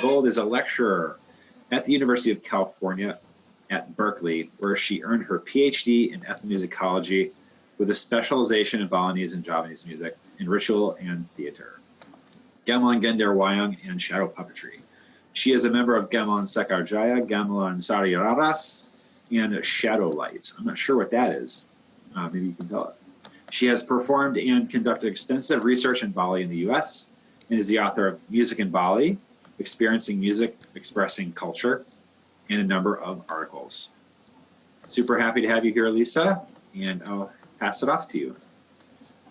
Gold is a lecturer at the University of California at Berkeley, where she earned her PhD in ethnomusicology with a specialization in Balinese and Javanese music, in ritual and theater, Gamelan, Gender, Wayang, and shadow puppetry. She is a member of Gamelan Sekar Jaya, Gamelan Sari Raras, and Shadow Lights. I'm not sure what that is. Maybe you can tell us. She has performed and conducted extensive research in Bali in the US, and is the author of Music in Bali, Experiencing Music, Expressing Culture, and a number of articles. Super happy to have you here, Lisa, and I'll pass it off to you.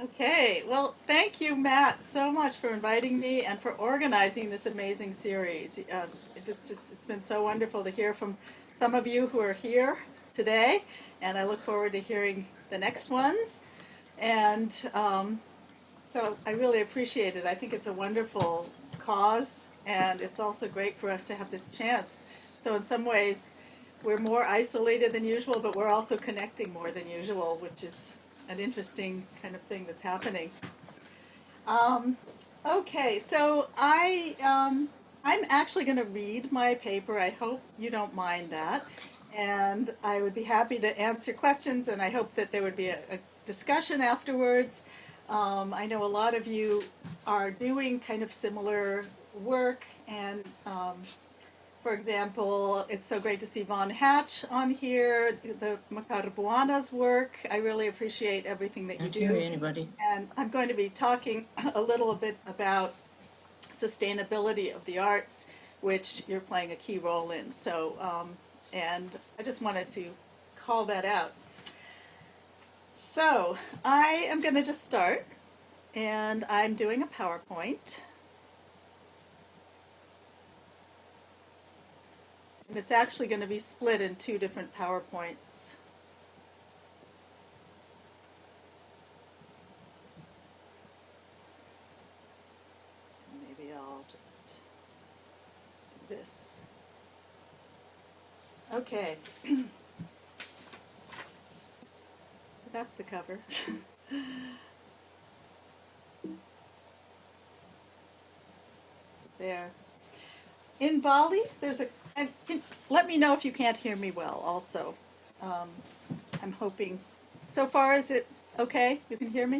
Okay, well, thank you, Matt, so much for inviting me and for organizing this amazing series. It's been so wonderful to hear from some of you who are here today, and I look forward to hearing the next ones. And so I really appreciate it. I think it's a wonderful cause, and it's also great for us to have this chance. So in some ways, we're more isolated than usual, but we're also connecting more than usual, which is an interesting kind of thing that's happening. Okay, so I'm actually going to read my paper. I hope you don't mind that. And I would be happy to answer questions, and I hope that there would be a discussion afterwards. I know a lot of you are doing kind of similar work, and for example, it's so great to see Von Hatch on here, the Makarbuana's work. I really appreciate everything that you do. Can't hear anybody. And I'm going to be talking a little bit about sustainability of the arts, which you're playing a key role in. So, and I just wanted to call that out. So I am going to just start, and I'm doing a PowerPoint. And it's actually going to be split in two different PowerPoints. Maybe I'll just do this. Okay. So that's the cover. There. In Bali, there's a, and let me know if you can't hear me well also. I'm hoping, so far is it okay? You can hear me?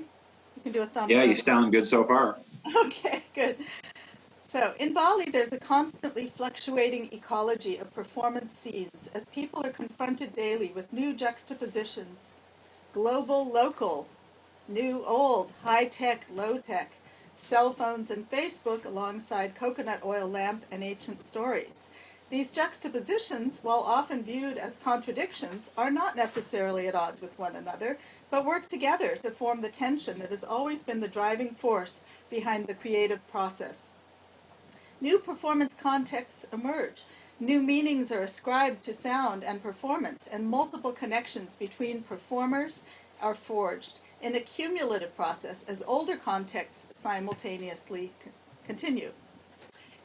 You can do a thumbs up. Yeah, you sound good so far. Okay, good. So in Bali, there's a constantly fluctuating ecology of performance scenes as people are confronted daily with new juxtapositions, global, local, new, old, high-tech, low-tech, cell phones and Facebook alongside coconut oil lamp and ancient stories. These juxtapositions, while often viewed as contradictions, are not necessarily at odds with one another, but work together to form the tension that has always been the driving force behind the creative process. New performance contexts emerge. New meanings are ascribed to sound and performance, and multiple connections between performers are forged in a cumulative process as older contexts simultaneously continue.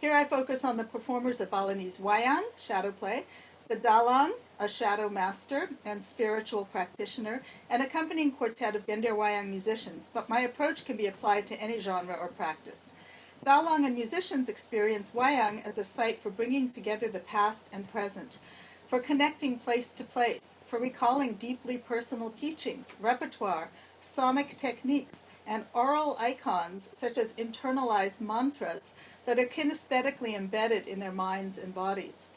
Here I focus on the performers of Balinese Wayang, shadow play, the Dalang, a shadow master and spiritual practitioner, and accompanying quartet of Gender Wayang musicians, but my approach can be applied to any genre or practice. Dalang and musicians experience Wayang as a site for bringing together the past and present, for connecting place to place, for recalling deeply personal teachings, repertoire, sonic techniques, and oral icons such as internalized mantras that are kinesthetically embedded in their minds and bodies.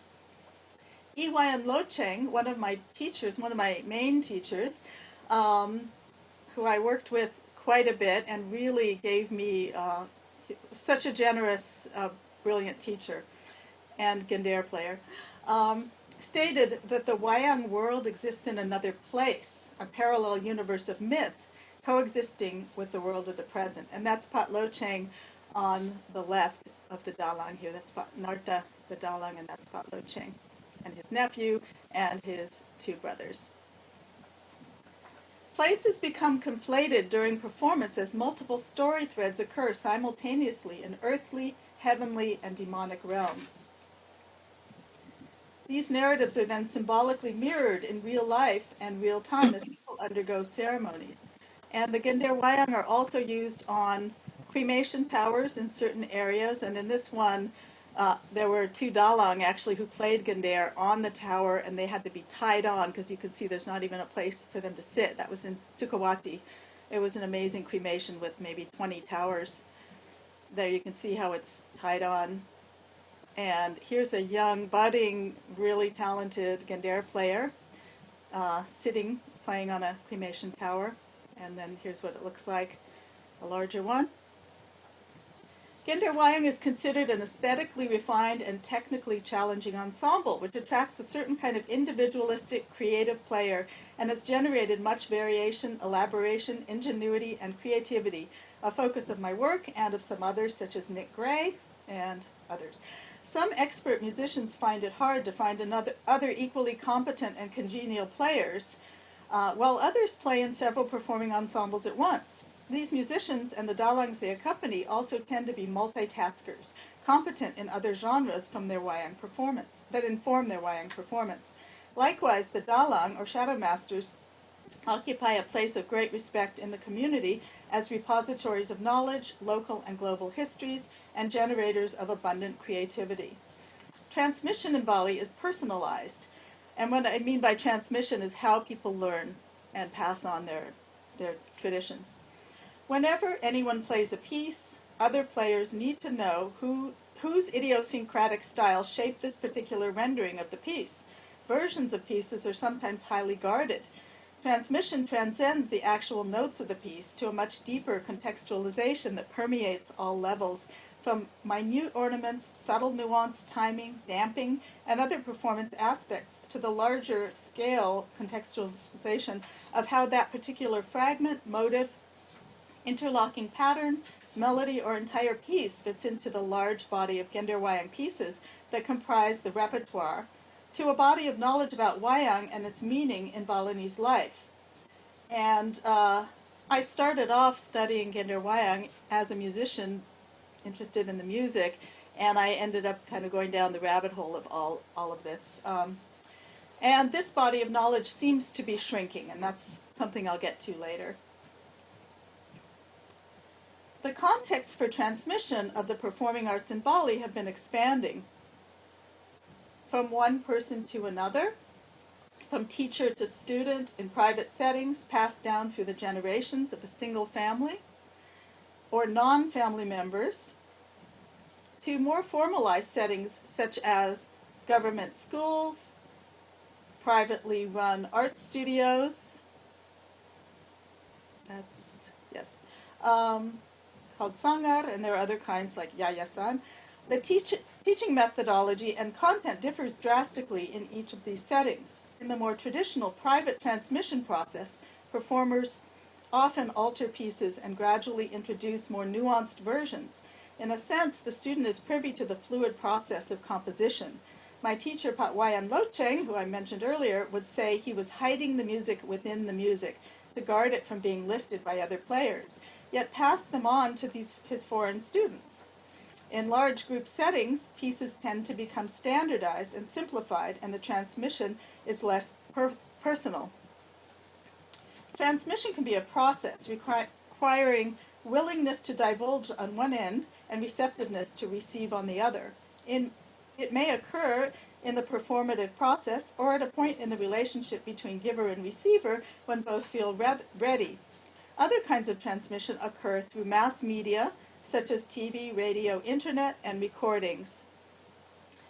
Iwayan Locheng, one of my main teachers, who I worked with quite a bit and really gave me such a generous, brilliant teacher and Gender player, stated that the Wayang world exists in another place, a parallel universe of myth, coexisting with the world of the present. And that's Pat Locheng on the left of the Dalang here. That's Pat Narta, the Dalang, and that's Pat Locheng, and his nephew and his two brothers. Places become conflated during performance as multiple story threads occur simultaneously in earthly, heavenly, and demonic realms. These narratives are then symbolically mirrored in real life and real time as people undergo ceremonies. And the Gender Wayang are also used on cremation powers in certain areas, and in this one, There were two dalang actually who played Gandhar on the tower, and they had to be tied on because you can see there's not even a place for them to sit. That was in Sukawati. It was an amazing cremation with maybe 20 towers. There you can see how it's tied on. And here's a young, budding, really talented Gandhar player sitting, playing on a cremation tower. And then here's what it looks like, a larger one. Gandhar Wayang is considered an aesthetically refined and technically challenging ensemble, which attracts a certain kind of individualistic, creative player and has generated much variation, elaboration, ingenuity, and creativity, a focus of my work and of some others, such as Nick Gray and others. Some expert musicians find it hard to find other equally competent and congenial players, while others play in several performing ensembles at once. These musicians and the dalangs they accompany also tend to be multitaskers, competent in other genres from their wayang performance, that inform their wayang performance. Likewise, the dalang, or shadow masters, occupy a place of great respect in the community as repositories of knowledge, local and global histories, and generators of abundant creativity. Transmission in Bali is personalized, and what I mean by transmission is how people learn and pass on their traditions. Whenever anyone plays a piece, other players need to know whose idiosyncratic style shaped this particular rendering of the piece. Versions of pieces are sometimes highly guarded. Transmission transcends the actual notes of the piece to a much deeper contextualization that permeates all levels, from minute ornaments, subtle nuance, timing, damping, and other performance aspects, to the larger scale contextualization of how that particular fragment, motive, interlocking pattern, melody, or entire piece fits into the large body of Gandhar Wayang pieces that comprise the repertoire, to a body of knowledge about Wayang and its meaning in Balinese life. And I started off studying Gandhar Wayang as a musician interested in the music, and I ended up kind of going down the rabbit hole of all of this. And this body of knowledge seems to be shrinking, and that's something I'll get to later. The contexts for transmission of the performing arts in Bali have been expanding from one person to another, from teacher to student in private settings passed down through the generations of a single family or non-family members, to more formalized settings such as government schools, privately run art studios, called sangar, and there are other kinds like yayasan. The teaching methodology and content differs drastically in each of these settings. In the more traditional private transmission process, performers often alter pieces and gradually introduce more nuanced versions. In a sense, the student is privy to the fluid process of composition. My teacher, Pat Wayan Locheng, who I mentioned earlier, would say he was hiding the music within the music to guard it from being lifted by other players, yet passed them on to his foreign students. In large group settings, pieces tend to become standardized and simplified, and the transmission is less personal. Transmission can be a process requiring willingness to divulge on one end and receptiveness to receive on the other. It may occur in the performative process or at a point in the relationship between giver and receiver when both feel ready. Other kinds of transmission occur through mass media, such as TV, radio, internet, and recordings.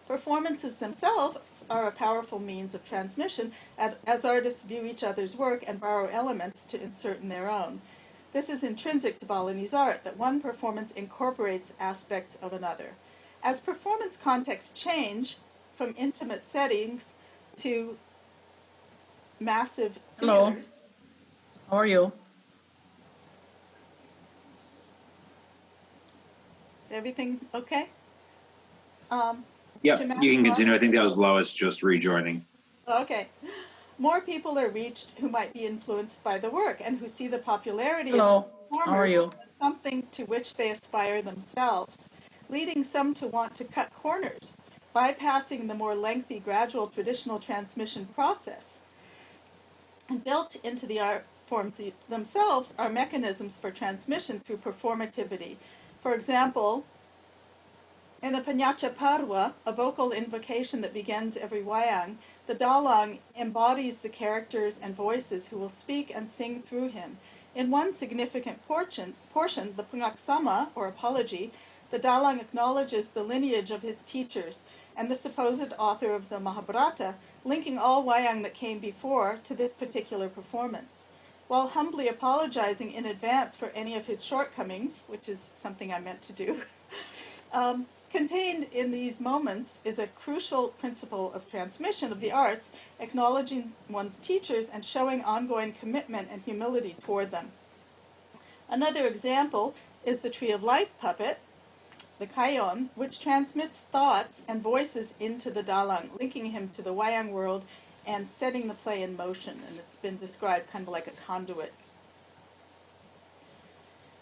Performances themselves are a powerful means of transmission, as artists view each other's work and borrow elements to insert in their own. This is intrinsic to Balinese art, that one performance incorporates aspects of another. As performance contexts change from intimate settings to massive Hello. theaters. How are you? Is everything okay? Yep, To you can maximize- continue. I think that was Lois just rejoining. Okay. More people are reached who might be influenced by the work and who see the popularity Hello. of the performers How are you? as something to which they aspire themselves, leading some to want to cut corners, bypassing the more lengthy, gradual traditional transmission process. And built into the art forms themselves are mechanisms for transmission through performativity. For example, In the Panyacha Parwa, a vocal invocation that begins every Wayang, the Dalang embodies the characters and voices who will speak and sing through him. In one significant portion, the Pungaksama, or apology, the Dalang acknowledges the lineage of his teachers and the supposed author of the Mahabharata, linking all Wayang that came before to this particular performance. While humbly apologizing in advance for any of his shortcomings, which is something I meant to do, contained in these moments is a crucial principle of transmission of the arts, acknowledging one's teachers and showing ongoing commitment and humility toward them. Another example is the Tree of Life puppet, the Cayon, which transmits thoughts and voices into the Dalang, linking him to the Wayang world and setting the play in motion, and it's been described kind of like a conduit.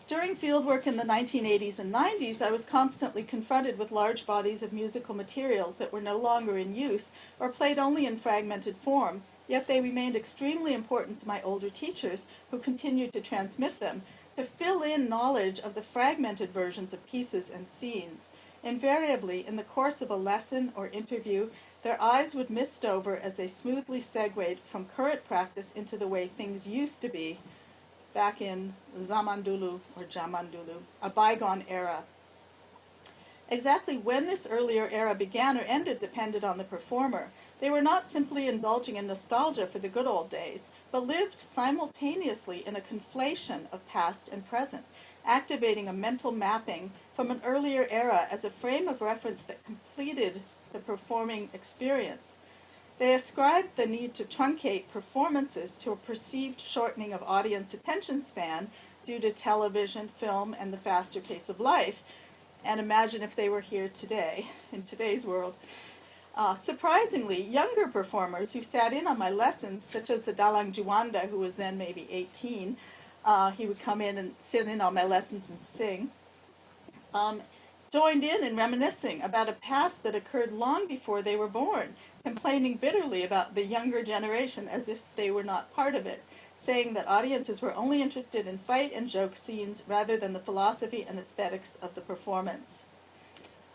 During fieldwork in the 1980s and 90s, I was constantly confronted with large bodies of musical materials that were no longer in use or played only in fragmented form, yet they remained extremely important to my older teachers, who continued to transmit them, to fill in knowledge of the fragmented versions of pieces and scenes. Invariably, in the course of a lesson or interview, their eyes would mist over as they smoothly segued from current practice into the way things used to be back in Zamandulu or Jamandulu, a bygone era. Exactly when this earlier era began or ended depended on the performer. They were not simply indulging in nostalgia for the good old days, but lived simultaneously in a conflation of past and present, activating a mental mapping from an earlier era as a frame of reference that completed the performing experience. They ascribed the need to truncate performances to a perceived shortening of audience attention span due to television, film, and the faster pace of life. And imagine if they were here today, in today's world. Surprisingly, younger performers who sat in on my lessons, such as the Dalang Juanda, who was then maybe 18, he would come in and sit in on my lessons and sing, joined in reminiscing about a past that occurred long before they were born, complaining bitterly about the younger generation as if they were not part of it, saying that audiences were only interested in fight and joke scenes rather than the philosophy and aesthetics of the performance.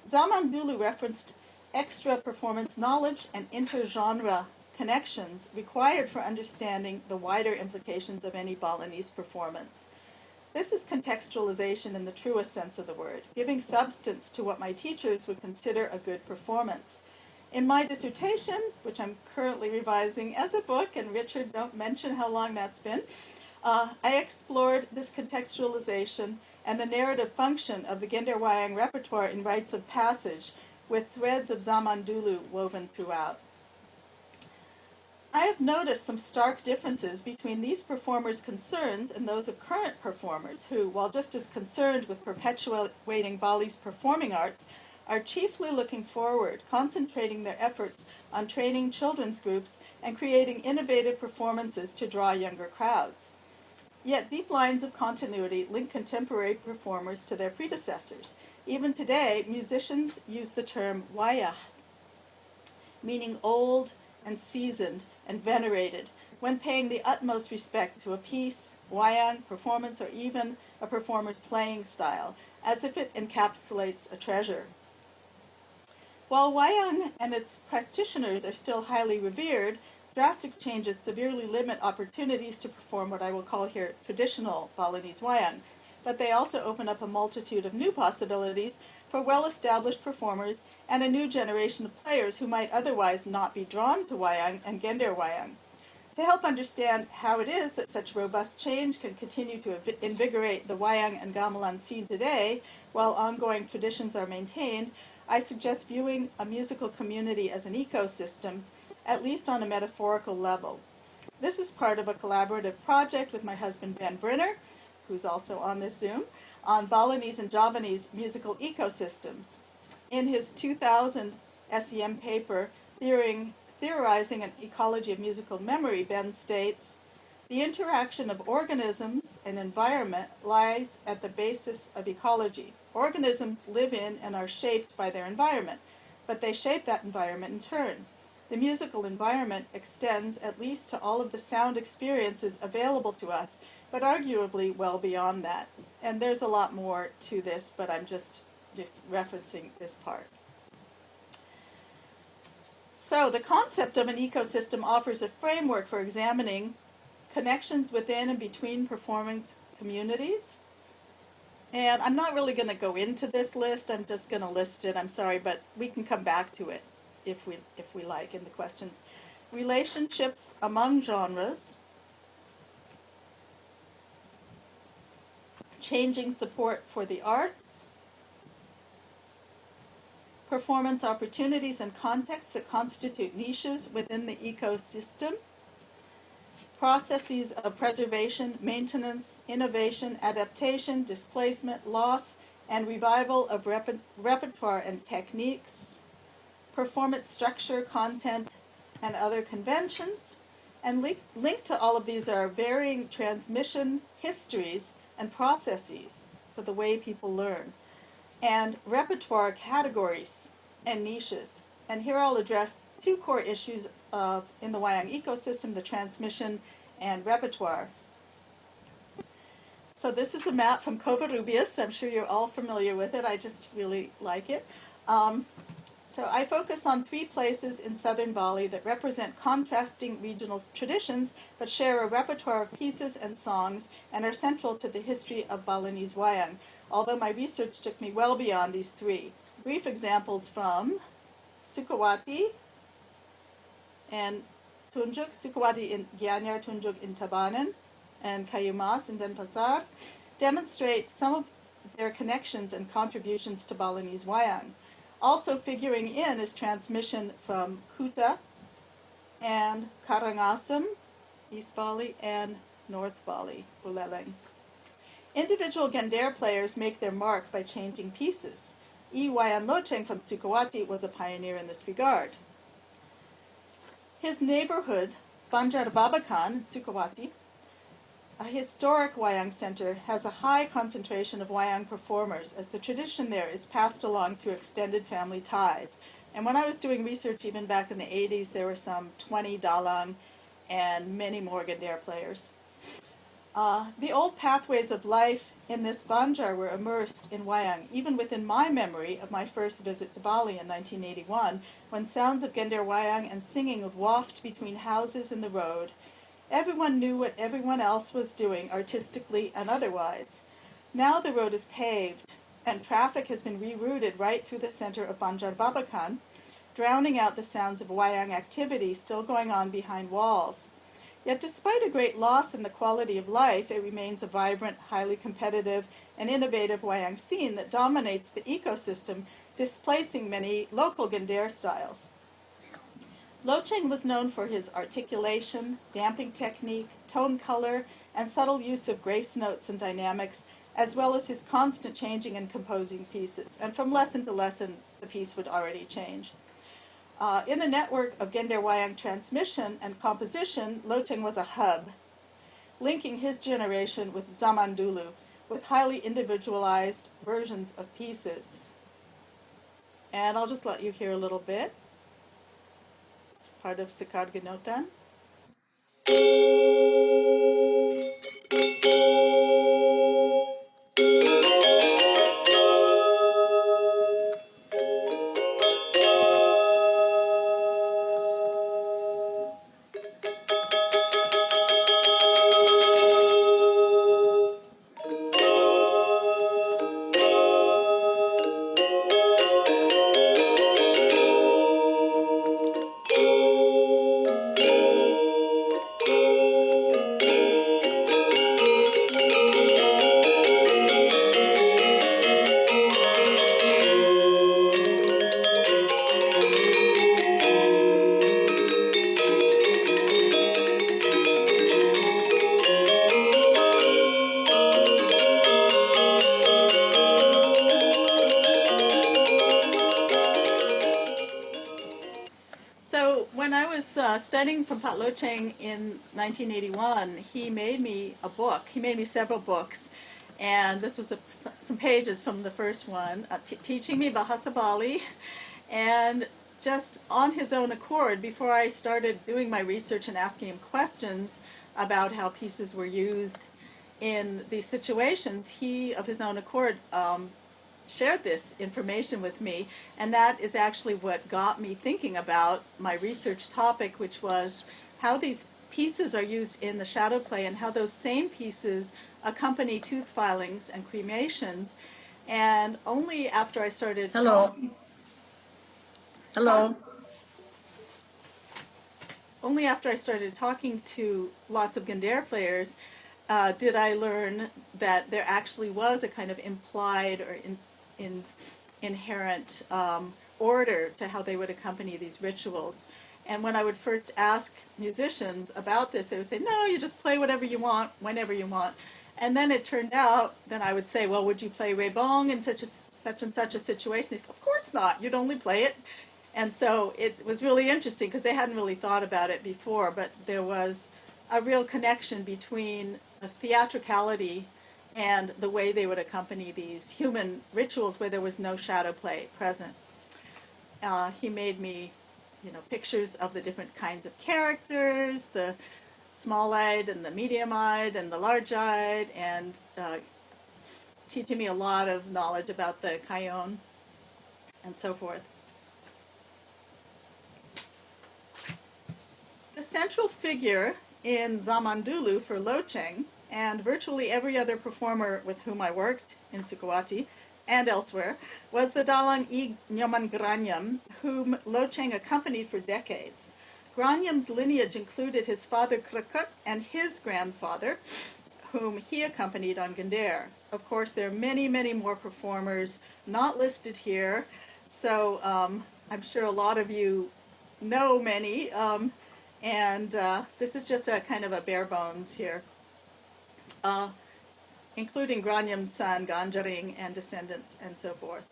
Zamandulu referenced extra performance knowledge and intergenre connections required for understanding the wider implications of any Balinese performance. This is contextualization in the truest sense of the word, giving substance to what my teachers would consider a good performance. In my dissertation, which I'm currently revising as a book, and Richard, don't mention how long that's been, I explored this contextualization and the narrative function of the Gender Wayang repertoire in rites of passage, with threads of Zamandulu woven throughout. I have noticed some stark differences between these performers' concerns and those of current performers who, while just as concerned with perpetuating Bali's performing arts, are chiefly looking forward, concentrating their efforts on training children's groups and creating innovative performances to draw younger crowds. Yet deep lines of continuity link contemporary performers to their predecessors. Even today, musicians use the term wayah, meaning old and seasoned and venerated, when paying the utmost respect to a piece, wayang, performance, or even a performer's playing style, as if it encapsulates a treasure. While Wayang and its practitioners are still highly revered, drastic changes severely limit opportunities to perform what I will call here traditional Balinese Wayang, but they also open up a multitude of new possibilities for well-established performers and a new generation of players who might otherwise not be drawn to Wayang and Gender Wayang. To help understand how it is that such robust change can continue to invigorate the Wayang and Gamelan scene today, while ongoing traditions are maintained, I suggest viewing a musical community as an ecosystem, at least on a metaphorical level. This is part of a collaborative project with my husband Ben Brenner, who's also on this Zoom, on Balinese and Javanese musical ecosystems. In his 2000 SEM paper, Theorizing an Ecology of Musical Memory, Ben states, "The interaction of organisms and environment lies at the basis of ecology. Organisms live in and are shaped by their environment, but they shape that environment in turn. The musical environment extends at least to all of the sound experiences available to us, but arguably well beyond that." And there's a lot more to this, but I'm just just referencing this part. So the concept of an ecosystem offers a framework for examining connections within and between performance communities. And I'm not really going to go into this list. I'm just going to list it. I'm sorry, but we can come back to it if we like in the questions. Relationships among genres, changing support for the arts, performance opportunities and contexts that constitute niches within the ecosystem, processes of preservation, maintenance, innovation, adaptation, displacement, loss, and revival of repertoire and techniques, performance structure, content, and other conventions. And linked to all of these are varying transmission histories and processes, so the way people learn, and repertoire categories and niches. And here I'll address two core issues in the Wayang ecosystem, the transmission and repertoire. So this is a map from Covarrubias. I'm sure you're all familiar with it. I just really like it. So I focus on 3 places in southern Bali that represent contrasting regional traditions but share a repertoire of pieces and songs and are central to the history of Balinese Wayang, although my research took me well beyond these 3. Brief examples from Sukawati and Tunjuk, Sukawati in Gianyar, Tunjuk in Tabanan, and Kayumas in Denpasar, demonstrate some of their connections and contributions to Balinese Wayang. Also figuring in is transmission from Kuta and Karangasem, East Bali, and North Bali, Buleleng. Individual Gandhar players make their mark by changing pieces. E. Wayan Locheng from Sukawati was a pioneer in this regard. His neighborhood, Banjar Babakan in Sukawati, a historic Wayang center, has a high concentration of Wayang performers, as the tradition there is passed along through extended family ties. And when I was doing research even back in the 80s, there were some 20 Dalang and many more Gandhar players. The old pathways of life in this Banjar were immersed in Wayang, even within my memory of my first visit to Bali in 1981, when sounds of Gandhar Wayang and singing would waft between houses and the road. Everyone knew what everyone else was doing, artistically and otherwise. Now the road is paved, and traffic has been rerouted right through the center of Banjar Babakan, drowning out the sounds of Wayang activity still going on behind walls. Yet despite a great loss in the quality of life, it remains a vibrant, highly competitive, and innovative Wayang scene that dominates the ecosystem, displacing many local Gandhar styles. Locheng was known for his articulation, damping technique, tone color, and subtle use of grace notes and dynamics, as well as his constant changing and composing pieces. And from lesson to lesson, the piece would already change. In the network of Gandhar Wayang transmission and composition, Locheng was a hub, linking his generation with Zamandulu, with highly individualized versions of pieces. And I'll just let you hear a little bit. It's part of Sikar Ginotan. So when I was studying from Pat Locheng in 1981, he made me a book. He made me several books, and this was some pages from the first one, teaching me Bahasa Bali, and just on his own accord, before I started doing my research and asking him questions about how pieces were used in these situations, he, of his own accord, shared this information with me, and that is actually what got me thinking about my research topic, which was how these pieces are used in the shadow play and how those same pieces accompany tooth filings and cremations. And only after I started Hello. Hello. only after I started talking to lots of Gandhar players did I learn that there actually was a kind of implied or inherent order to how they would accompany these rituals. And when I would first ask musicians about this, they would say, no, you just play whatever you want, whenever you want. And then it turned out, then I would say, well, would you play rebong in such and such a situation? Of course not, you'd only play it. And so it was really interesting because they hadn't really thought about it before, but there was a real connection between a theatricality and the way they would accompany these human rituals where there was no shadow play present. He made me, pictures of the different kinds of characters, the small-eyed and the medium-eyed and the large-eyed, and teaching me a lot of knowledge about the Cayon and so forth. The central figure in Zamandulu for Locheng, and virtually every other performer with whom I worked in Sukawati and elsewhere, was the Dalang I Nyoman Granyam, whom Locheng accompanied for decades. Granyam's lineage included his father Krakut and his grandfather, whom he accompanied on Gandhar. Of course, there are many, many more performers not listed here, so I'm sure a lot of you know many, and this is just a kind of a bare bones here, including Granyam's son, Ganjaring, and descendants, and so forth.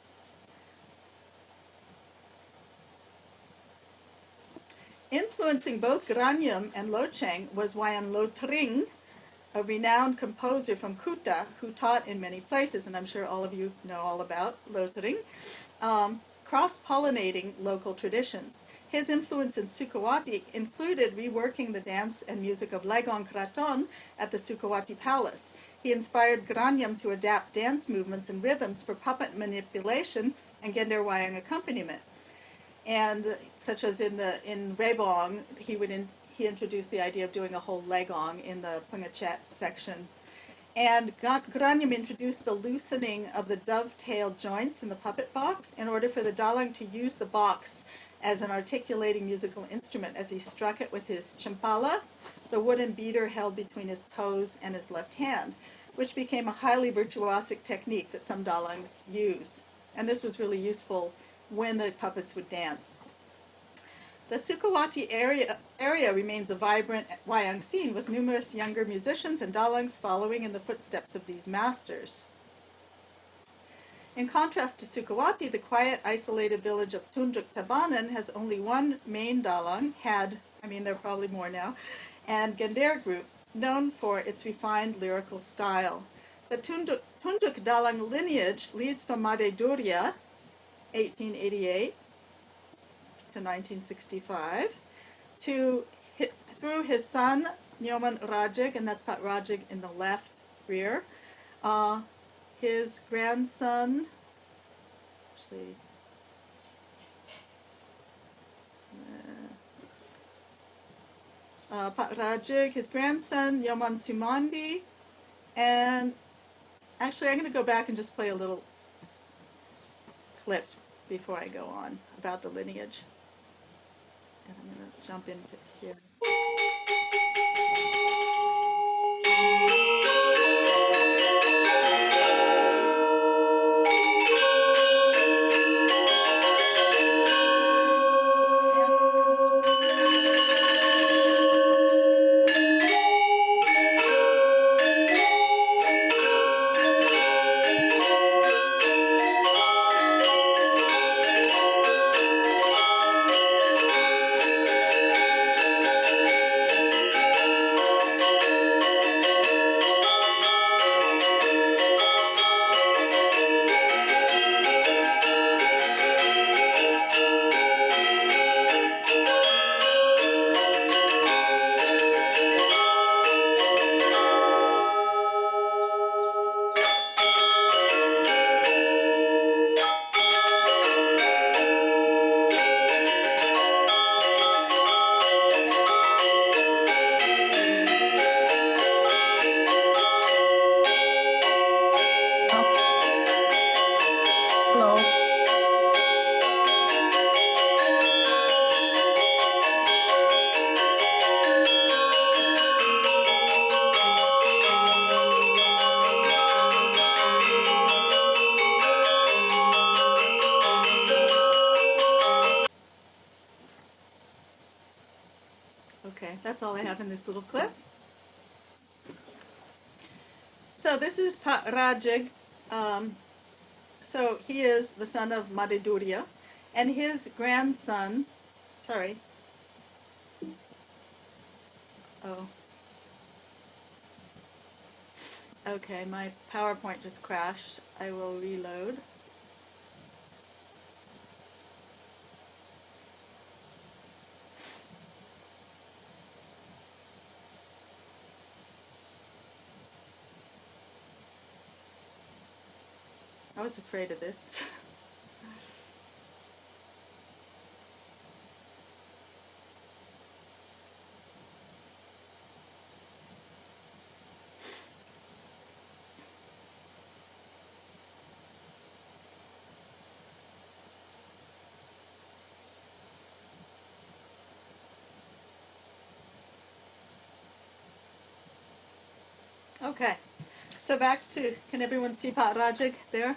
Influencing both Granyam and Locheng was Wayang Lotring, a renowned composer from Kuta who taught in many places, and I'm sure all of you know all about Lotring, cross-pollinating local traditions. His influence in Sukawati included reworking the dance and music of Legong Kraton at the Sukawati Palace. He inspired Granyam to adapt dance movements and rhythms for puppet manipulation and Gandhar Wayang accompaniment. And such as in Rebong, he introduced the idea of doing a whole legong in the Pungachet section. And Granyam introduced the loosening of the dovetail joints in the puppet box in order for the dalang to use the box as an articulating musical instrument as he struck it with his chimpala, the wooden beater held between his toes and his left hand, which became a highly virtuosic technique that some dalangs use. And this was really useful when the puppets would dance. The Sukawati area remains a vibrant wayang scene with numerous younger musicians and dalangs following in the footsteps of these masters. In contrast to Sukawati, the quiet, isolated village of Tunduk Tabanan has only one main dalang, there are probably more now, and Gandhar group, known for its refined lyrical style. The Tunduk dalang lineage leads from Made Durya, 1888 to 1965, through his son, Nyoman Rajik, and that's Pat Rajik in the left rear, his grandson, Pat Rajik, his grandson, Yoman Sumandi, and actually I'm going to go back and just play a little clip before I go on about the lineage. And I'm going to jump into here. Okay, that's all I have in this little clip. So this is Pak Rajig. So he is the son of Madedurya, and his grandson, sorry. Oh. Okay, my PowerPoint just crashed. I will reload. I was afraid of this. Okay, so back to, can everyone see Pak Rajig there?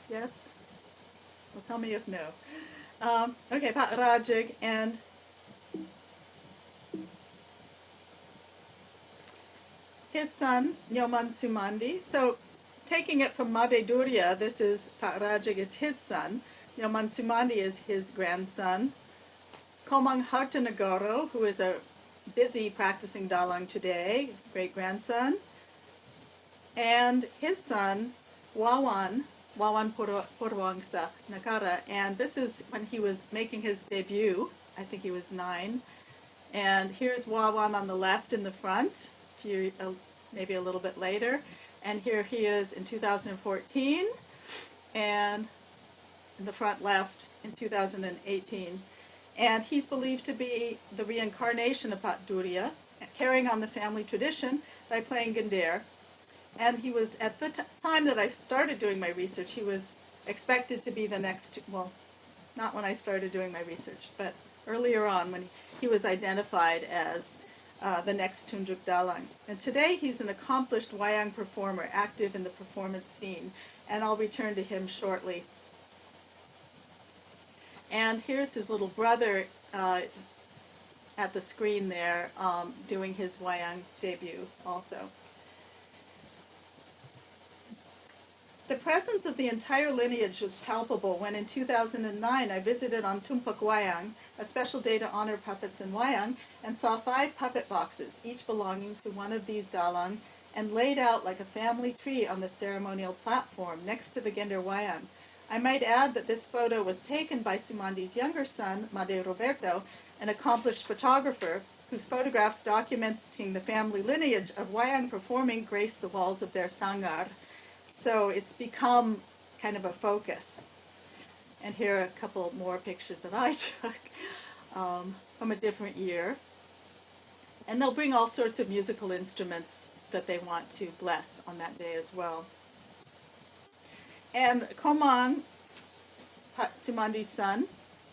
Yes? Well, tell me if no. Okay, Pak Rajig and his son, Nyoman Sumandi. So taking it from Madedurya, this is Pak Rajig is his son. Nyoman Sumandi is his grandson. Komang Hartanagoro, who is a busy practicing dalang today, great-grandson. And his son, Wawan Purwangsa Nakara. And this is when he was making his debut. I think he was 9. And here's Wawan on the left in the front, maybe a little bit later. And here he is in 2014, and in the front left in 2018. And he's believed to be the reincarnation of Pak Durya, carrying on the family tradition by playing Gandhar. And he was, at the time that I started doing my research, he was expected to be the next, well, not when I started doing my research, but earlier on when he was identified as the next Tunjuk Dalang. And today he's an accomplished Wayang performer, active in the performance scene, and I'll return to him shortly. And here's his little brother at the screen there doing his Wayang debut also. The presence of the entire lineage was palpable when in 2009 I visited on Tumpak Wayang, a special day to honor puppets in Wayang, and saw 5 puppet boxes, each belonging to one of these dalang, and laid out like a family tree on the ceremonial platform next to the Gender Wayang. I might add that this photo was taken by Sumandi's younger son, Made Roberto, an accomplished photographer whose photographs documenting the family lineage of Wayang performing grace the walls of their sangar. So it's become kind of a focus. And here are a couple more pictures that I took from a different year. And they'll bring all sorts of musical instruments that they want to bless on that day as well. And Komang, Sumandi's son,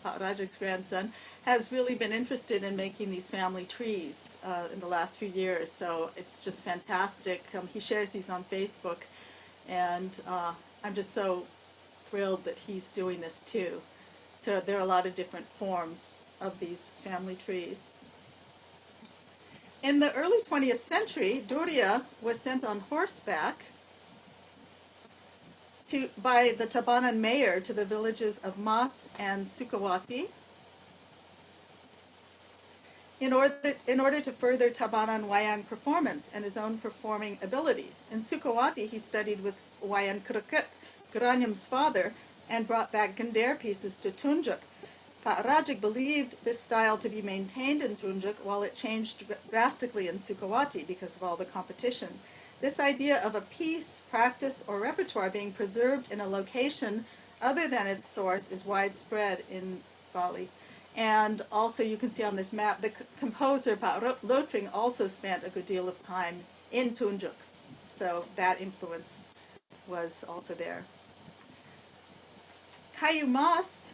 Rajik's grandson, has really been interested in making these family trees in the last few years. So it's just fantastic. He shares these on Facebook. And I'm just so thrilled that he's doing this too. So there are a lot of different forms of these family trees. In the early 20th century, Durya was sent on horseback by the Tabanan mayor to the villages of Mas and Sukawati in order to further Tabanan Wayang performance and his own performing abilities. In Sukawati, he studied with Wayan Krukut, Granyam's father, and brought back Gandhar pieces to Tunjuk. Pak Rajik believed this style to be maintained in Tunjuk while it changed drastically in Sukawati because of all the competition. This idea of a piece, practice, or repertoire being preserved in a location other than its source is widespread in Bali. And also you can see on this map, the composer Pak Lotring also spent a good deal of time in Tunjuk. So that influence was also there. Kayu Mas,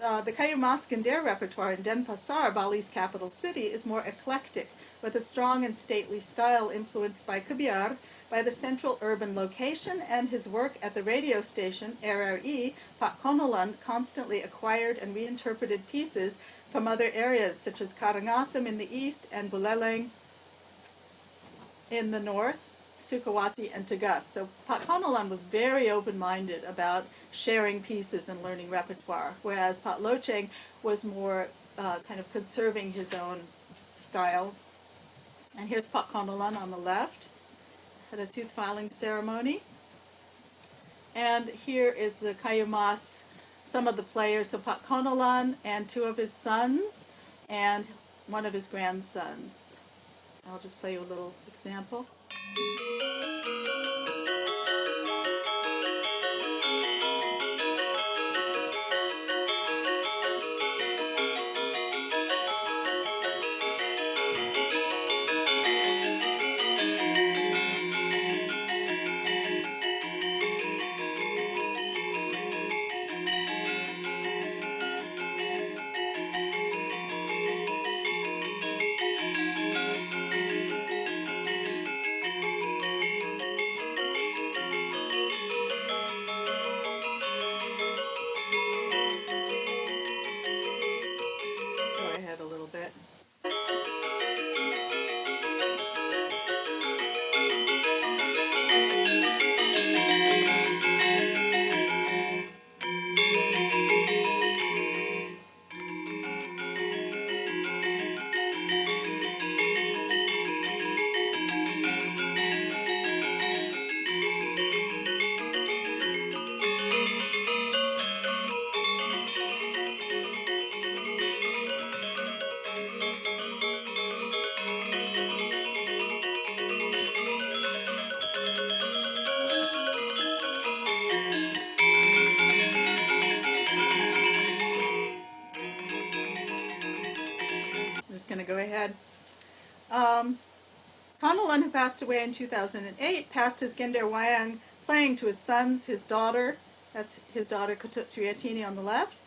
the Kayu Mas Gandhar repertoire in Denpasar, Bali's capital city, is more eclectic, with a strong and stately style influenced by Kubiar, by the central urban location, and his work at the radio station, RRE, Pak Konolan constantly acquired and reinterpreted pieces from other areas, such as Karangasem in the east and Buleleng in the north, Sukawati and Tagus. So Pak Konolan was very open-minded about sharing pieces and learning repertoire, whereas Pak Locheng was more kind of conserving his own style. And here's Pak Konolan on the left, at a tooth filing ceremony. And here is the Kayumas, some of the players, so Pak Konolan and two of his sons and one of his grandsons. I'll just play you a little example. Go ahead a little bit. I'm just going to go ahead. Konolan, who passed away in 2008, passed his Gender Wayang playing to his sons, his daughter, that's his daughter Kutut Sriatini on the left,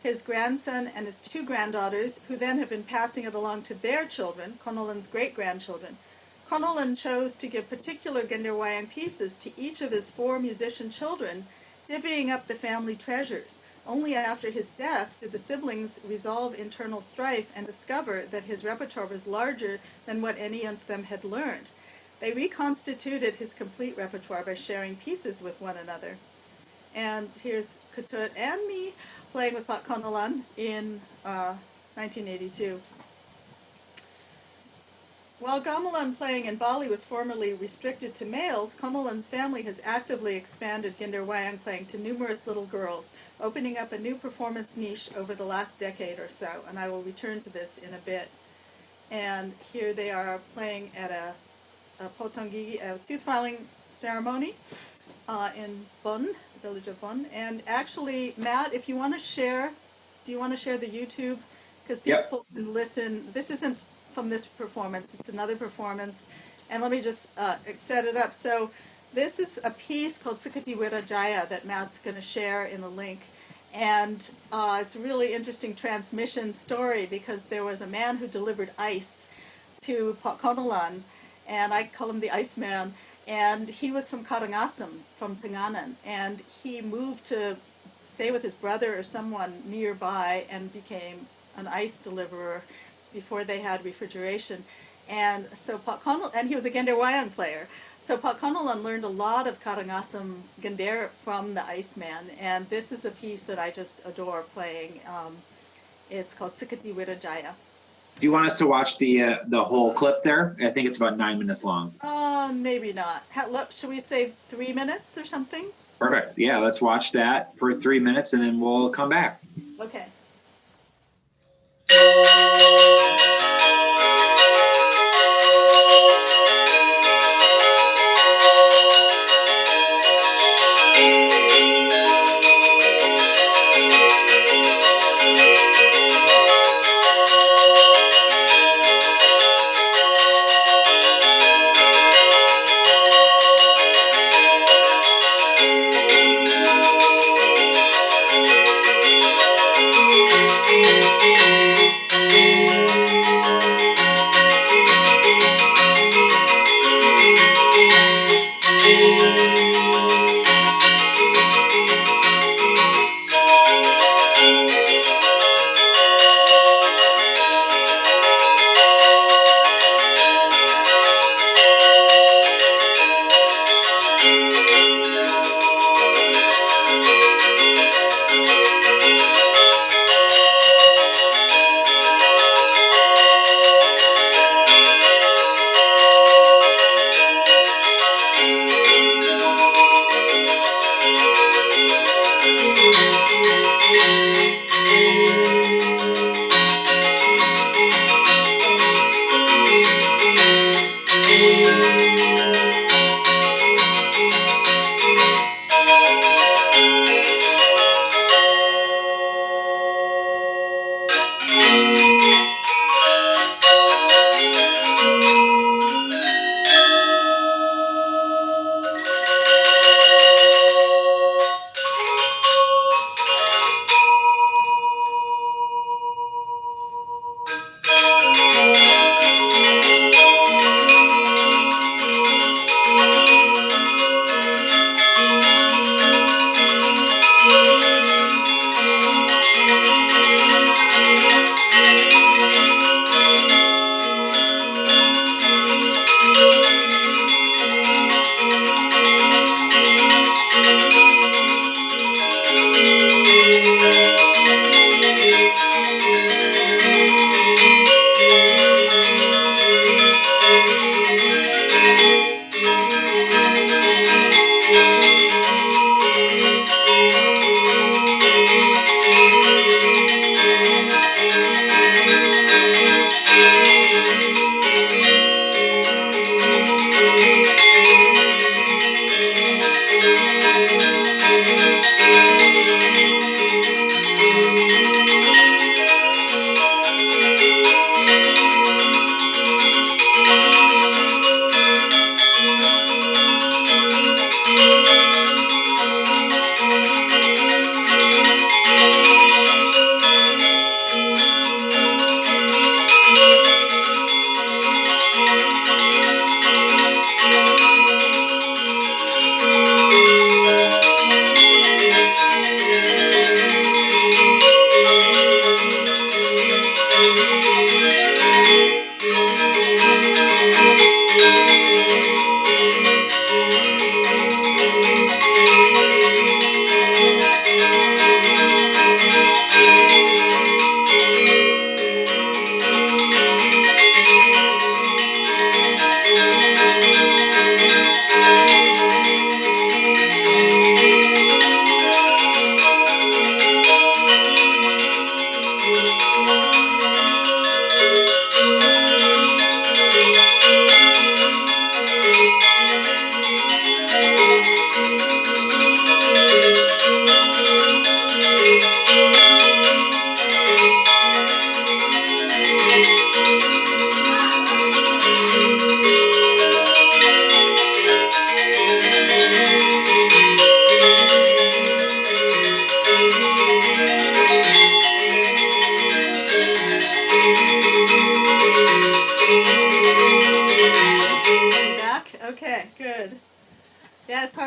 his grandson and his two granddaughters, who then have been passing it along to their children, Konolan's great-grandchildren. Konolan chose to give particular Gender Wayang pieces to each of his 4 musician children, divvying up the family treasures. Only after his death did the siblings resolve internal strife and discover that his repertoire was larger than what any of them had learned. They reconstituted his complete repertoire by sharing pieces with one another. And here's Kutut and me playing with Pak Konolan in 1982. While gamelan playing in Bali was formerly restricted to males, Konolan's family has actively expanded Gender Wayang playing to numerous little girls, opening up a new performance niche over the last decade or so, and I will return to this in a bit. And here they are playing at a Potongigi, a tooth filing ceremony in Bonn, the village of Bonn. And actually, Matt, if you want to share, do you want to share the YouTube? Because people can listen. This isn't from this performance, it's another performance. And let me just set it up. So this is a piece called Sukiti Wirajaya that Matt's going to share in the link. And it's a really interesting transmission story because there was a man who delivered ice to Pak Konolan, and I call him the Iceman. And he was from Karangasem, from Tenganan, and he moved to stay with his brother or someone nearby and became an ice deliverer before they had refrigeration. And so Pak Konolan, and he was a Gender Wayang player. So Pak Konolan learned a lot of Karangasem Gender from the Iceman, and this is a piece that I just adore playing. It's called Sukiti Wirajaya. Do you want us to watch the whole clip there? I think it's about 9 minutes long. Maybe not. Should we say 3 minutes or something? Perfect. Yeah, let's watch that for 3 minutes and then we'll come back. Okay.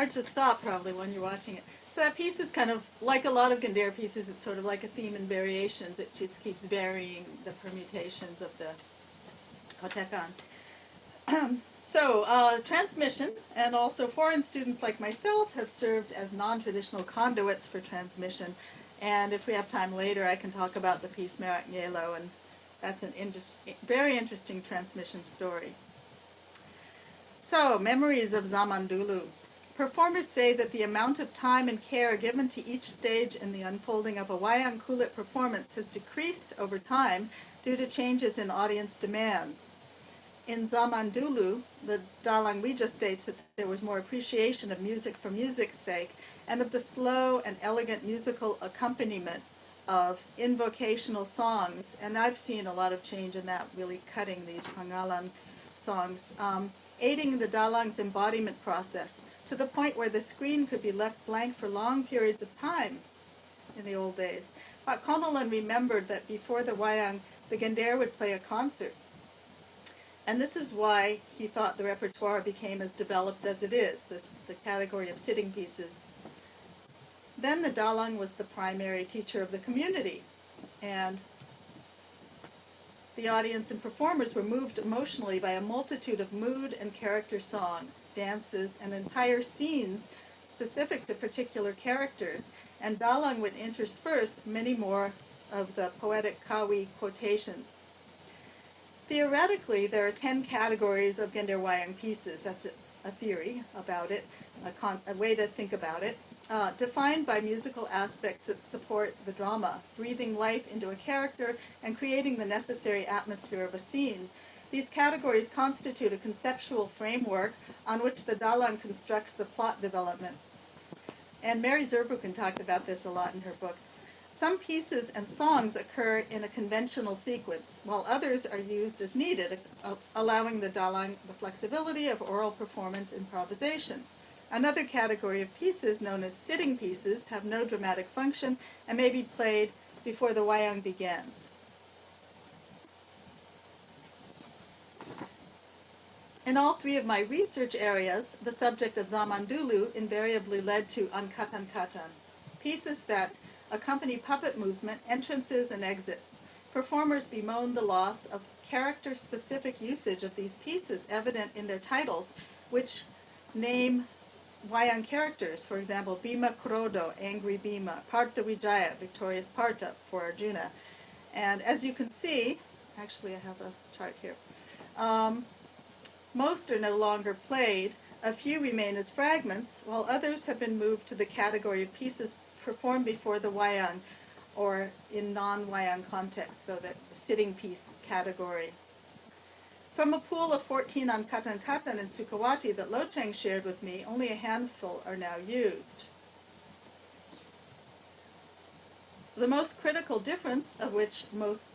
hard to stop probably when you're watching it. So that piece is kind of like a lot of Gandhara pieces. It's sort of like a theme and variations. It just keeps varying the permutations of the Hotekan. Transmission, and also foreign students like myself have served as non-traditional conduits for transmission. And if we have time later, I can talk about the piece Merak Yelo, and that's an very interesting transmission story. So, memories of Zamandulu. Performers say that the amount of time and care given to each stage in the unfolding of a Wayang Kulit performance has decreased over time due to changes in audience demands. In Zamandulu, the Dalang Wija states that there was more appreciation of music for music's sake and of the slow and elegant musical accompaniment of invocational songs. And I've seen a lot of change in that, really cutting these Pangalan songs, aiding the Dalang's embodiment process to the point where the screen could be left blank for long periods of time in the old days. But Konolan remembered that before the Wayang, the Gandhara would play a concert. And this is why he thought the repertoire became as developed as it is, the category of sitting pieces. Then the Dalang was the primary teacher of the community, and the audience and performers were moved emotionally by a multitude of mood and character songs, dances, and entire scenes specific to particular characters, and Dalang would intersperse many more of the poetic Kawi quotations. Theoretically, there are 10 categories of Gandhara Wayang pieces. That's a theory about it, a way to think about it, defined by musical aspects that support the drama, breathing life into a character and creating the necessary atmosphere of a scene. These categories constitute a conceptual framework on which the Dalang constructs the plot development. And Mary Zurbuchen talked about this a lot in her book. Some pieces and songs occur in a conventional sequence, while others are used as needed, allowing the dalang the flexibility of oral performance improvisation. Another category of pieces, known as sitting pieces, have no dramatic function and may be played before the wayang begins. In all three of my research areas, the subject of Zamandulu invariably led to angkatan-katan, pieces that accompany puppet movement, entrances, and exits. Performers bemoan the loss of character-specific usage of these pieces evident in their titles, which name wayang characters, for example, Bhima Krodo, angry Bhima, Partha Vijaya, victorious Partha for Arjuna. And as you can see, actually I have a chart here, most are no longer played. A few remain as fragments, while others have been moved to the category of pieces performed before the wayang or in non-wayang contexts, so that the sitting piece category. From a pool of 14 angkatan-katan in Sukawati that Locheng shared with me, only a handful are now used. The most critical difference, of which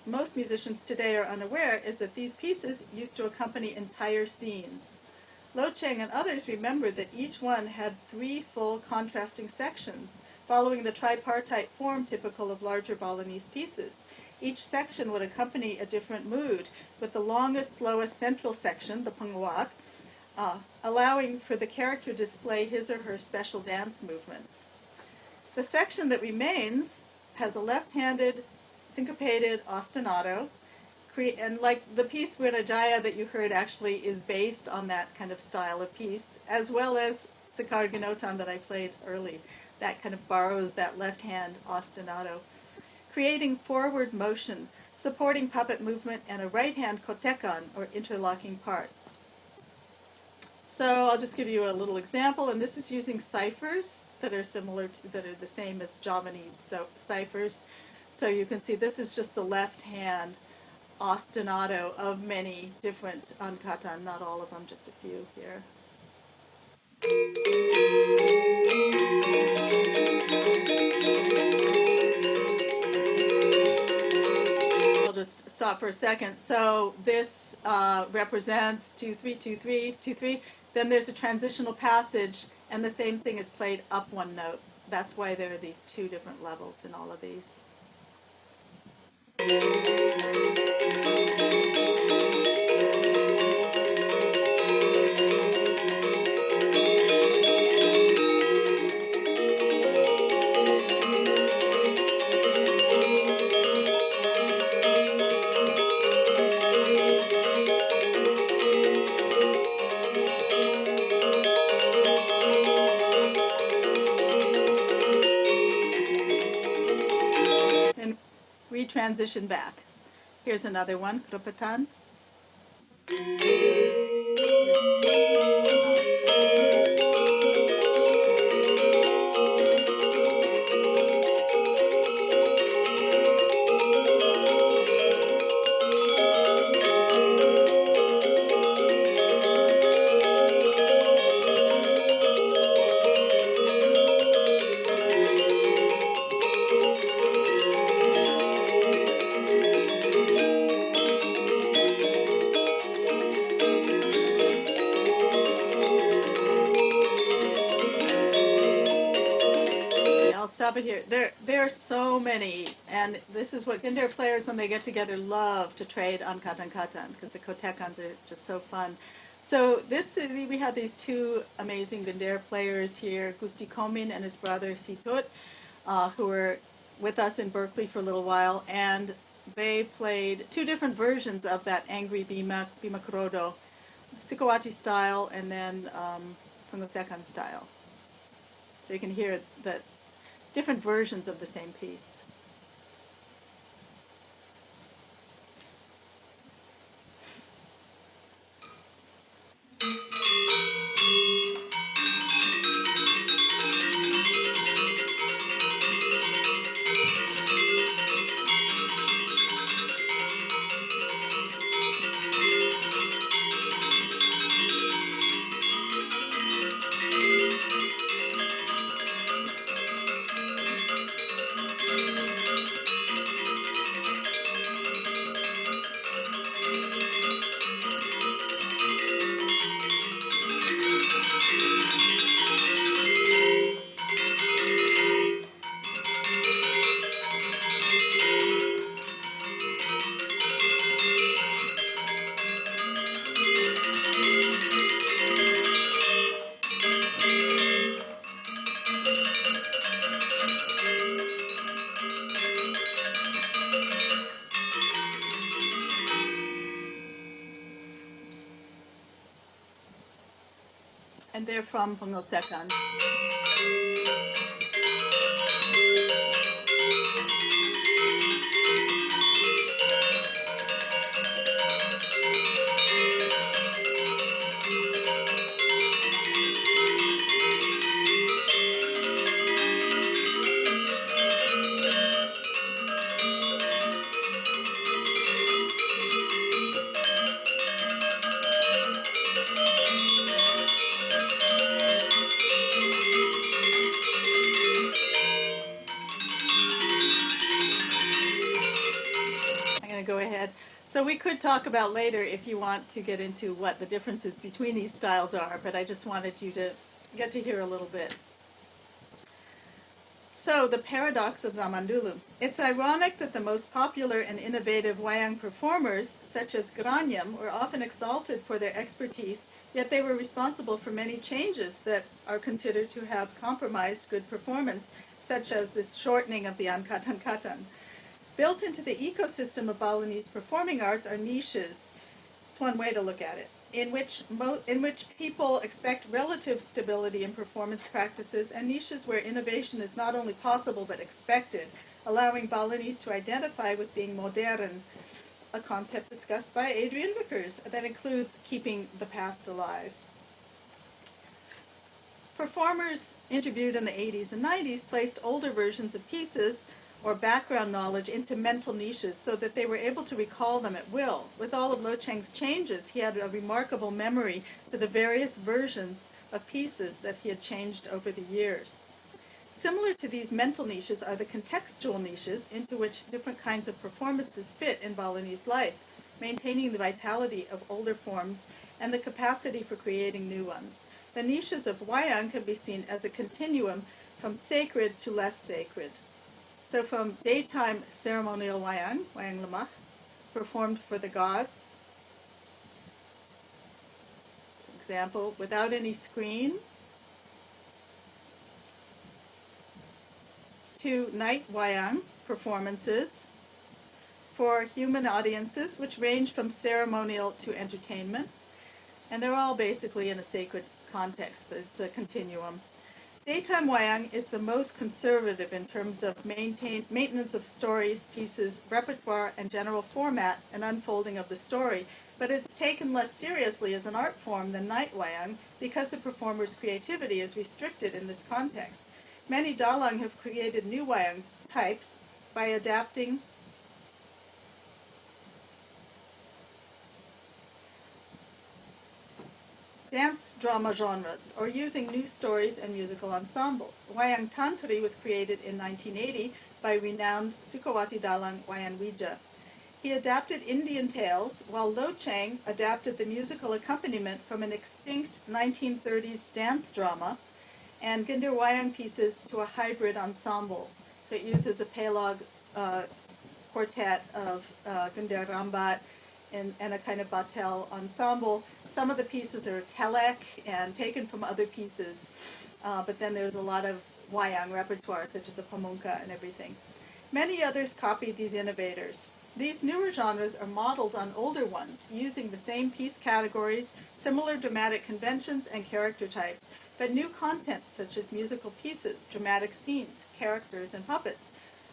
most musicians today are unaware, is that these pieces used to accompany entire scenes. Locheng and others remember that each one had 3 full contrasting sections, following the tripartite form typical of larger Balinese pieces. Each section would accompany a different mood, with the longest, slowest central section, the pangwak, allowing for the character to display his or her special dance movements. The section that remains has a left-handed, syncopated ostinato, and like the piece Virajaya that you heard actually is based on that kind of style of piece, as well as Sakar Ginotan that I played early. That kind of borrows that left-hand ostinato, creating forward motion, supporting puppet movement, and a right-hand kotekan, or interlocking parts. So I'll just give you a little example, and this is using ciphers that are similar to, that are the same as Javanese ciphers. So you can see this is just the left hand ostinato of many different angkatan, not all of them, just a few here. I'll just stop for a second. So this represents 2-3, 2-3, 2-3. Then there's a transitional passage, and the same thing is played up one note. That's why there are these 2 different levels in all of these. Transition back. Here's another one, Krupatan. Stop it here. There are so many, and this is what Gindar players, when they get together, love to trade on katan-katan, because the kotekans are just so fun. So we have these 2 amazing Gindar players here, Gusti Komin and his brother Situt, who were with us in Berkeley for a little while, and they played 2 different versions of that angry Bhima Krodo, Sukawati style, and then Pangosekan style. So you can hear that different versions of the same piece. they're from Pengosekan. Go ahead. So we could talk about later if you want to get into what the differences between these styles are, but I just wanted you to get to hear a little bit. So, the Paradox of Zamandulu. It's ironic that the most popular and innovative Wayang performers, such as Granyam, were often exalted for their expertise, yet they were responsible for many changes that are considered to have compromised good performance, such as this shortening of the Angkatan-Katan. Built into the ecosystem of Balinese performing arts are niches. It's one way to look at it, in which people expect relative stability in performance practices, and niches where innovation is not only possible but expected, allowing Balinese to identify with being modern, a concept discussed by Adrian Vickers that includes keeping the past alive. Performers interviewed in the 80s and 90s placed older versions of pieces or background knowledge into mental niches so that they were able to recall them at will. With all of Lo Cheng's changes, he had a remarkable memory for the various versions of pieces that he had changed over the years. Similar to these mental niches are the contextual niches into which different kinds of performances fit in Balinese life, maintaining the vitality of older forms and the capacity for creating new ones. The niches of Wayang can be seen as a continuum from sacred to less sacred. So from daytime ceremonial Wayang, Wayang Lemah, performed for the gods. For example, without any screen, to night Wayang performances for human audiences, which range from ceremonial to entertainment. And they're all basically in a sacred context, but it's a continuum. Daytime Wayang is the most conservative in terms of maintenance of stories, pieces, repertoire, and general format and unfolding of the story, but it's taken less seriously as an art form than night Wayang because the performer's creativity is restricted in this context. Many Dalang have created new Wayang types by adapting dance drama genres, or using new stories and musical ensembles. Wayang Tantri was created in 1980 by renowned Sukawati Dalang Wayan Wija. He adapted Indian tales, while Lo Cheng adapted the musical accompaniment from an extinct 1930s dance drama and Ginder Wayang pieces to a hybrid ensemble. So it uses a Pelog quartet of Ginder Rambat, and a kind of batel ensemble. Some of the pieces are telek and taken from other pieces, but then there's a lot of Wayang repertoire, such as the pamunka and everything. Many others copied these innovators. These newer genres are modeled on older ones, using the same piece categories, similar dramatic conventions, and character types, but new content such as musical pieces, dramatic scenes, characters, and puppets.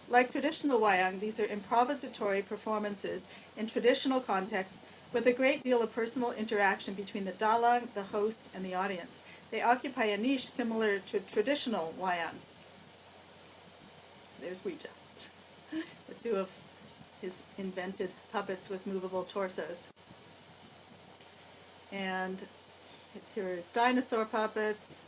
Like traditional Wayang, these are improvisatory performances in traditional contexts with a great deal of personal interaction between the Dalang, the host, and the audience. They occupy a niche similar to traditional Wayang. There's Wija, with two of his invented puppets with movable torsos. And here is dinosaur puppets.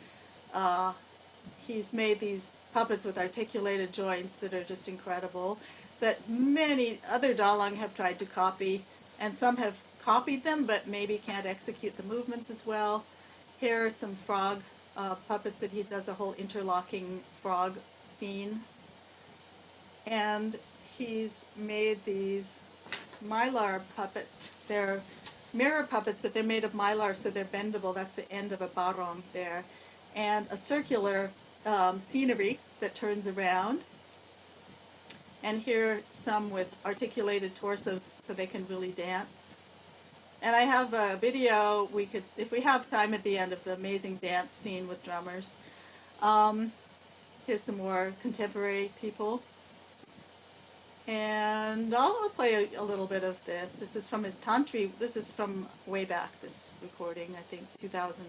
He's made these puppets with articulated joints that are just incredible, that many other Dalang have tried to copy, and some have copied them but maybe can't execute the movements as well. Here are some frog puppets that he does a whole interlocking frog scene. And he's made these Mylar puppets. They're mirror puppets, but they're made of Mylar, so they're bendable. That's the end of a barong there. And a circular scenery that turns around. And here some with articulated torsos so they can really dance. And I have a video, we could, if we have time at the end, of the amazing dance scene with drummers. Here's some more contemporary people. And I'll play a little bit of this. This is from his Tantri. This is from way back, this recording, I think 2000.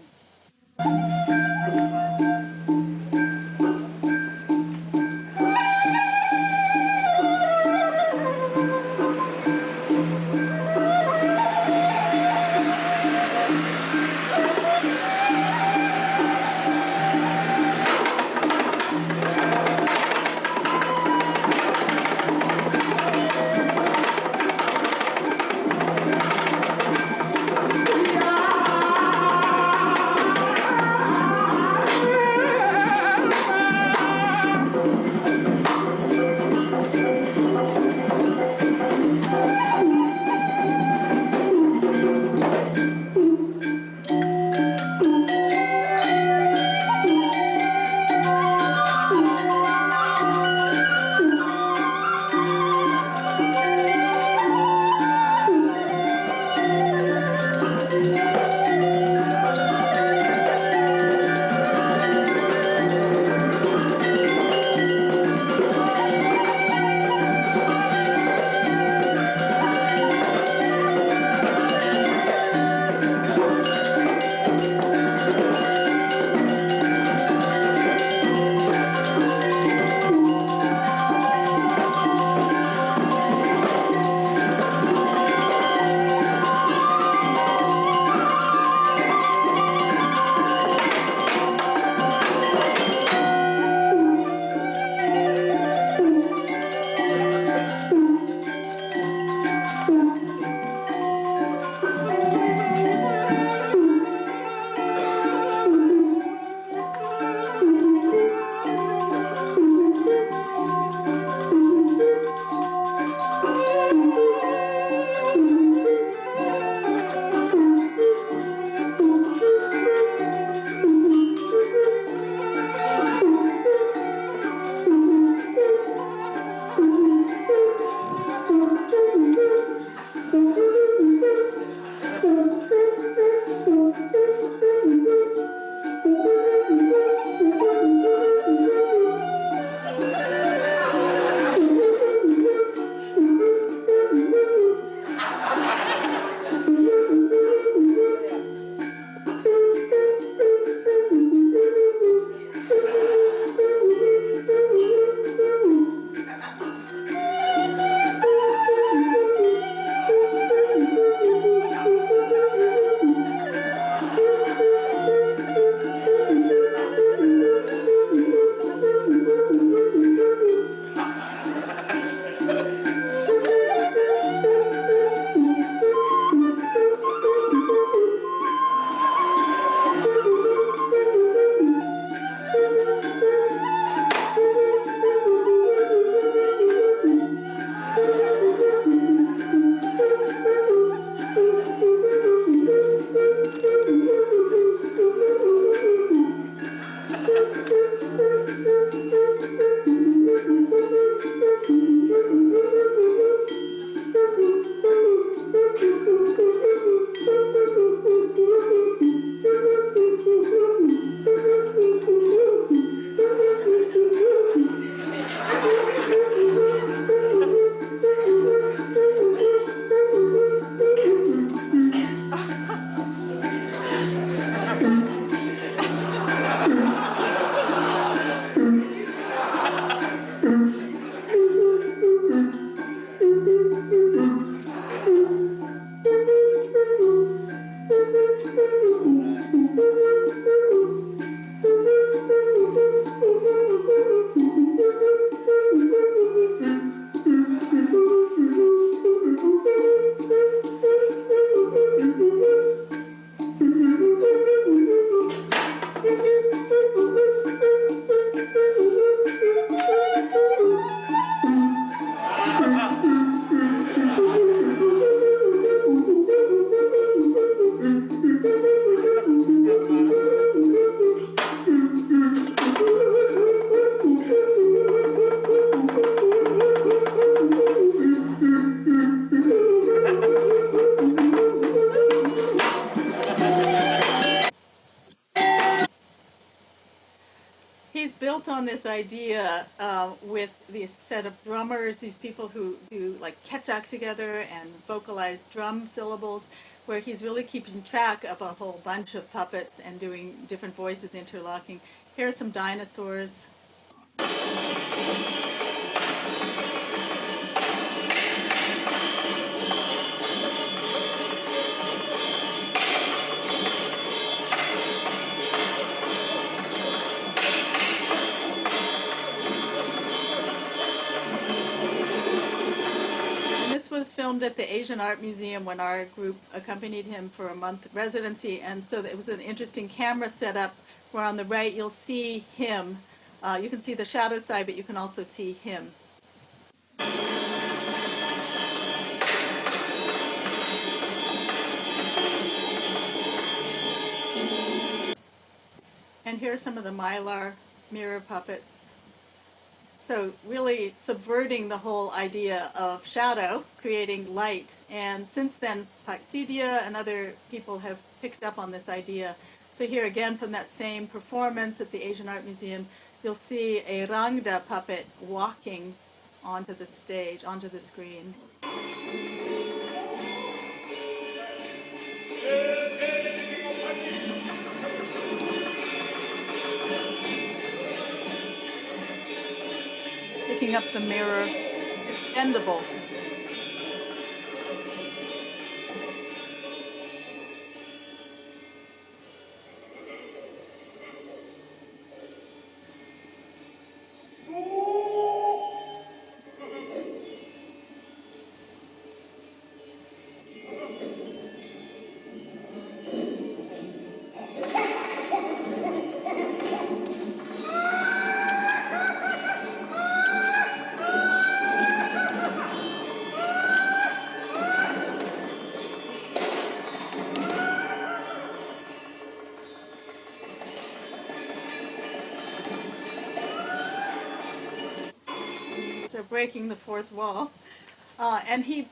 built on this idea with this set of drummers, these people who do like kechak together and vocalize drum syllables, where he's really keeping track of a whole bunch of puppets and doing different voices interlocking. Here are some dinosaurs. Was filmed at the Asian Art Museum when our group accompanied him for a month residency, and so it was an interesting camera setup where on the right you'll see him. You can see the shadow side, but you can also see him. And here are some of the Mylar mirror puppets. So really subverting the whole idea of shadow, creating light. And since then, Paksidia and other people have picked up on this idea. So here again, from that same performance at the Asian Art Museum, you'll see a Rangda puppet walking onto the stage, onto the screen. Picking up the mirror, it's bendable. So breaking the fourth wall. And he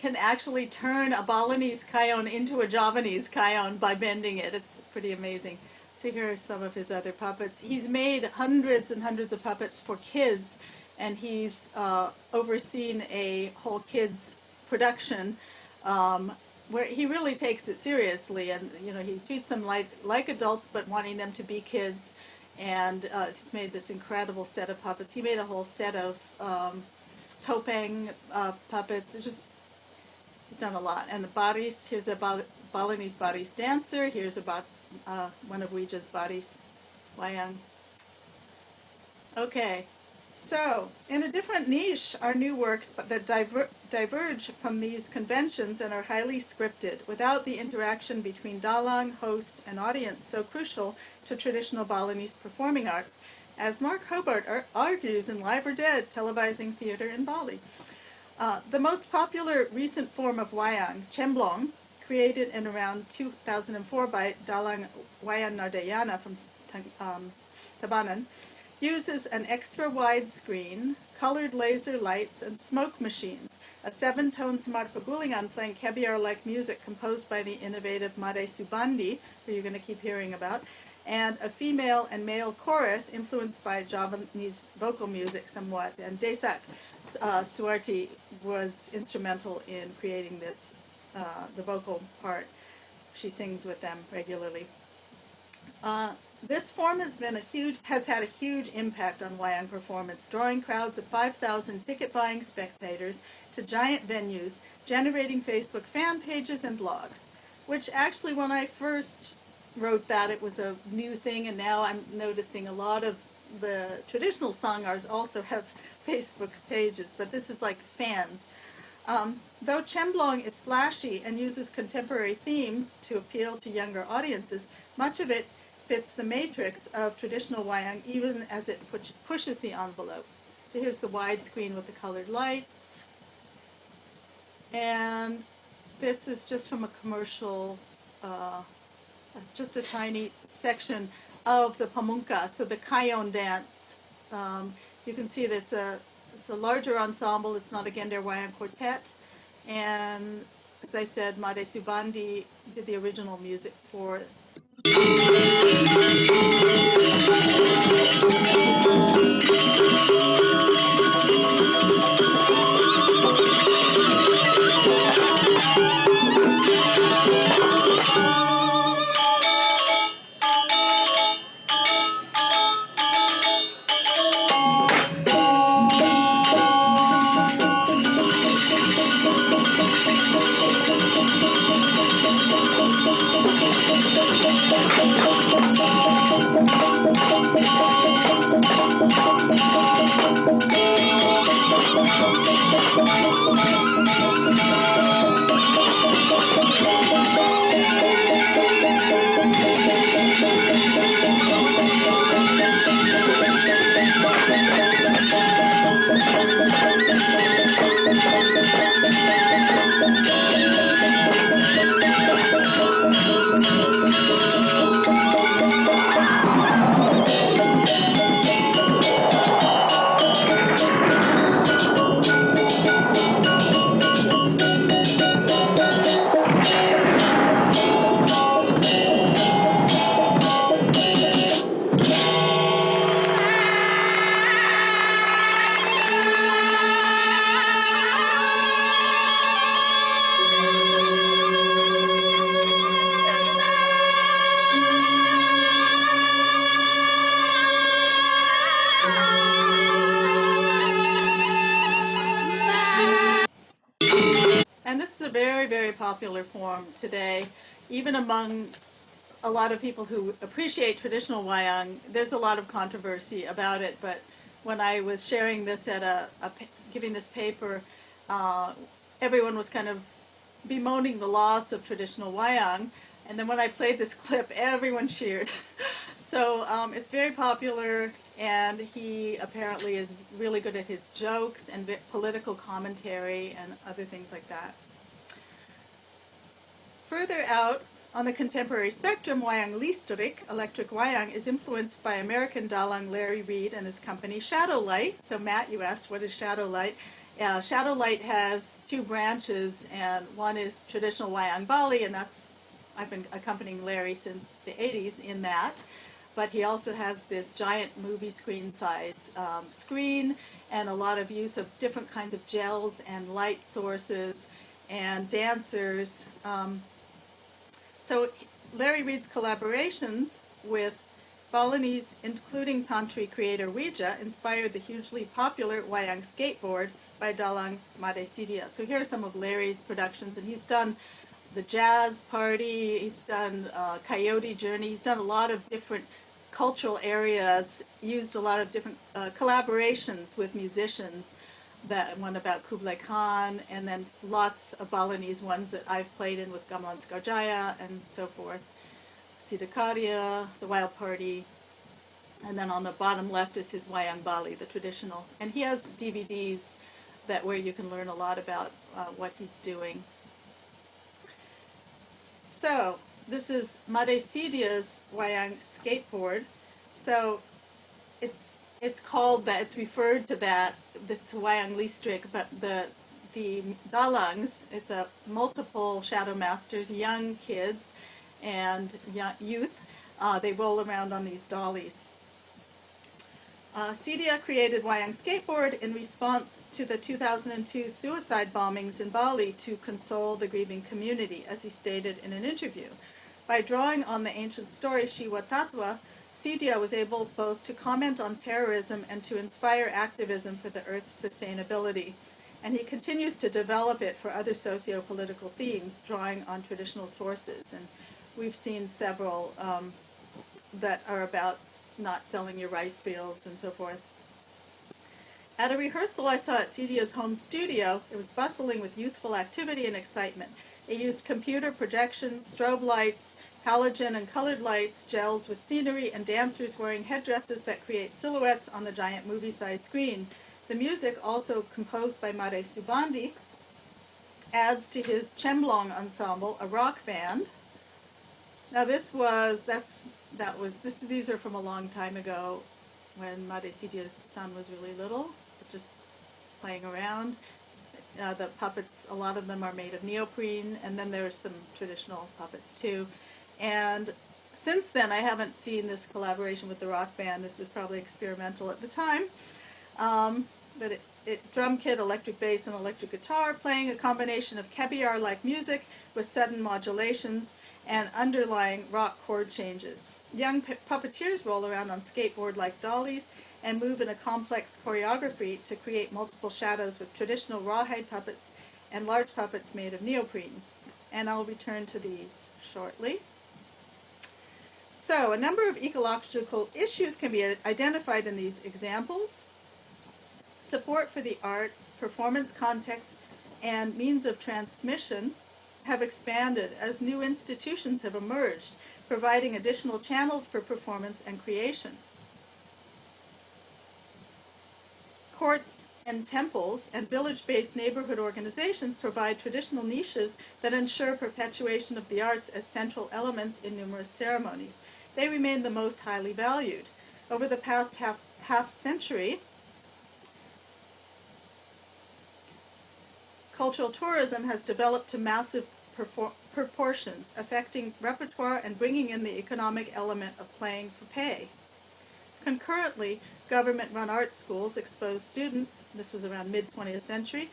can actually turn a Balinese Cayon into a Javanese Cayon by bending it. It's pretty amazing. So here are some of his other puppets. He's made hundreds and hundreds of puppets for kids, and he's overseen a whole kids production where he really takes it seriously, and he treats them like adults but wanting them to be kids. And he's made this incredible set of puppets. He made a whole set of topeng puppets. He's done a lot. And the bodies, here's a Balinese bodies dancer. Here's about one of Ouija's bodies, Wayang. Okay, so in a different niche are new works that diverge from these conventions and are highly scripted, without the interaction between dalang, host, and audience so crucial to traditional Balinese performing arts, as Mark Hobart argues in Live or Dead, Televising Theatre in Bali. The most popular recent form of wayang, cemblong, created in around 2004 by Dalang Wayan Nardayana from Tabanan, uses an extra-wide screen, colored laser lights, and smoke machines, a 7-tone smart pagulingan playing kebiar-like music composed by the innovative Made Subandi, who you're going to keep hearing about, and a female and male chorus influenced by Javanese vocal music somewhat. And Desak Suarti was instrumental in creating this, the vocal part. She sings with them regularly. This form has had a huge impact on wayang performance, drawing crowds of 5,000 ticket-buying spectators to giant venues, generating Facebook fan pages and blogs, which actually, when I first wrote that, it was a new thing, and now I'm noticing a lot of the traditional sangars also have Facebook pages, but this is like fans. Though cemblong is flashy and uses contemporary themes to appeal to younger audiences, much of it fits the matrix of traditional wayang, even as it pushes the envelope. So here's the widescreen with the colored lights. And this is just from a commercial, just a tiny section of the pamunka, so the Cayon Dance. You can see that it's a larger ensemble. It's not a Gender Wayang quartet. And as I said, Made Subandi did the original music for And this is a very, very popular form today, even among a lot of people who appreciate traditional wayang. There's a lot of controversy about it, but when I was sharing this at giving this paper, everyone was kind of bemoaning the loss of traditional wayang. And then when I played this clip, everyone cheered. So it's very popular, and he apparently is really good at his jokes and political commentary and other things like that. Further out on the contemporary spectrum, wayang listrik, electric wayang, is influenced by American dalang Larry Reed and his company Shadowlight. So Matt, you asked, what is Shadowlight? Shadowlight has two branches, and one is traditional wayang Bali, and I've been accompanying Larry since the 80s in that. But he also has this giant movie screen size screen, and a lot of use of different kinds of gels and light sources and dancers. So Larry Reed's collaborations with Balinese, including Pantry creator Wija, inspired the hugely popular wayang skateboard by Dalang Madesidia. So here are some of Larry's productions, and he's done the Jazz Party, he's done Coyote Journey, he's done a lot of different cultural areas, used a lot of different collaborations with musicians. That one about Kublai Khan, and then lots of Balinese ones that I've played in with Gamelan Skarjaya and so forth. Sidakaria, the Wild Party, and then on the bottom left is his Wayang Bali, the traditional. And he has DVDs where you can learn a lot about what he's doing. So this is Madesidia's Wayang skateboard. So it's called that, it's referred to that, this wayang listrik, but the dalangs, it's a multiple shadow masters, young kids and youth, they roll around on these dollies. Sidia created wayang skateboard in response to the 2002 suicide bombings in Bali to console the grieving community, as he stated in an interview. By drawing on the ancient story Shiwa Tatwa, Sidia was able both to comment on terrorism and to inspire activism for the Earth's sustainability. And he continues to develop it for other socio-political themes, drawing on traditional sources. And we've seen several that are about not selling your rice fields and so forth. At a rehearsal I saw at Sidia's home studio, it was bustling with youthful activity and excitement. It used computer projections, strobe lights, halogen and colored lights, gels with scenery, and dancers wearing headdresses that create silhouettes on the giant movie-sized screen. The music, also composed by Mare Subandi, adds to his Chemlong ensemble, a rock band. Now these are from a long time ago when Mare Sidia's son was really little, just playing around. The puppets, a lot of them are made of neoprene, and then there's some traditional puppets too. And since then, I haven't seen this collaboration with the rock band. This was probably experimental at the time. But drum kit, electric bass, and electric guitar, playing a combination of caviar-like music with sudden modulations and underlying rock chord changes. Young puppeteers roll around on skateboard-like dollies and move in a complex choreography to create multiple shadows with traditional rawhide puppets and large puppets made of neoprene. And I'll return to these shortly. So, a number of ecological issues can be identified in these examples. Support for the arts, performance contexts, and means of transmission have expanded as new institutions have emerged, providing additional channels for performance and creation. Courts and temples and village-based neighborhood organizations provide traditional niches that ensure perpetuation of the arts as central elements in numerous ceremonies. They remain the most highly valued. Over the past half century, cultural tourism has developed to massive proportions, affecting repertoire and bringing in the economic element of playing for pay. Concurrently, government-run art schools this was around mid-20th century,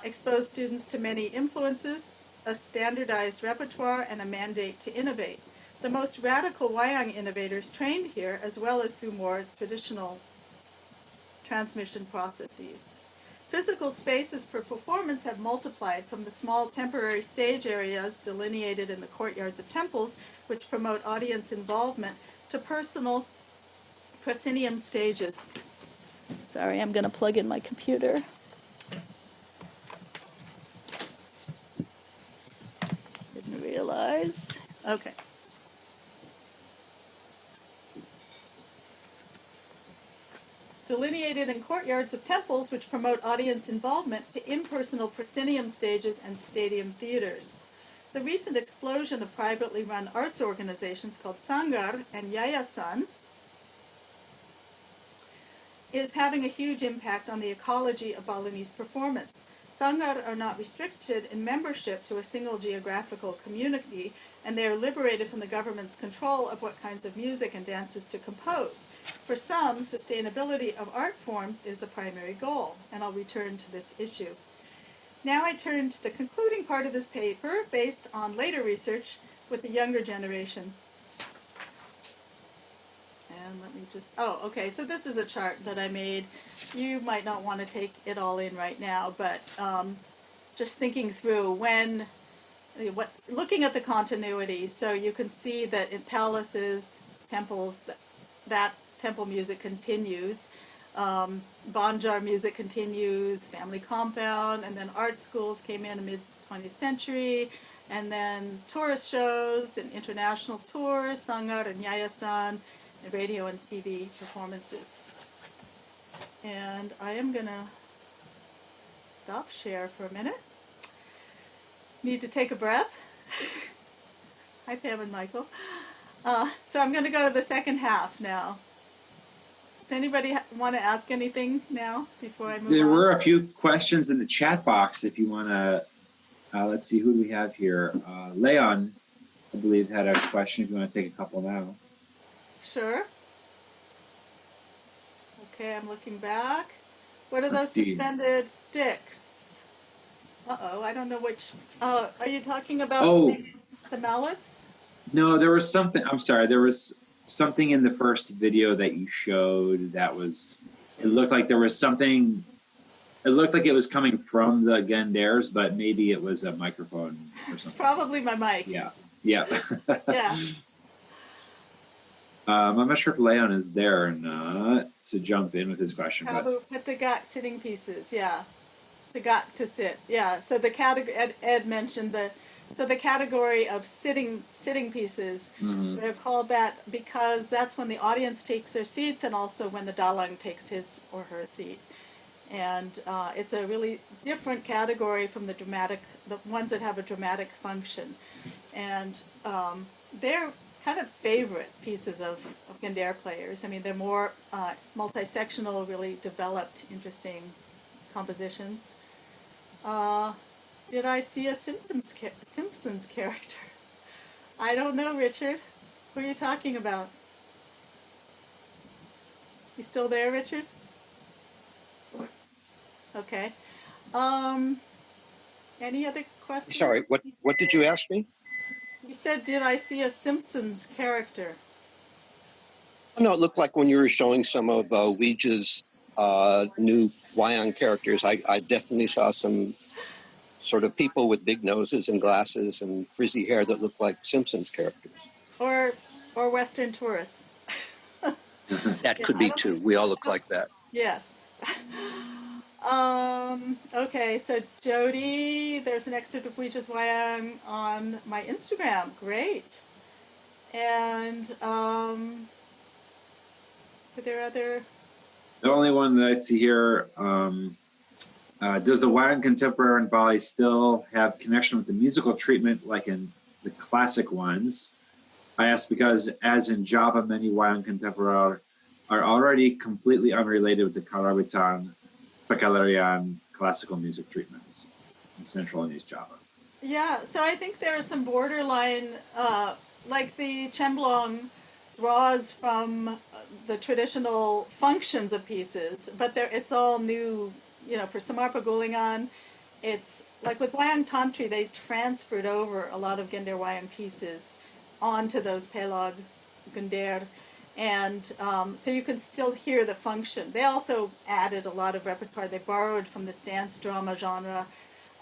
exposed students to many influences, a standardized repertoire, and a mandate to innovate. The most radical Wayang innovators trained here, as well as through more traditional transmission processes. Physical spaces for performance have multiplied from the small temporary stage areas delineated in the courtyards of temples, which promote audience involvement, to personal proscenium stages. Sorry, I'm going to plug in my computer. Didn't realize. Okay. Delineated in courtyards of temples, which promote audience involvement, to impersonal proscenium stages and stadium theaters. The recent explosion of privately run arts organizations called Sanggar and Yayasan is having a huge impact on the ecology of Balinese performance. Sanggar are not restricted in membership to a single geographical community, and they are liberated from the government's control of what kinds of music and dances to compose. For some, sustainability of art forms is a primary goal, and I'll return to this issue. Now I turn to the concluding part of this paper based on later research with the younger generation. And let me okay, so this is a chart that I made. You might not want to take it all in right now, but just thinking through looking at the continuity, so you can see that in palaces, temples, that temple music continues, Banjar music continues, family compound, and then art schools came in the mid-20th century, and then tourist shows and international tours, Sanggar and Yayasan, and radio and TV performances. And I am going to stop share for a minute. Need to take a breath. Hi, Pam and Michael. So I'm going to go to the second half now. Does anybody want to ask anything now before I move on? There were a few questions in the chat box if you want to, let's see, who do we have here? Leon, I believe, had a question if you want to take a couple now. Sure. Okay, I'm looking back. What are those suspended sticks? Uh-oh, I don't know which. Are you talking about the mallets? No, there was something. I'm sorry. There was something in the first video that you showed that was. It looked like there was something. It looked like it was coming from the Genders, but maybe it was a microphone or something. It's probably my mic. Yeah. Yeah. Yeah. I'm not sure if Leon is there or not to jump in with his question. But sitting pieces, yeah. The got to sit, yeah. So the category Ed mentioned the category of sitting pieces. Mm-hmm. They're called that because that's when the audience takes their seats and also when the dalang takes his or her seat. And it's a really different category from the ones that have a dramatic function. And they're kind of favorite pieces of Gender players. I mean, they're more multi-sectional, really developed, interesting compositions. Did I see a Simpsons character? I don't know, Richard. Who are you talking about? You still there, Richard? Okay. Um, any other questions? Sorry, what did you ask me? You said, did I see a Simpsons character? No, it looked like when you were showing some of Ouija's new Wayang characters, I definitely saw some sort of people with big noses and glasses and frizzy hair that looked like Simpsons characters. Or Western tourists. That Yeah, could I be don't too. think We all look like that. Yes. Okay, so Jody, there's an excerpt of Ouija's Wayang on my Instagram. Great. And are there other? The only one that I see here, does the Wayang contemporary in Bali still have connection with the musical treatment like in the classic ones? I ask because, as in Java, many Wayang contemporary are already completely unrelated with the Karawitan, Pekalarian classical music treatments in Central and East Java. Yeah, so I think there are some borderline, like the Chemblong draws from the traditional functions of pieces, but it's all new, for Samar Pagulingan, it's like with Wayang Tantri, they transferred over a lot of Gender Wayang pieces onto those Pelog Gunder, and so you can still hear the function. They also added a lot of repertoire. They borrowed from this dance drama genre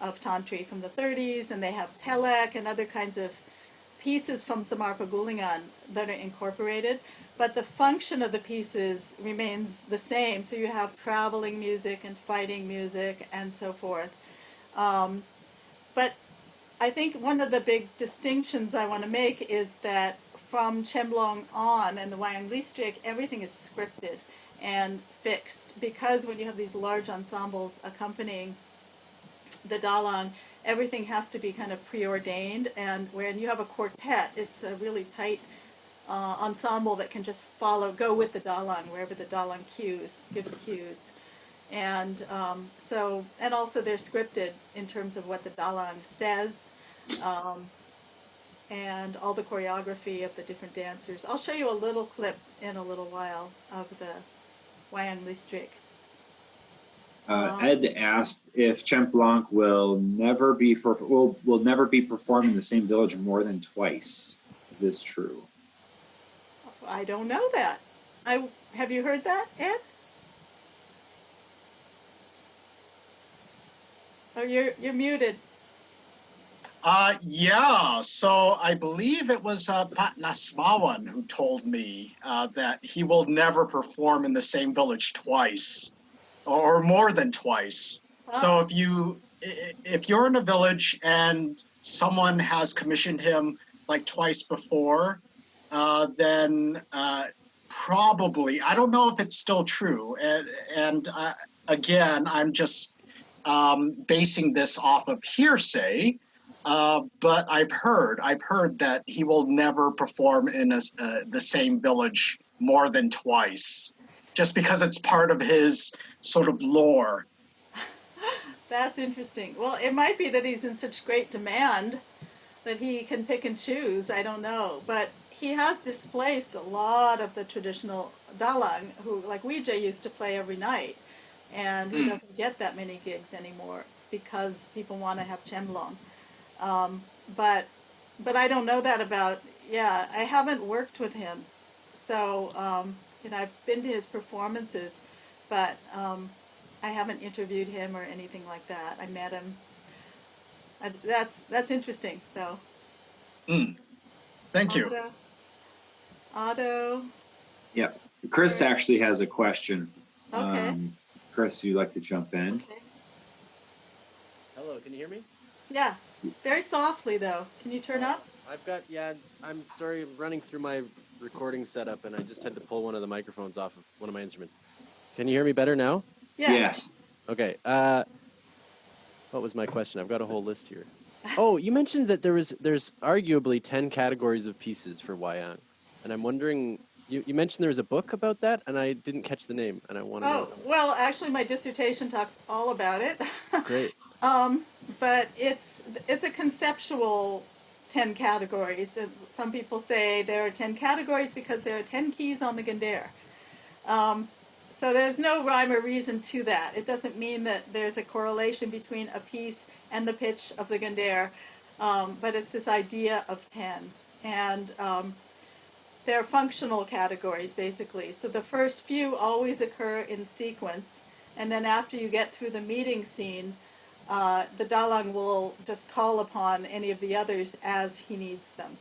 of Tantri from the 30s, and they have telek and other kinds of pieces from Samar Pagulingan that are incorporated, but the function of the pieces remains the same. So you have traveling music and fighting music and so forth. But I think one of the big distinctions I want to make is that from Chemblong on and the Wayang listrik, everything is scripted and fixed, because when you have these large ensembles accompanying the dalang, everything has to be kind of preordained, and when you have a quartet, it's a really tight ensemble that can just go with the dalang wherever the dalang gives cues, and and also they're scripted in terms of what the dalang says, and all the choreography of the different dancers. I'll show you a little clip in a little while of the Wayang listrik. Ed asked if Chemp Blanc will never be performed in the same village more than twice. Is this true? I don't know that. Have you heard that, Ed? Oh, you're muted. Yeah, so I believe it was Pat Nasmawan who told me that he will never perform in the same village twice, or more than twice. So if you're in a village and someone has commissioned him like twice before, then probably, I don't know if it's still true. And again, I'm just basing this off of hearsay. But I've heard that he will never perform in the same village more than twice, just because it's part of his sort of lore. That's interesting. Well, it might be that he's in such great demand that he can pick and choose. I don't know. But he has displaced a lot of the traditional dalang, who, like Ouija, used to play every night. And he doesn't get that many gigs anymore because people want to have Chemblong. But I don't know that about, I haven't worked with him. So, I've been to his performances, but I haven't interviewed him or anything like that. I met him. That's interesting, though. Thank you. Otto. Yeah. Chris actually has a question. Okay. Chris, you'd like to jump in? Okay. Hello, can you hear me? Yeah. Very softly, though. Can you turn up? I'm sorry, running through my recording setup, and I just had to pull one of the microphones off of one of my instruments. Can you hear me better now? Yeah. Yes. Okay. What was my question? I've got a whole list here. Oh, you mentioned that there's arguably 10 categories of pieces for Wayang, and I'm wondering, you mentioned there was a book about that, and I didn't catch the name, and I want to know. Well, actually, my dissertation talks all about it. Great. But it's a conceptual 10 categories. And some people say there are 10 categories because there are 10 keys on the Gandhar. So there's no rhyme or reason to that. It doesn't mean that there's a correlation between a piece and the pitch of the Gandhar, but it's this idea of 10. And they're functional categories, basically. So the first few always occur in sequence, and then after you get through the meeting scene, the Dalang will just call upon any of the others as he needs them.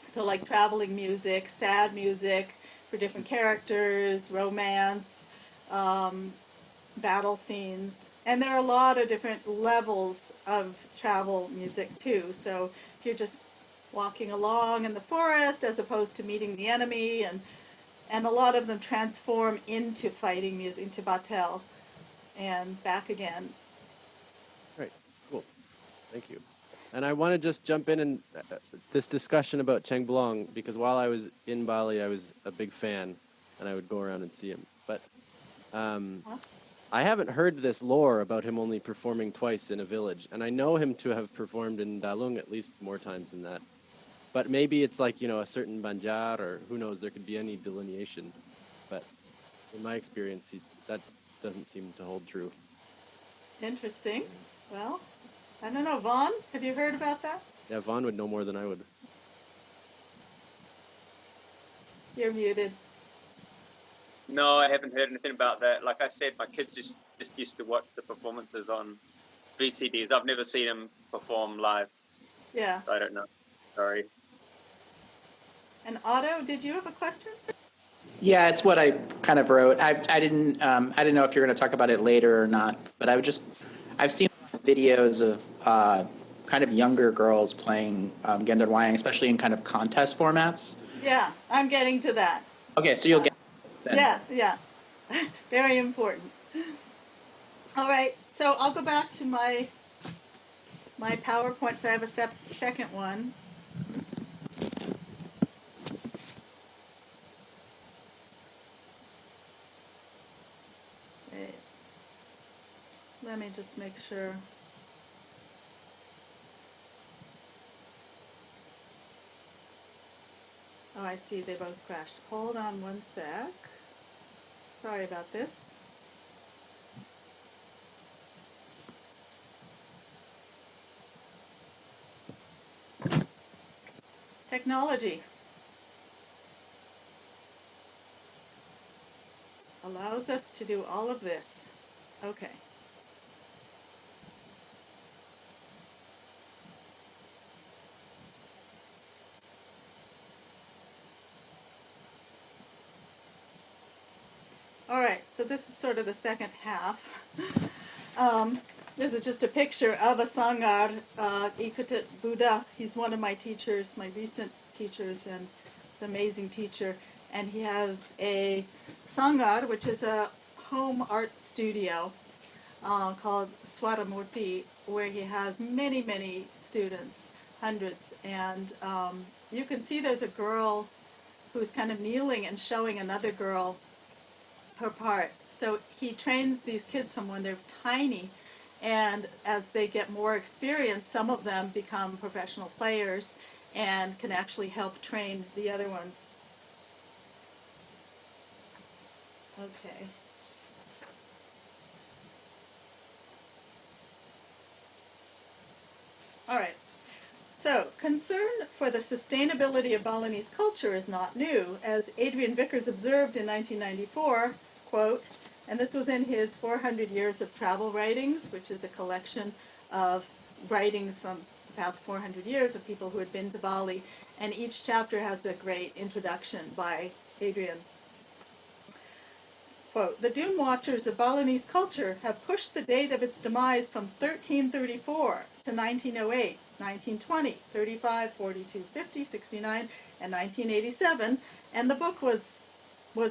So like traveling music, sad music for different characters, romance, battle scenes. And there are a lot of different levels of travel music too. So if you're just walking along in the forest as opposed to meeting the enemy, and a lot of them transform into fighting music, into batel, and back again. Right, cool. Thank you. And I want to just jump in and this discussion about Cheng Blong, because while I was in Bali, I was a big fan, and I would go around and see him. But I haven't heard this lore about him only performing twice in a village, and I know him to have performed in Dalung at least more times than that. But maybe it's like, a certain Banjar, or who knows, there could be any delineation. But in my experience, that doesn't seem to hold true. Interesting. Well, I don't know. Vaughn, have you heard about that? Yeah, Vaughn would know more than I would. You're muted. No, I haven't heard anything about that. Like I said, my kids just used to watch the performances on VCDs. I've never seen him perform live. Yeah. So I don't know. Sorry. And Otto, did you have a question? Yeah, it's what I kind of wrote. I didn't know if you're going to talk about it later or not, but I've seen videos of kind of younger girls playing Gendar Wayang, especially in kind of contest formats. Yeah, I'm getting to that. Okay, so you'll get then. Yeah. Very important. All right, so I'll go back to my PowerPoint, so I have a second one. Okay. Let me just make sure. Oh, I see, they both crashed. Hold on one sec. Sorry about this. Technology allows us to do all of this. Okay. All right, so this is sort of the second half. This is just a picture of a Sangar, Ikutit Buddha. He's one of my teachers, my recent teachers, and he's an amazing teacher. And he has a Sangar, which is a home art studio called Swaramurti, where he has many, many students, hundreds. And you can see there's a girl who's kind of kneeling and showing another girl her part. So he trains these kids from when they're tiny, and as they get more experience, some of them become professional players and can actually help train the other ones. Okay. All right. So, concern for the sustainability of Balinese culture is not new. As Adrian Vickers observed in 1994, quote, and this was in his 400 Years of Travel Writings, which is a collection of writings from the past 400 years of people who had been to Bali, and each chapter has a great introduction by Adrian. Quote, the Doom Watchers of Balinese culture have pushed the date of its demise from 1334 to 1908, 1920, 35, 42, 50, 69, and 1987, and the book was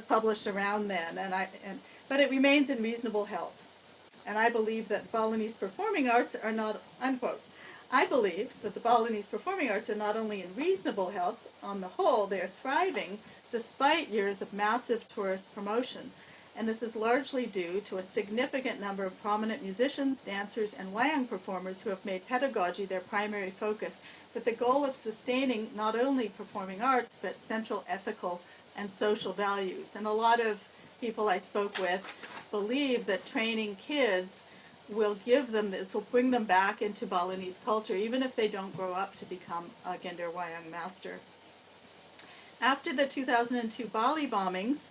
published around then, but it remains in reasonable health. And I believe that Balinese performing arts are not, unquote, I believe that the Balinese performing arts are not only in reasonable health, on the whole, they are thriving despite years of massive tourist promotion. and this is largely due to a significant number of prominent musicians, dancers, and Wayang performers who have made pedagogy their primary focus, with the goal of sustaining not only performing arts, but central ethical and social values. And a lot of people I spoke with believe that training kids will give them, this will bring them back into Balinese culture, even if they don't grow up to become a Gender Wayang master. After the 2002 Bali bombings,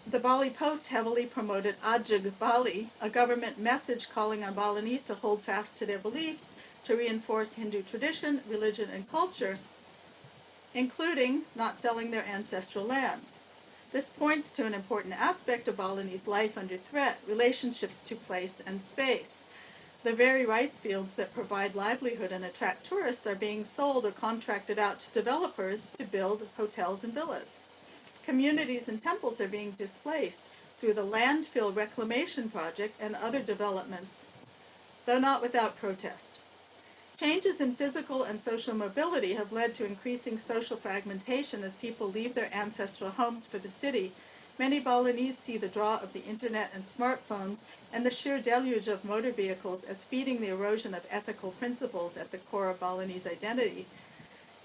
the Bali Post heavily promoted Ajag Bali, a government message calling on Balinese to hold fast to their beliefs, to reinforce Hindu tradition, religion, and culture, including not selling their ancestral lands. This points to an important aspect of Balinese life under threat, relationships to place and space. The very rice fields that provide livelihood and attract tourists are being sold or contracted out to developers to build hotels and villas. Communities and temples are being displaced through the landfill reclamation project and other developments, though not without protest. Changes in physical and social mobility have led to increasing social fragmentation as people leave their ancestral homes for the city. Many Balinese see the draw of the internet and smartphones and the sheer deluge of motor vehicles as feeding the erosion of ethical principles at the core of Balinese identity.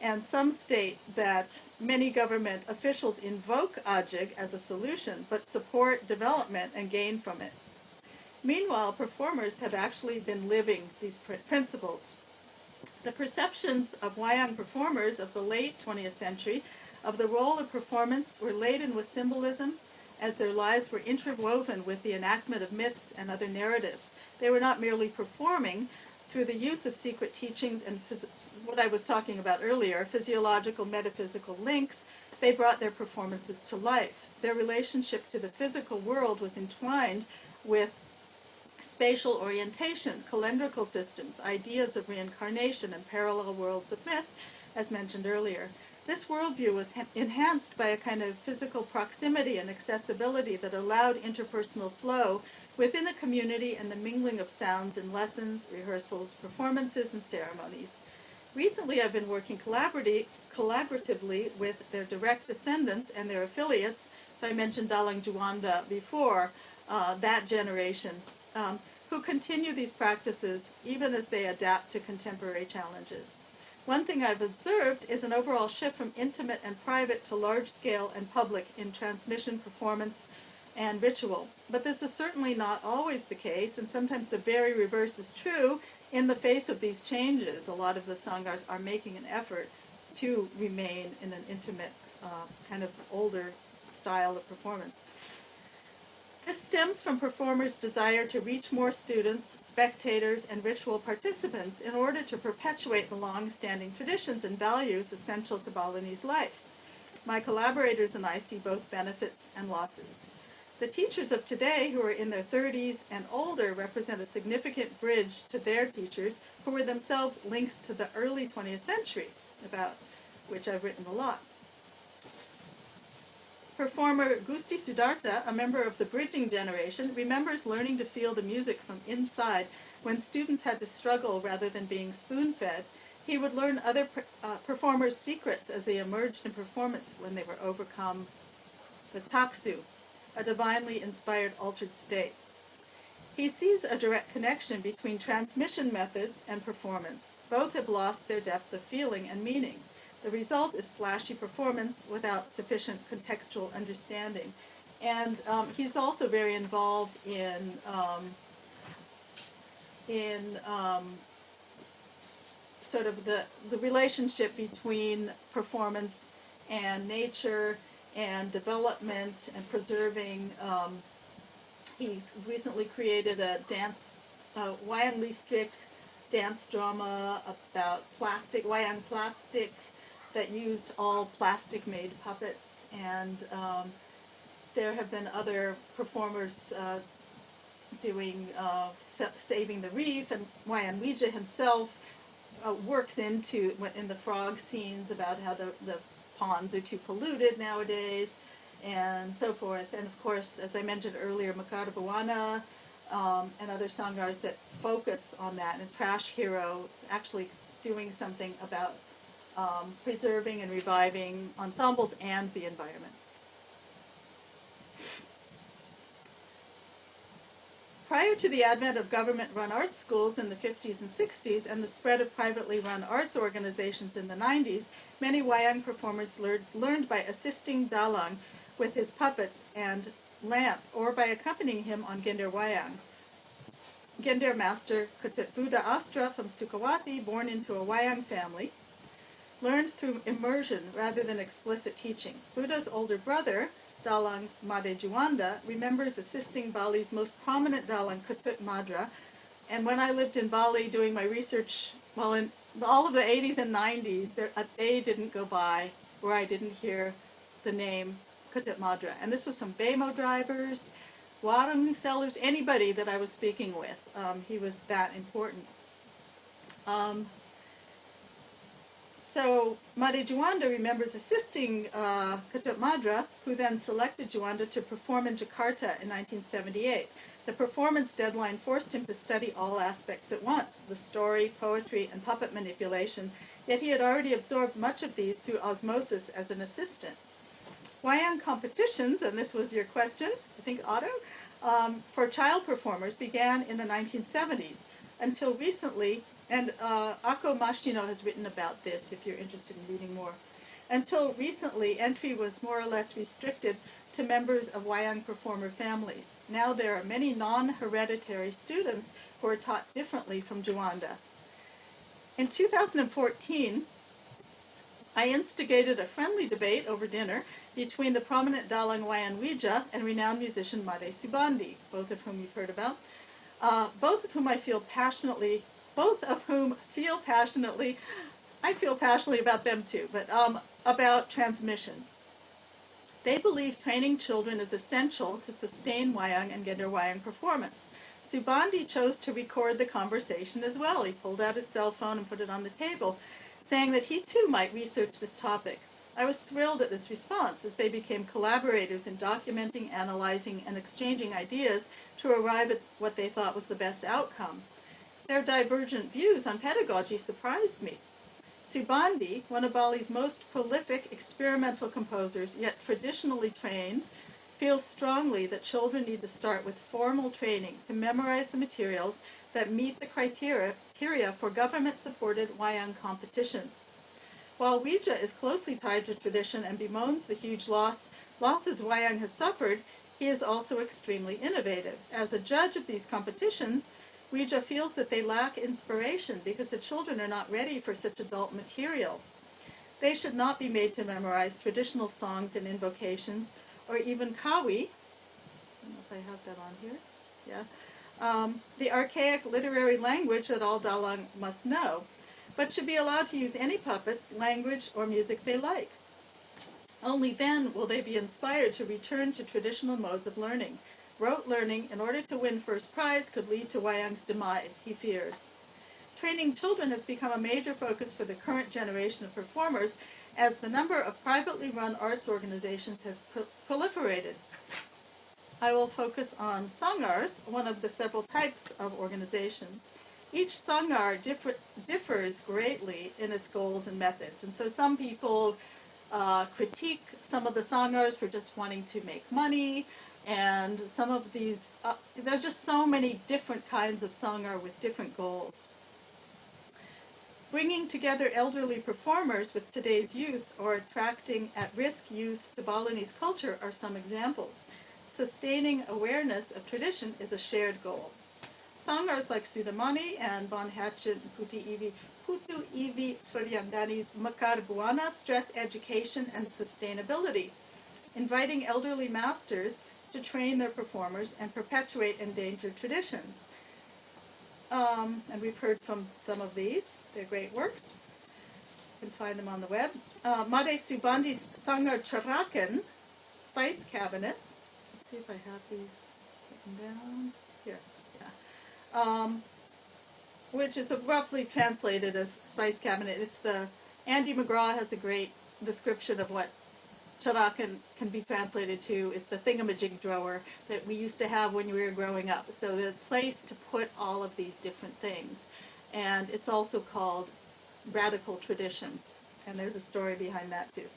And some state that many government officials invoke Ajig as a solution, but support development and gain from it. Meanwhile, performers have actually been living these principles. The perceptions of Wayang performers of the late 20th century of the role of performance were laden with symbolism, as their lives were interwoven with the enactment of myths and other narratives. They were not merely performing through the use of secret teachings and what I was talking about earlier, physiological, metaphysical links. They brought their performances to life. Their relationship to the physical world was entwined with spatial orientation, calendrical systems, ideas of reincarnation, and parallel worlds of myth, as mentioned earlier. This worldview was enhanced by a kind of physical proximity and accessibility that allowed interpersonal flow within a community and the mingling of sounds in lessons, rehearsals, performances, and ceremonies. Recently, I've been working collaboratively with their direct descendants and their affiliates. So I mentioned Dalang Juanda before, that generation, who continue these practices even as they adapt to contemporary challenges. One thing I've observed is an overall shift from intimate and private to large-scale and public in transmission, performance, and ritual. But this is certainly not always the case, and sometimes the very reverse is true. In the face of these changes, a lot of the Sangars are making an effort to remain in an intimate, kind of older style of performance. This stems from performers' desire to reach more students, spectators, and ritual participants in order to perpetuate the long-standing traditions and values essential to Balinese life. My collaborators and I see both benefits and losses. The teachers of today, who are in their 30s and older, represent a significant bridge to their teachers, who were themselves links to the early 20th century, about which I've written a lot. Performer Gusti Sudarta, a member of the bridging generation, remembers learning to feel the music from inside when students had to struggle rather than being spoon-fed. He would learn other performers' secrets as they emerged in performance when they were overcome with taksu, a divinely inspired altered state. He sees a direct connection between transmission methods and performance. Both have lost their depth of feeling and meaning. The result is flashy performance without sufficient contextual understanding. And he's also very involved in sort of the relationship between performance and nature and development and preserving. He's recently created a dance, Wayang listrik dance drama about plastic, Wayang plastic, that used all plastic-made puppets, and there have been other performers doing Saving the Reef, and Wayang Wija himself works in the frog scenes about how the ponds are too polluted nowadays, and so forth. And of course, as I mentioned earlier, Makarabawana and other sangars that focus on that, and Trash Hero is actually doing something about preserving and reviving ensembles and the environment. Prior to the advent of government-run art schools in the 50s and 60s and the spread of privately run arts organizations in the 90s, many Wayang performers learned by assisting Dalang with his puppets and lamp, or by accompanying him on Gender Wayang. Gender master Buddha Astra from Sukawati, born into a Wayang family, learned through immersion rather than explicit teaching. Buddha's older brother, Dalang Made Juanda, remembers assisting Bali's most prominent Dalang Ketut Madra, and when I lived in Bali doing my research, well, in all of the 80s and 90s, a day didn't go by where I didn't hear the name Ketut Madra. And this was from Bemo drivers, warung sellers, anybody that I was speaking with. He was that important. So Made Juanda remembers assisting Ketut Madra, who then selected Juanda to perform in Jakarta in 1978. The performance deadline forced him to study all aspects at once, the story, poetry, and puppet manipulation, yet he had already absorbed much of these through osmosis as an assistant. Wayang competitions, and this was your question, I think, Otto, for child performers began in the 1970s. Until recently, and Ako Mashino has written about this if you're interested in reading more. Until recently, entry was more or less restricted to members of Wayang performer families. Now there are many non-hereditary students who are taught differently from Juanda. In 2014, I instigated a friendly debate over dinner between the prominent Dalang Wayan Wija and renowned musician Made Subandi, both of whom you've heard about, both of whom I feel passionately about them too, but about transmission. They believe training children is essential to sustain Wayang and Gender Wayang performance. Subandi chose to record the conversation as well. He pulled out his cell phone and put it on the table, saying that he too might research this topic. I was thrilled at this response, as they became collaborators in documenting, analyzing, and exchanging ideas to arrive at what they thought was the best outcome. Their divergent views on pedagogy surprised me. Subandi, one of Bali's most prolific experimental composers, yet traditionally trained, feels strongly that children need to start with formal training to memorize the materials that meet the criteria for government-supported Wayang competitions. While Wija is closely tied to tradition and bemoans the huge losses Wayang has suffered, he is also extremely innovative. As a judge of these competitions, Wija feels that they lack inspiration because the children are not ready for such adult material. They should not be made to memorize traditional songs and invocations, or even kawi. I don't know if I have that on here. Yeah. The archaic literary language that all Dalang must know, but should be allowed to use any puppets, language, or music they like. Only then will they be inspired to return to traditional modes of learning. Rote learning, in order to win first prize, could lead to Wayang's demise, he fears. Training children has become a major focus for the current generation of performers, as the number of privately run arts organizations has proliferated. I will focus on sangars, one of the several types of organizations. Each sangar differs greatly in its goals and methods, and so some people critique some of the sangars for just wanting to make money, and some of these, there's just so many different kinds of sangar with different goals. Bringing together elderly performers with today's youth, or attracting at-risk youth to Balinese culture, are some examples. Sustaining awareness of tradition is a shared goal. Sangars like Sudamani and Bon Hatchet Putu Ivi Suryandani's Makar Buana stress education and sustainability, inviting elderly masters to train their performers and perpetuate endangered traditions. And we've heard from some of these. They're great works. You can find them on the web. Made Subandi's Sangar Charakan Spice Cabinet. Let's see if I have these written down. Here. Yeah. Which is roughly translated as Spice Cabinet. It's Andy McGraw has a great description of what Charakan can be translated to is the thingamajig drawer that we used to have when we were growing up. So the place to put all of these different things. And it's also called radical tradition. And there's a story behind that too.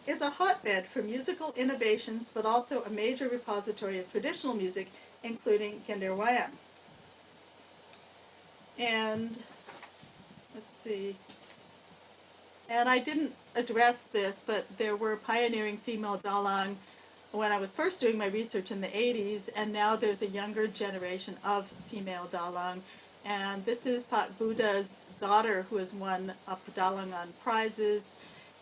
Is a hotbed for musical innovations, but also a major repository of traditional music including Gender Wayang. And let's see. And I didn't address this, but there were pioneering female dalang when I was first doing my research in the 80s, and now there's a younger generation of female dalang. And this is Pak Buddha's daughter, who has won Padalangan prizes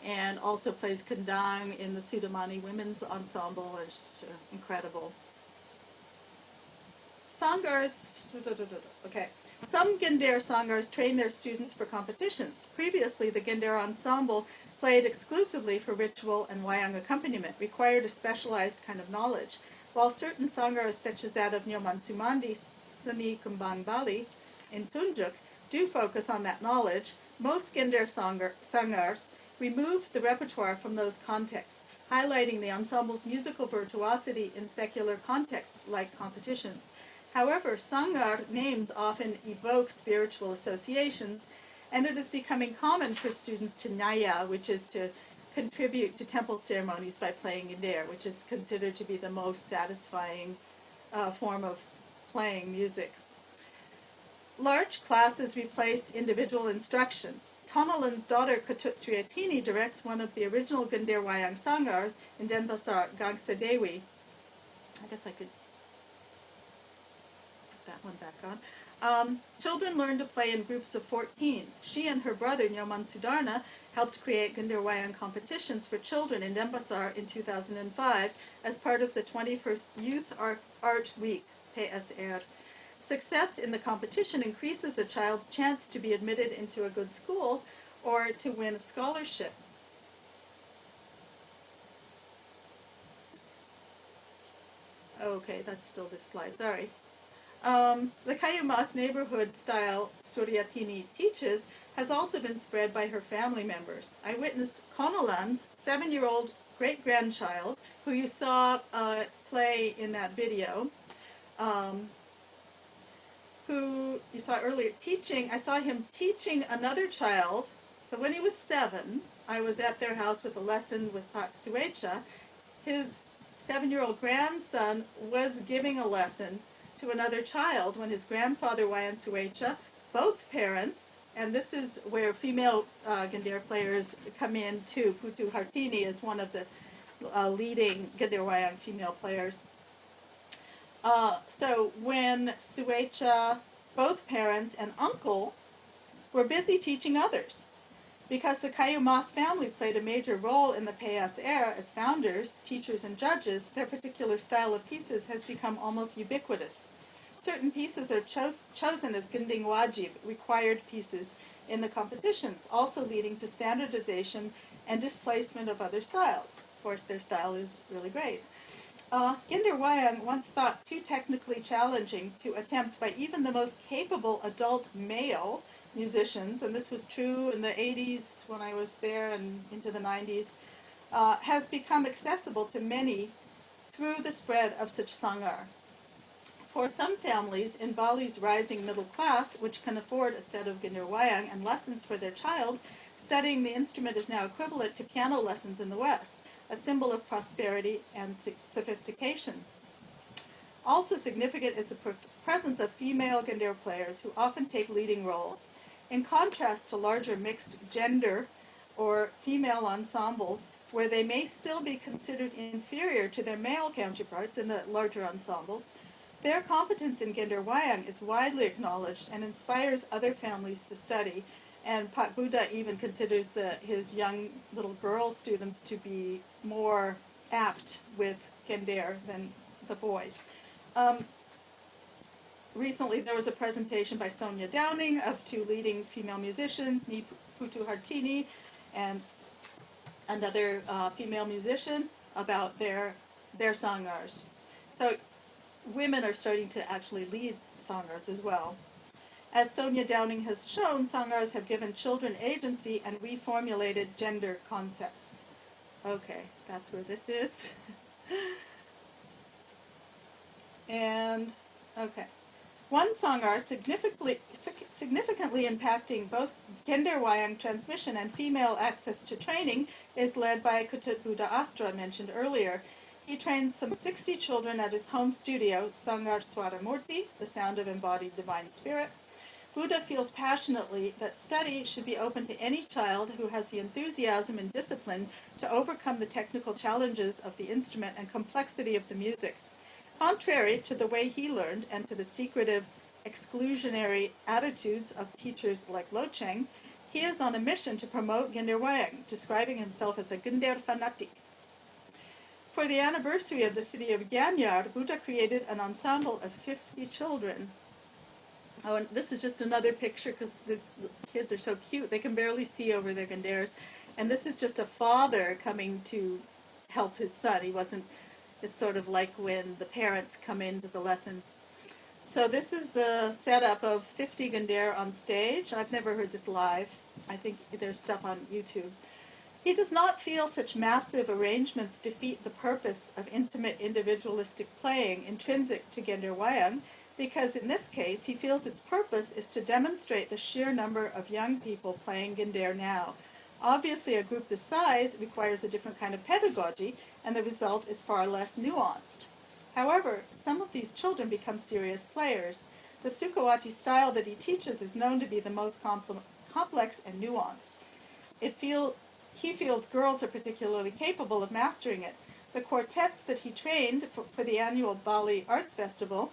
and also plays kendang in the Sudamani Women's Ensemble. It's just incredible. Sangars, okay. Some Gender sangars train their students for competitions. Previously, the Gender ensemble played exclusively for ritual and wayang accompaniment, required a specialized kind of knowledge. While certain sangars, such as that of Nyoman Sumandi Seni Kumbang Bali in Tunjuk, do focus on that knowledge, most Gender sangars remove the repertoire from those contexts, highlighting the ensemble's musical virtuosity in secular contexts like competitions. However, sangar names often evoke spiritual associations, and it is becoming common for students to naya, which is to contribute to temple ceremonies by playing gender, which is considered to be the most satisfying form of playing music. Large classes replace individual instruction. Konalan's daughter Katut Sriatini directs one of the original Gender Wayang sangars in Denpasar, Gangsa Dewi. I guess I could put that one back on. Children learn to play in groups of 14. She and her brother Nyoman Sudarna helped create Gender Wayang competitions for children in Denpasar in 2005 as part of the 21st Youth Art Week, PSR. Success in the competition increases a child's chance to be admitted into a good school or to win a scholarship. Okay, that's still this slide, sorry. The Kayumas neighborhood style Suryatini teaches has also been spread by her family members. I witnessed Konalan's 7-year-old great-grandchild, who you saw play in that video, who you saw earlier teaching. I saw him teaching another child. So when he was 7, I was at their house with a lesson with Pak Suecha. His 7-year-old grandson was giving a lesson to another child when his grandfather, Wayan Suecha, both parents, and this is where female Gender players come in too. Putu Hartini is one of the leading Gender Wayang female players. So when Suecha, both parents and uncle were busy teaching others, because the Kayumas family played a major role in the PSR as founders, teachers, and judges, their particular style of pieces has become almost ubiquitous. Certain pieces are chosen as Ginding Wajib, required pieces in the competitions, also leading to standardization and displacement of other styles. Of course, their style is really great. Gender Wayang once thought too technically challenging to attempt by even the most capable adult male musicians, and this was true in the 80s when I was there and into the 90s, has become accessible to many through the spread of such sangar. For some families in Bali's rising middle class, which can afford a set of Gender Wayang and lessons for their child, studying the instrument is now equivalent to piano lessons in the West, a symbol of prosperity and sophistication. Also significant is the presence of female Gender players who often take leading roles. In contrast to larger mixed gender or female ensembles, where they may still be considered inferior to their male counterparts in the larger ensembles, their competence in Gender Wayang is widely acknowledged and inspires other families to study. And Pak Buddha even considers his young little girl students to be more apt with Gender than the boys. Recently, there was a presentation by Sonia Downing of 2 leading female musicians, Ni Putu Hartini and another female musician, about their sangars. So women are starting to actually lead sangars as well. As Sonia Downing has shown, sangars have given children agency and reformulated gender concepts. Okay, that's where this is. And, okay. One sangar significantly impacting both Gender Wayang transmission and female access to training is led by Kutut Buddha Astra, mentioned earlier. He trains some 60 children at his home studio, Sangar Swaramurti, the sound of embodied divine spirit. Buddha feels passionately that study should be open to any child who has the enthusiasm and discipline to overcome the technical challenges of the instrument and complexity of the music. Contrary to the way he learned and to the secretive, exclusionary attitudes of teachers like Locheng, he is on a mission to promote Gender Wayang, describing himself as a Gender fanatic. For the anniversary of the city of Ganyar, Buddha created an ensemble of 50 children. Oh, and this is just another picture because the kids are so cute. They can barely see over their Ganders. And this is just a father coming to help his son. It's sort of like when the parents come into the lesson. So this is the setup of 50 Gander on stage. I've never heard this live. I think there's stuff on YouTube. He does not feel such massive arrangements defeat the purpose of intimate individualistic playing intrinsic to Gender Wayang, because in this case he feels its purpose is to demonstrate the sheer number of young people playing Gander now. Obviously a group this size requires a different kind of pedagogy, and the result is far less nuanced. However, some of these children become serious players. The Sukawati style that he teaches is known to be the most complex and nuanced. He feels girls are particularly capable of mastering it. The quartets that he trained for the annual Bali Arts Festival,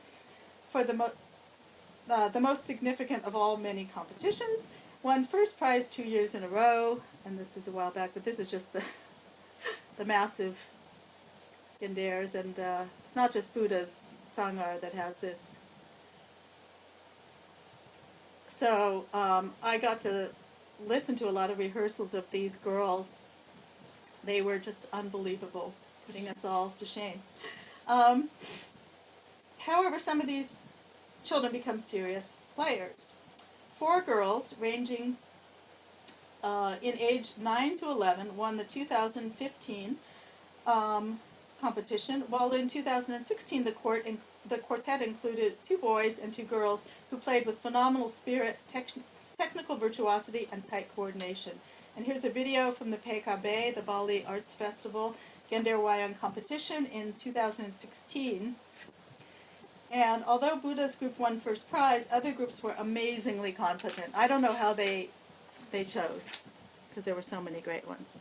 for the most significant of all many competitions, won first prize 2 years in a row, and this is a while back, but this is just the massive Ganders, and it's not just Buddha's Sangar that has this. So I got to listen to a lot of rehearsals of these girls. They were just unbelievable, putting us all to shame. However, some of these children become serious players. 4 girls, ranging in age 9 to 11, won the 2015 competition, while in 2016 the quartet included 2 boys and 2 girls who played with phenomenal spirit, technical virtuosity, and tight coordination. And here's a video from the PKB, the Bali Arts Festival, Gender Wayang competition in 2016. And although Buddha's group won first prize, other groups were amazingly competent. I don't know how they chose, because there were so many great ones.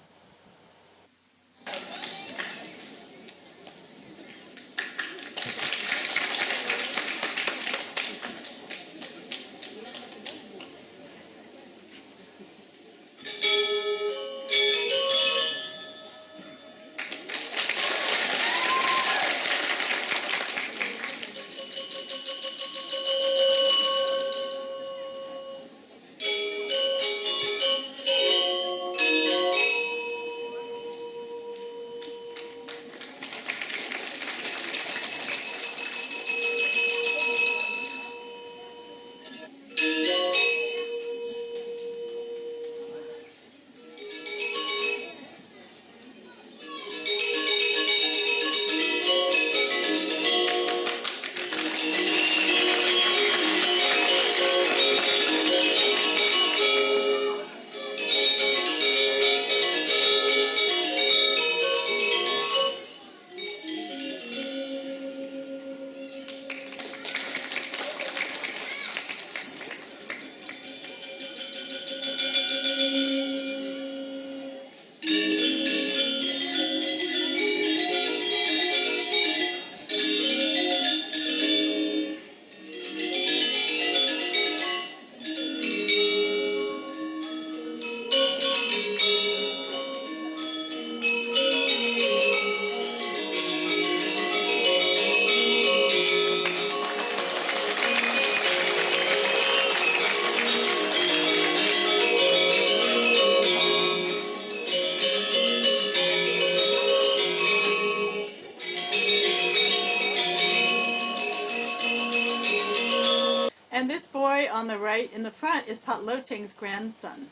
And this boy on the right in the front is Pat Locheng's grandson,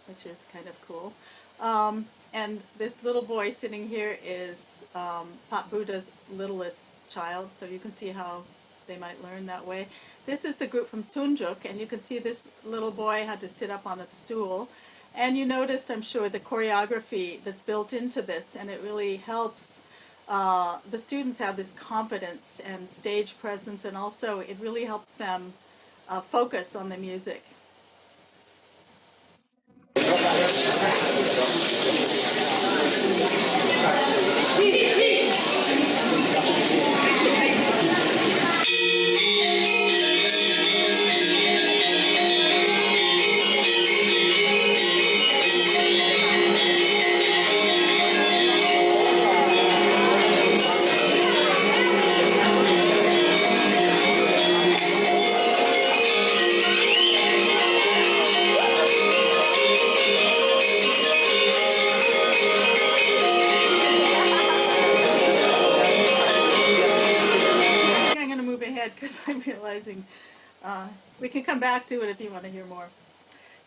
which is kind of cool. And this little boy sitting here is Pat Buddha's littlest child, so you can see how they might learn that way. This is the group from Tunjuk, and you can see this little boy had to sit up on a stool. And you noticed, I'm sure, the choreography that's built into this, and it really helps the students have this confidence and stage presence, and also it really helps them focus on the music. Because I'm realizing we can come back to it if you want to hear more.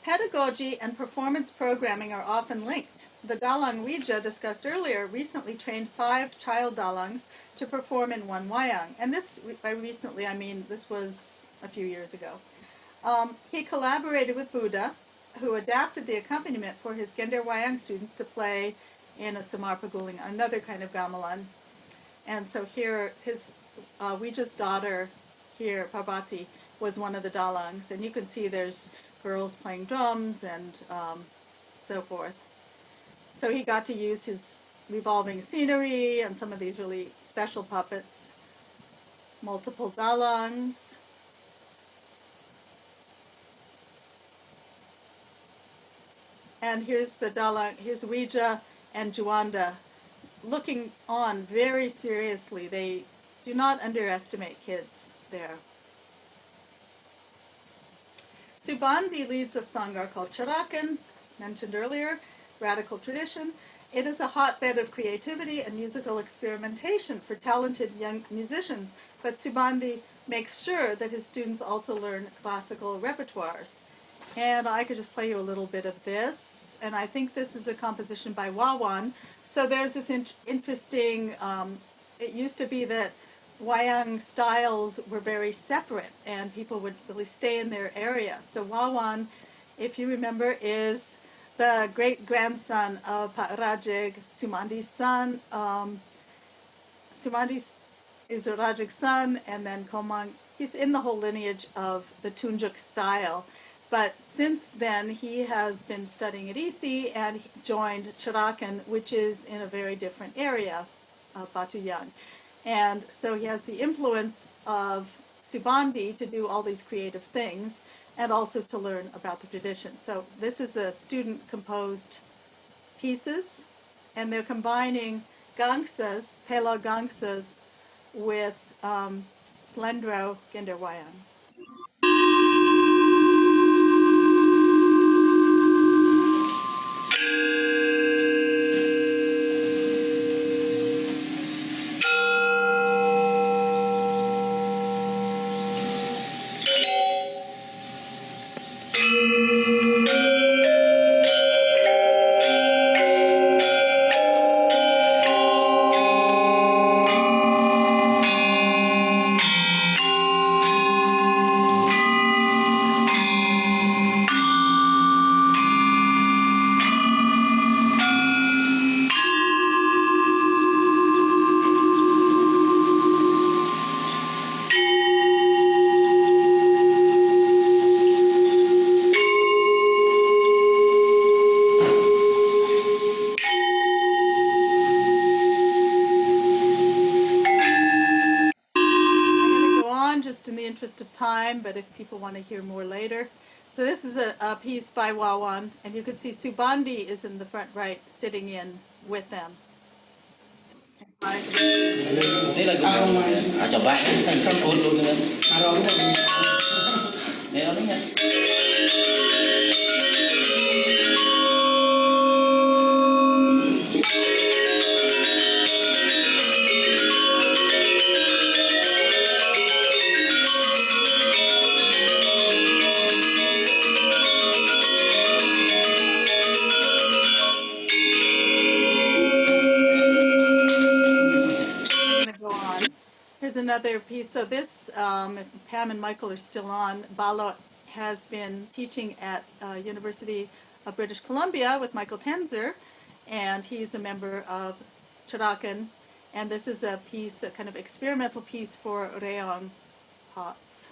Pedagogy and performance programming are often linked. The Dalang Wija discussed earlier recently trained 5 child Dalangs to perform in one Wayang. And this, by recently, I mean this was a few years ago. He collaborated with Buddha, who adapted the accompaniment for his Gender Wayang students to play in a Samar Paguling, another kind of gamelan. And so here, his Wija's daughter here, Parvati, was one of the Dalangs. And you can see there's girls playing drums and so forth. So he got to use his revolving scenery and some of these really special puppets. Multiple Dalangs. And here's the Dalang, here's Wija and Juanda looking on very seriously. They do not underestimate kids there. Subandi leads a sangha called Charakan, mentioned earlier, radical tradition. It is a hotbed of creativity and musical experimentation for talented young musicians, but Subandi makes sure that his students also learn classical repertoires. And I could just play you a little bit of this, and I think this is a composition by Wawan. So there's this interesting, it used to be that Wayang styles were very separate and people would really stay in their area. So Wawan, if you remember, is the great-grandson of Pak Rajig, Sumandi's son. Sumandi is a Rajig's son, and then Komang, he's in the whole lineage of the Tunjuk style. But since then, he has been studying at EC and joined Charakan, which is in a very different area of Batuyang. And so he has the influence of Subandi to do all these creative things and also to learn about the tradition. So this is the student-composed pieces, and they're combining gangsas, pela gangsas, with slendro genderwayang. In the interest of time, but if people want to hear more later. So this is a piece by Wawan, and you can see Subandi is in the front right, sitting in with them. Here's another piece. So this, Pam and Michael are still on. Balo has been teaching at University of British Columbia with Michael Tenzer, and he's a member of Charakan. And this is a piece, a kind of experimental piece for Wayang pots.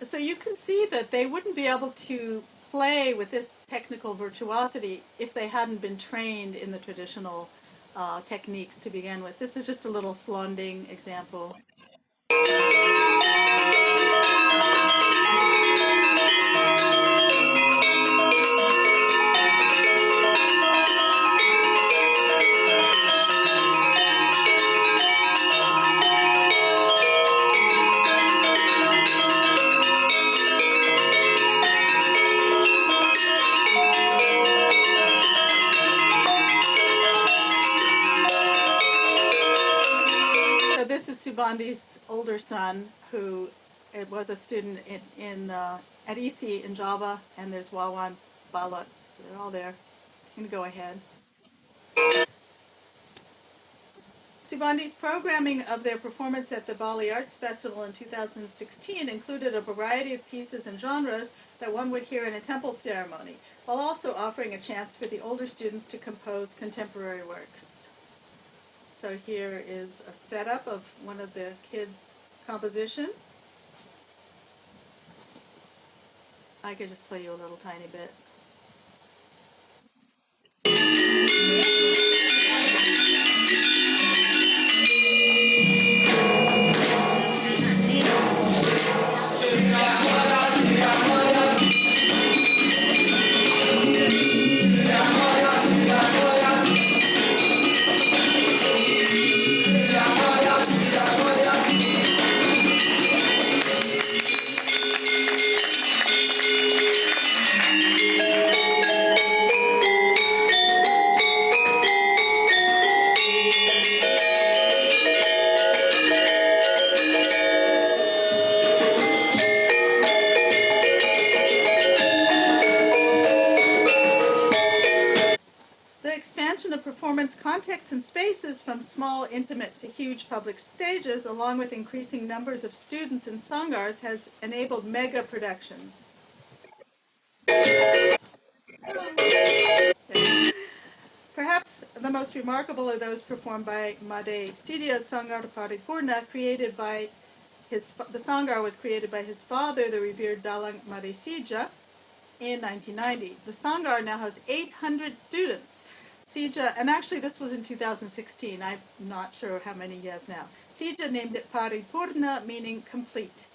So you can see that they wouldn't be able to play with this technical virtuosity if they hadn't been trained in the traditional techniques to begin with. This is just a little slonding example. This is Subandi's older son, who was a student at ISI in Java, and there's Wawan Balak, so they're all there. I'm going to go ahead. Subandi's programming of their performance at the Bali Arts Festival in 2016 included a variety of pieces and genres that one would hear in a temple ceremony, while also offering a chance for the older students to compose contemporary works. So here is a setup of one of the kids' composition. I could just play you a little tiny bit. Performance contexts and spaces from small, intimate to huge public stages, along with increasing numbers of students and sangars, has enabled mega productions. Perhaps the most remarkable are those performed by Made Sidia's Sangar Paripurna, created by the Sangar was created by his father, the revered Dalang Made Sija, in 1990. The Sangar now has 800 students. Sija, and actually this was in 2016, I'm not sure how many he has now. Sija named it Paripurna, meaning complete,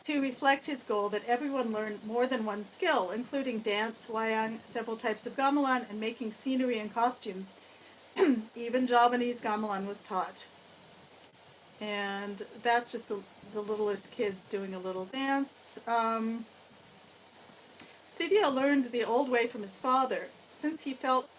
to reflect his goal that everyone learn more than one skill, including dance, wayang, several types of gamelan, and making scenery and costumes. Even Javanese gamelan was taught. And that's just the littlest kids doing a little dance. Sidia learned the old way from his father. Since he felt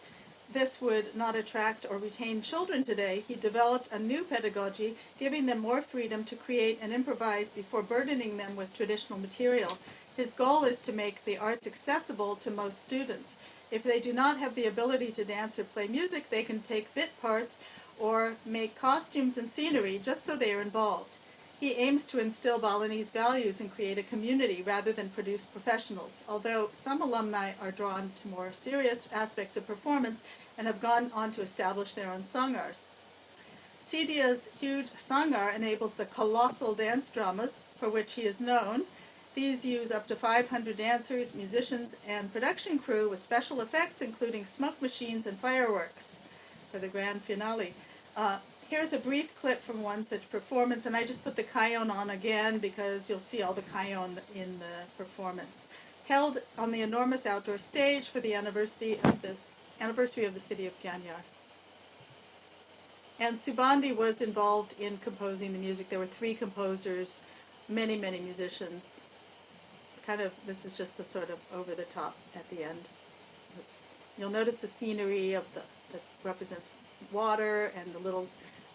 this would not attract or retain children today, he developed a new pedagogy, giving them more freedom to create and improvise before burdening them with traditional material. His goal is to make the arts accessible to most students. If they do not have the ability to dance or play music, they can take bit parts or make costumes and scenery just so they are involved. He aims to instill Balinese values and create a community rather than produce professionals, although some alumni are drawn to more serious aspects of performance and have gone on to establish their own sangars. Sidia's huge sangar enables the colossal dance dramas for which he is known. These use up to 500 dancers, musicians, and production crew with special effects including smoke machines and fireworks for the grand finale. Here's a brief clip from one such performance, and I just put the Cayon on again because you'll see all the Cayon in the performance. Held on the enormous outdoor stage for the anniversary of the city of Pyanyar. And Subandi was involved in composing the music. There were 3 composers, many, many musicians this is just the sort of over the top at the end. Oops. You'll notice the scenery of that represents water and the little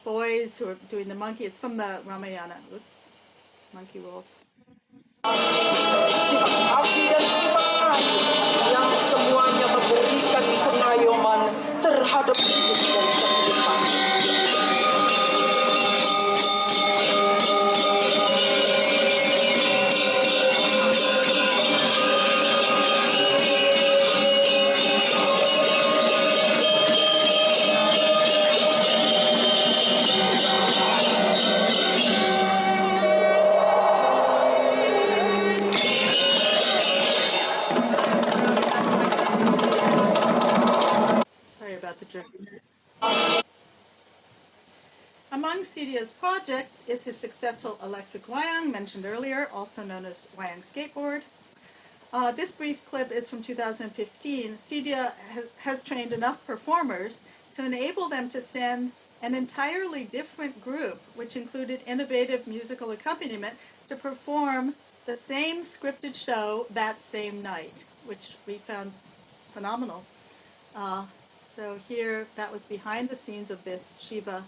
boys who are doing the monkey. It's from the Ramayana. Oops. Monkey rolls. Api dan semangat yang semuanya memberikan pengayoman terhadap hidup dan kehidupan. Sorry about the jerkiness. Among Sidia's projects is his successful electric wayang, mentioned earlier, also known as wayang skateboard. This brief clip is from 2015. Sidia has trained enough performers to enable them to send an entirely different group, which included innovative musical accompaniment, to perform the same scripted show that same night, which we found phenomenal. So here, that was behind the scenes of this Shiva.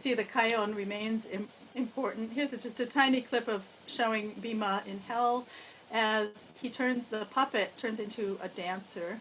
The Cayon remains important. Here's just a tiny clip of showing Bhima in hell as the puppet turns into a dancer.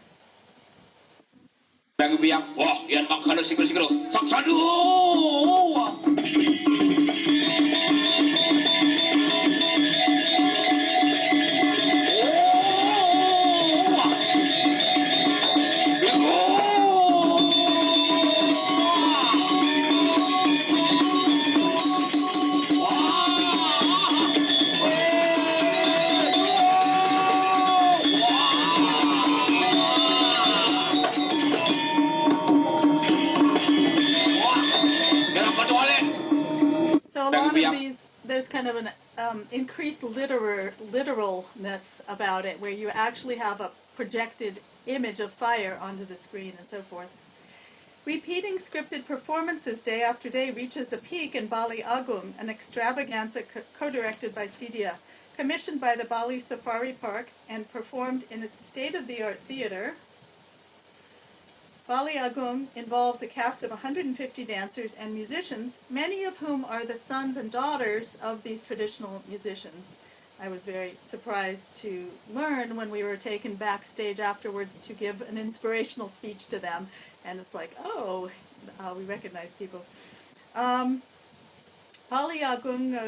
There's kind of an increased literalness about it, where you actually have a projected image of fire onto the screen and so forth. Repeating scripted performances day after day reaches a peak in Bali Agung, an extravaganza co-directed by Sidia, commissioned by the Bali Safari Park and performed in its state-of-the-art theater. Bali Agung involves a cast of 150 dancers and musicians, many of whom are the sons and daughters of these traditional musicians. I was very surprised to learn when we were taken backstage afterwards to give an inspirational speech to them, and it's like, oh, we recognize people. Bali Agung,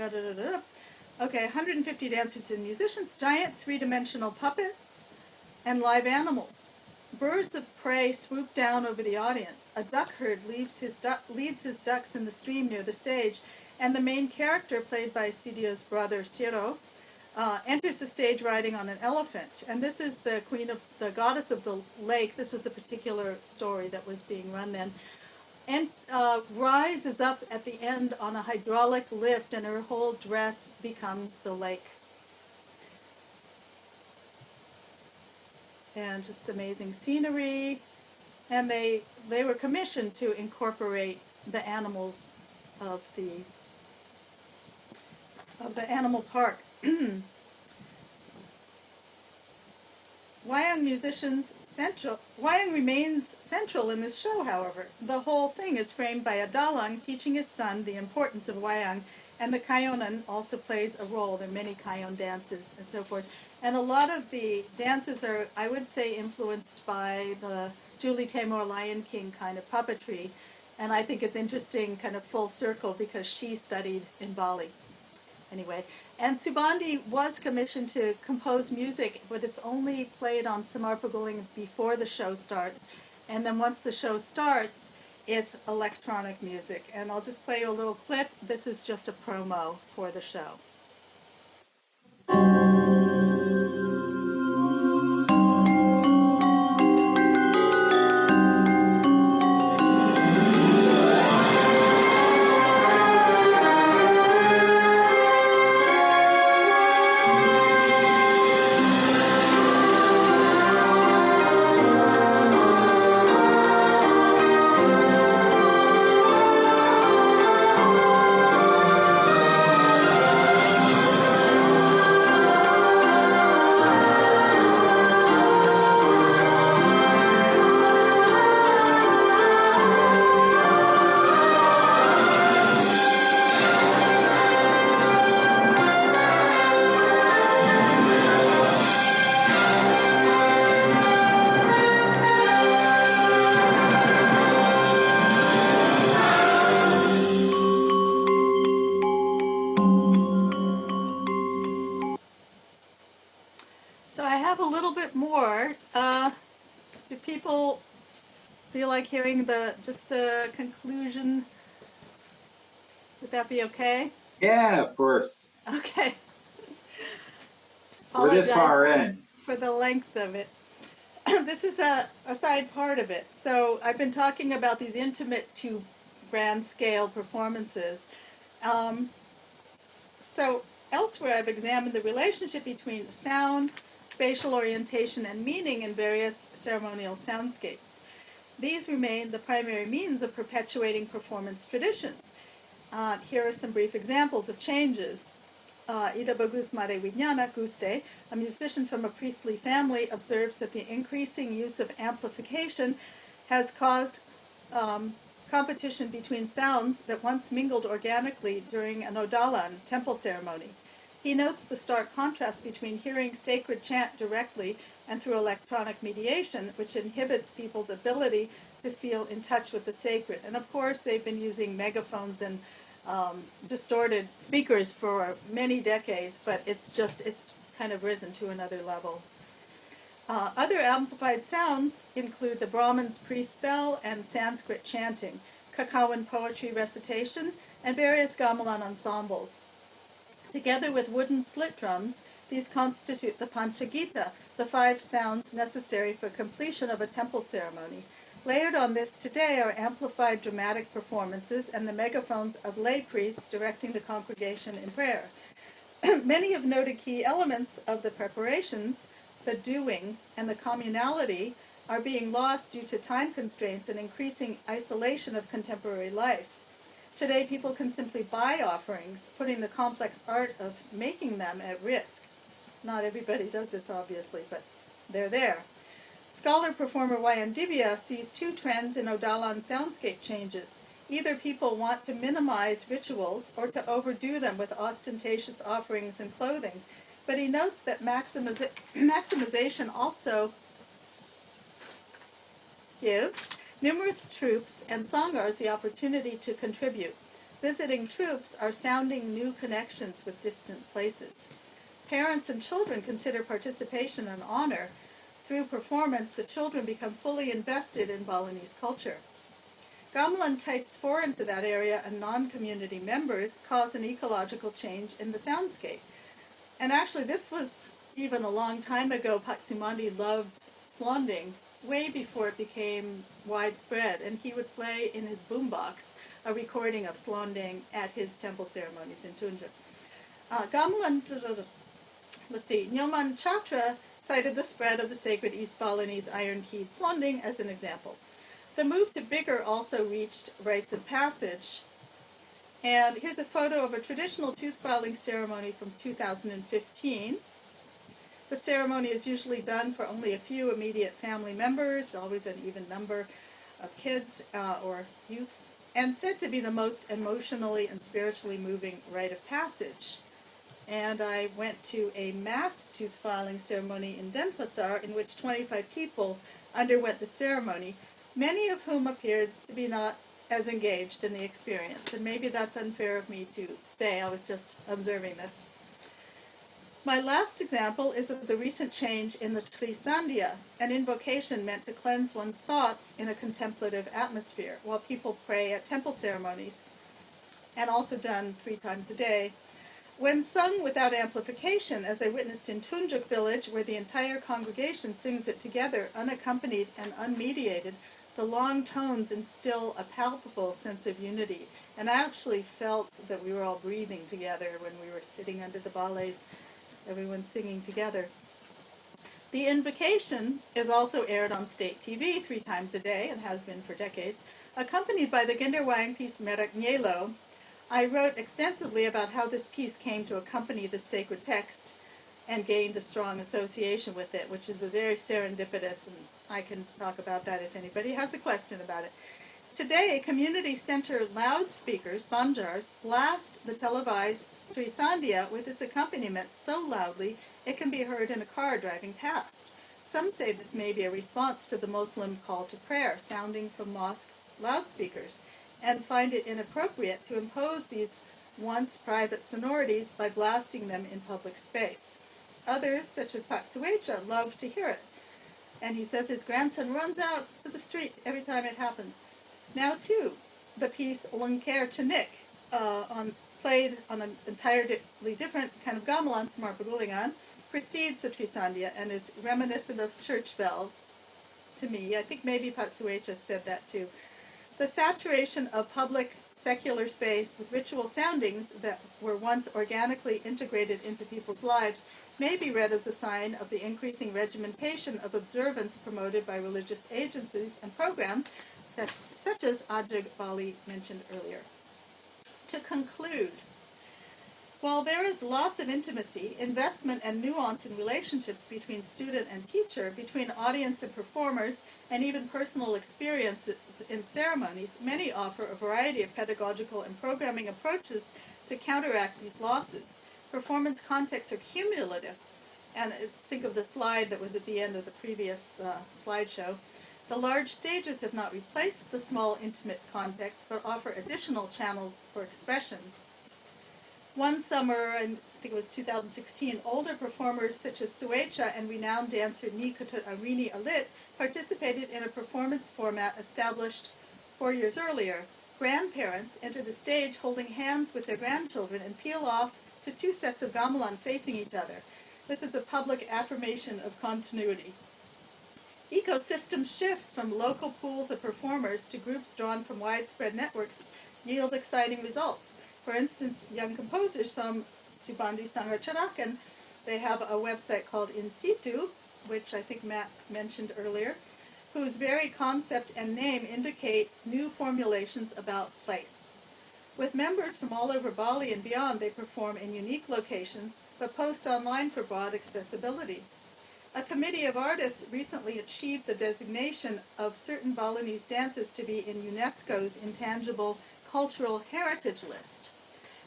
okay, 150 dancers and musicians, giant three-dimensional puppets, and live animals. Birds of prey swoop down over the audience. A duck herd leads his ducks in the stream near the stage, and the main character, played by Sidia's brother Siro, enters the stage riding on an elephant. And this is the goddess of the lake. This was a particular story that was being run then. And rises up at the end on a hydraulic lift, and her whole dress becomes the lake. And just amazing scenery, and they were commissioned to incorporate the animals of the animal park. Wayang remains central in this show, however. The whole thing is framed by a dalang teaching his son the importance of wayang And the Cayonan also plays a role. There are many Cayon dances and so forth. And a lot of the dances are, I would say, influenced by the Julie Taymor Lion King kind of puppetry. And I think it's interesting, kind of full circle, because she studied in Bali. Anyway, and Subandi was commissioned to compose music, but it's only played on Samarpaguling before the show starts. And then once the show starts, it's electronic music. And I'll just play you a little clip. This is just a promo for the show. So I have a little bit more. Do people feel like hearing just the conclusion? Would that be okay? Yeah, of course. Okay. We're this far in. For the length of it. This is a side part of it. So I've been talking about these intimate to grand scale performances. So elsewhere I've examined the relationship between sound, spatial orientation, and meaning in various ceremonial soundscapes. These remain the primary means of perpetuating performance traditions. Here are some brief examples of changes. Ida Bagus Mare Vignana Guste, a musician from a priestly family, observes that the increasing use of amplification has caused competition between sounds that once mingled organically during an Odalan temple ceremony. He notes the stark contrast between hearing sacred chant directly and through electronic mediation, which inhibits people's ability to feel in touch with the sacred. And of course, they've been using megaphones and distorted speakers for many decades, but it's kind of risen to another level. Other amplified sounds include the Brahmin's priest bell and Sanskrit chanting, Kakawan poetry recitation, and various gamelan ensembles. Together with wooden slit drums, these constitute the Panchagita, the 5 sounds necessary for completion of a temple ceremony. Layered on this today are amplified dramatic performances and the megaphones of lay priests directing the congregation in prayer. Many of noted key elements of the preparations, the doing, and the communality are being lost due to time constraints and increasing isolation of contemporary life. Today, people can simply buy offerings, putting the complex art of making them at risk. Not everybody does this, obviously, but they're there. Scholar-performer Wayang Divya sees 2 trends in Odalan soundscape changes. Either people want to minimize rituals or to overdo them with ostentatious offerings and clothing. But he notes that maximization also gives numerous troops and sangars the opportunity to contribute. Visiting troops are sounding new connections with distant places. Parents and children consider participation an honor. Through performance, the children become fully invested in Balinese culture. Gamelan types foreign to that area and non-community members cause an ecological change in the soundscape. And actually, this was even a long time ago. Paksimandi loved slonding, way before it became widespread, and he would play in his boombox a recording of slonding at his temple ceremonies in Tunja. Gamelan, Nyoman Chatra cited the spread of the sacred East Balinese iron-keyed slonding as an example. The move to bigger also reached rites of passage. And here's a photo of a traditional tooth filing ceremony from 2015. The ceremony is usually done for only a few immediate family members, always an even number of kids or youths. and said to be the most emotionally and spiritually moving rite of passage. And I went to a mass tooth filing ceremony in Denpasar in which 25 people underwent the ceremony, many of whom appeared to be not as engaged in the experience. And maybe that's unfair of me to say, I was just observing this. My last example is of the recent change in the Trisandya, an invocation meant to cleanse one's thoughts in a contemplative atmosphere, while people pray at temple ceremonies, and also done 3 times a day. When sung without amplification, as I witnessed in Tunjuk village, where the entire congregation sings it together, unaccompanied and unmediated, the long tones instill a palpable sense of unity. And I actually felt that we were all breathing together when we were sitting under the ballets, everyone singing together. The invocation is also aired on state TV 3 times a day, and has been for decades, accompanied by the Wayang piece Merak Nyelo. I wrote extensively about how this piece came to accompany the sacred text and gained a strong association with it, which was very serendipitous, and I can talk about that if anybody has a question about it. Today, community center loudspeakers, banjars, blast the televised Trisandya with its accompaniment so loudly it can be heard in a car driving past. Some say this may be a response to the Muslim call to prayer sounding from mosque loudspeakers, and find it inappropriate to impose these once private sonorities by blasting them in public space. Others, such as Pak Suecha, love to hear it, and he says his grandson runs out to the street every time it happens. Now, too, the piece Lungker Chanik, played on an entirely different kind of gamelan, Smar Berulingan, precedes the Trisandya and is reminiscent of church bells to me. I think maybe Pak Suecha said that too. The saturation of public secular space with ritual soundings that were once organically integrated into people's lives may be read as a sign of the increasing regimentation of observance promoted by religious agencies and programs such as Ajag Bali mentioned earlier. To conclude, while there is loss of intimacy, investment, and nuance in relationships between student and teacher, between audience and performers, and even personal experiences in ceremonies, many offer a variety of pedagogical and programming approaches to counteract these losses. Performance contexts are cumulative, and think of the slide that was at the end of the previous slideshow. The large stages have not replaced the small, intimate contexts, but offer additional channels for expression. One summer, I think it was 2016, older performers such as Suecha and renowned dancer Nikota Arini Alit participated in a performance format established 4 years earlier. Grandparents enter the stage holding hands with their grandchildren and peel off to 2 sets of gamelan facing each other. This is a public affirmation of continuity. Ecosystem shifts from local pools of performers to groups drawn from widespread networks yield exciting results. For instance, young composers from Subandi Sangha Charakan, they have a website called In Situ, which I think Matt mentioned earlier, whose very concept and name indicate new formulations about place. With members from all over Bali and beyond, they perform in unique locations, but post online for broad accessibility. A committee of artists recently achieved the designation of certain Balinese dances to be in UNESCO's Intangible Cultural Heritage List.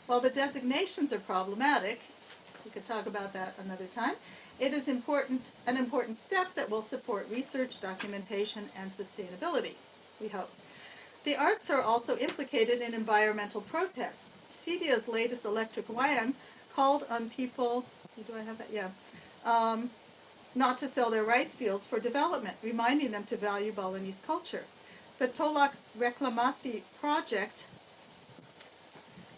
While the designations are problematic, we could talk about that another time, it is an important step that will support research, documentation, and sustainability, we hope. The arts are also implicated in environmental protests. CEDIA's latest electric wayang called on people, not to sell their rice fields for development, reminding them to value Balinese culture. The Tolak Reklamasi project,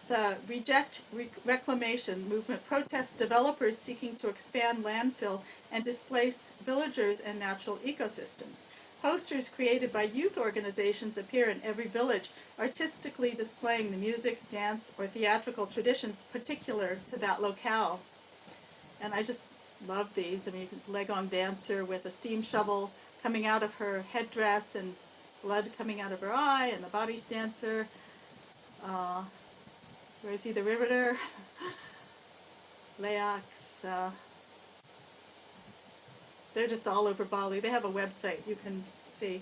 the Reject Reclamation movement, protests developers seeking to expand landfill and displace villagers and natural ecosystems. Posters created by youth organizations appear in every village, artistically displaying the music, dance, or theatrical traditions particular to that locale. And I just love these. I mean, Legong dancer with a steam shovel coming out of her headdress and blood coming out of her eye, and the Baris dancer. Where is he, the riveter? Leaks. They're just all over Bali. They have a website you can see.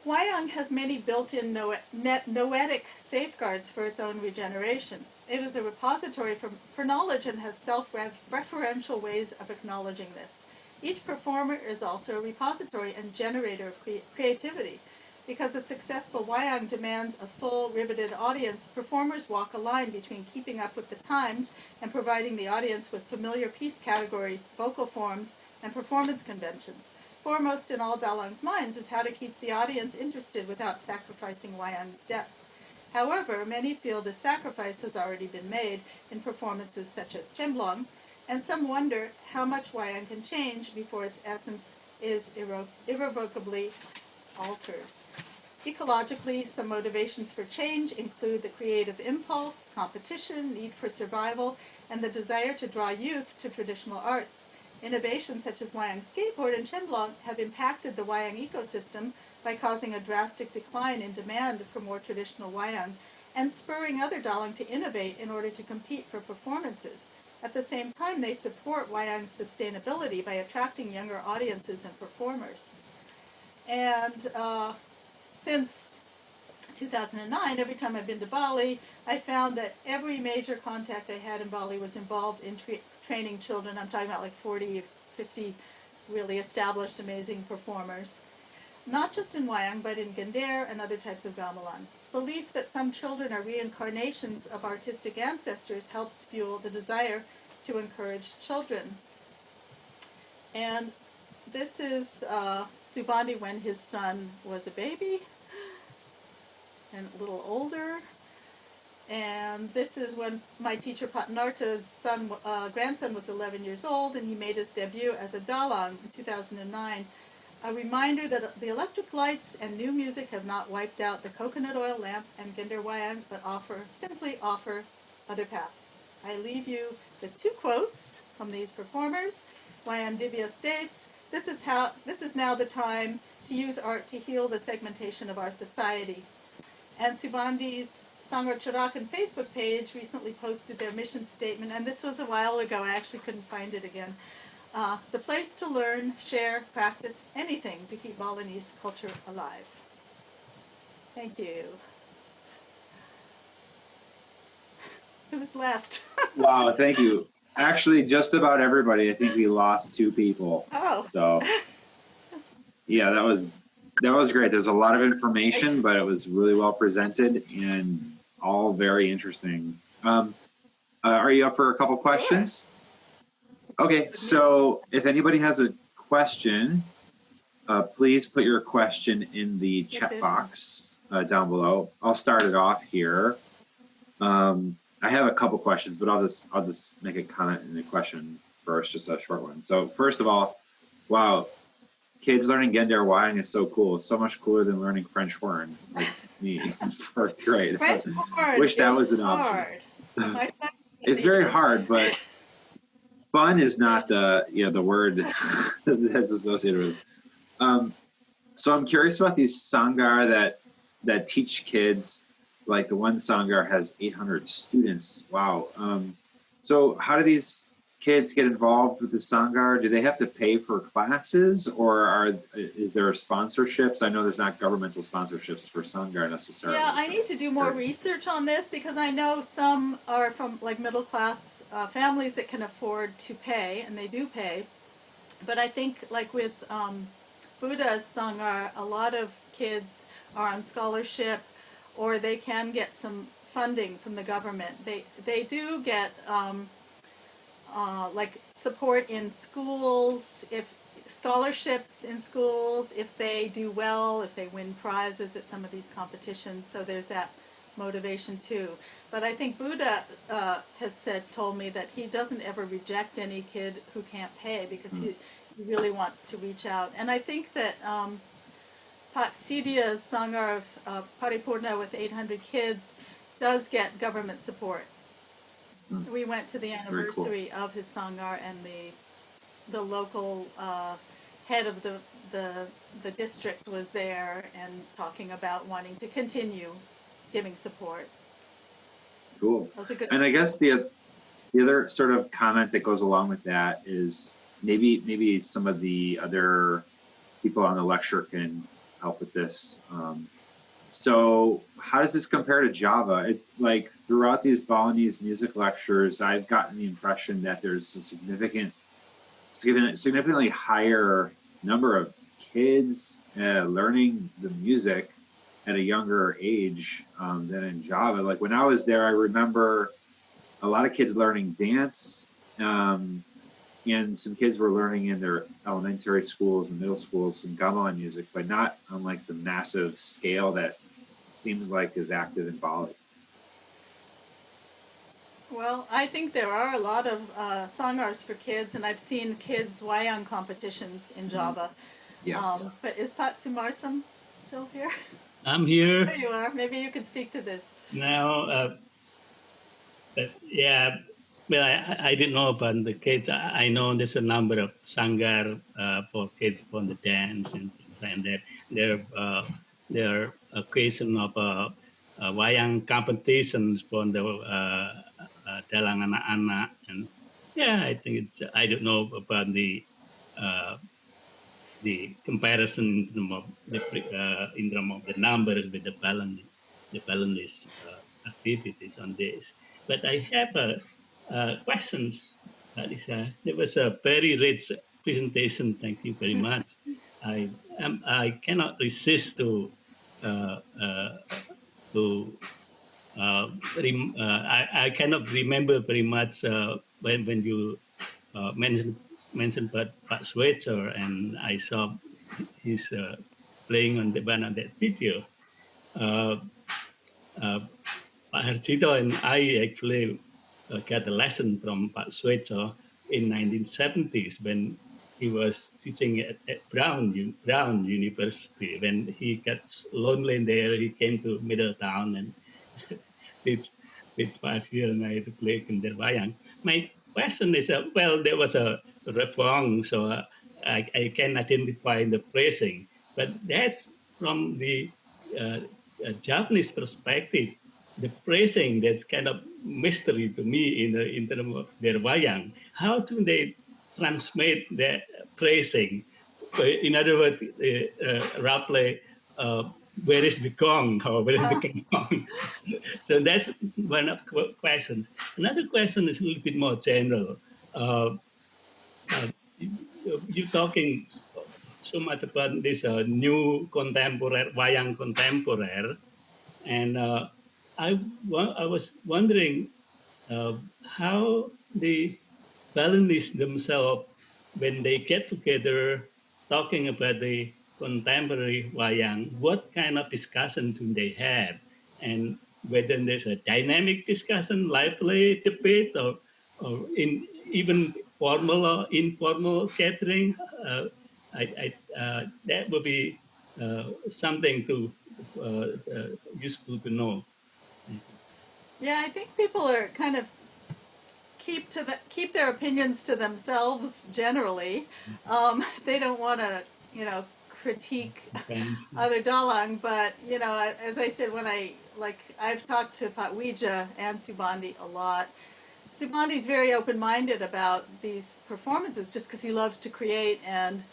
Wayang has many built-in noetic safeguards for its own regeneration. It is a repository for knowledge and has self-referential ways of acknowledging this. Each performer is also a repository and generator of creativity. Because a successful Wayang demands a full, riveted audience, performers walk a line between keeping up with the times and providing the audience with familiar piece categories, vocal forms, and performance conventions. Foremost in all Dalang's minds is how to keep the audience interested without sacrificing Wayang's depth. However, many feel the sacrifice has already been made in performances such as Chemblong, and some wonder how much Wayang can change before its essence is irrevocably altered. Ecologically, some motivations for change include the creative impulse, competition, need for survival, and the desire to draw youth to traditional arts. Innovations such as Wayang skateboard and Chemblong have impacted the Wayang ecosystem by causing a drastic decline in demand for more traditional Wayang and spurring other Dalang to innovate in order to compete for performances. At the same time, they support Wayang's sustainability by attracting younger audiences and performers. And since 2009, every time I've been to Bali, I found that every major contact I had in Bali was involved in training children. I'm talking about like 40, 50 really established, amazing performers. Not just in Wayang, but in Gender and other types of Gamelan. Belief that some children are reincarnations of artistic ancestors helps fuel the desire to encourage children. And this is Subandi when his son was a baby and a little older. And this is when my teacher Patanarta's grandson was 11 years old, and he made his debut as a Dalang in 2009. A reminder that the electric lights and new music have not wiped out the coconut oil lamp and Gender Wayang, but simply offer other paths. I leave you with two quotes from these performers. Wayang Divya states, this is now the time to use art to heal the segmentation of our society. And Subandi's Sangha Charakan Facebook page recently posted their mission statement, and this was a while ago. I actually couldn't find it again. The place to learn, share, practice anything to keep Balinese culture alive. Thank you. Who's left? Wow, thank you. Actually, just about everybody. I think we lost 2 people. Oh. So, yeah, that was great. There's a lot of information, but it was really well presented and all very interesting. Are you up for a couple questions? Sure. Okay, so if anybody has a question, please put your question in the chat box down below. I'll start it off here. I have a couple questions, but I'll just make a comment in the question first, just a short one. So first of all, wow, kids learning Gender Wayang is so cool. It's so much cooler than learning French horn, like me in 4th grade. French horn Wish that was an option. It's very hard, but fun is not the word that's associated with it. So I'm curious about these sangar that teach kids. Like the one sangar has 800 students. Wow. So how do these kids get involved with the sangar? Do they have to pay for classes, or is there sponsorships? I know there's not governmental sponsorships for sangar necessarily. Yeah, I need to do more research on this, because I know some are from like middle class families that can afford to pay, and they do pay. But I think like with Buddha's sangar, a lot of kids are on scholarship, or they can get some funding from the government. They do get like support in schools, if scholarships in schools, if they do well, if they win prizes at some of these competitions. So there's that motivation too. But I think Buddha has told me that he doesn't ever reject any kid who can't pay, because he really wants to reach out. And I think that Sidia's sangar of Paripurna with 800 kids does get government support. We went to the anniversary of his sangar, and the local head of the district was there and talking about wanting to continue giving support. Cool. That was a good. And I guess the other sort of comment that goes along with that is maybe some of the other people on the lecture can help with this. So how does this compare to Java? Like throughout these Balinese music lectures, I've gotten the impression that there's a significantly higher number of kids learning the music at a younger age than in Java. Like when I was there, I remember a lot of kids learning dance, and some kids were learning in their elementary schools and middle schools some Gamelan music, but not on like the massive scale that seems like is active in Bali. Well, I think there are a lot of sangars for kids, and I've seen kids Wayang competitions in Java. Yeah. But is Pat Sumarsam still here? I'm here There you are. Maybe you could speak to this. now. But yeah, well, I didn't know about the kids. I know there's a number of sangar for kids for the dance and things like that. There are occasion of wayang competitions for the dalang anak-anak, and yeah, I think it's. I don't know about the comparison in terms of the numbers with the Balinese activities on this. But I have questions, Lisa. It was a very rich presentation. Thank you very much. I cannot resist to uh, uh, to I cannot remember very much when you mentioned about Pak Swetzer, and I saw his playing on the band on that video. Uh, uh, Pak Harjito and I actually got a lesson from Pak Swetzer in 1970s when he was teaching at Brown University. When he got lonely there, he came to Middletown and it's past year and I had to play Wayang. My question is, well, there was a reform, so I can identify the phrasing, but that's from the Japanese perspective. The phrasing, that's kind of mystery to me in terms of their Wayang. How do they transmit that phrasing? In other words, roughly, where is the gong or where is the gong? So that's one of the questions. Another question is a little bit more general. Uh, uh, you're talking so much about this new contemporary, Wayang contemporary, and I was wondering how the Balinese themselves, when they get together talking about the contemporary wayang, what kind of discussion do they have? And whether there's a dynamic discussion, lively debate, or in even formal or informal gathering, that would be something to useful to know. Yeah, I think people are kind of keep their opinions to themselves generally. They don't want to, critique Okay. other dalang. But as I said, I've talked to Patwija and Subandi a lot. Subandi's very open-minded about these performances, just because he loves to create, and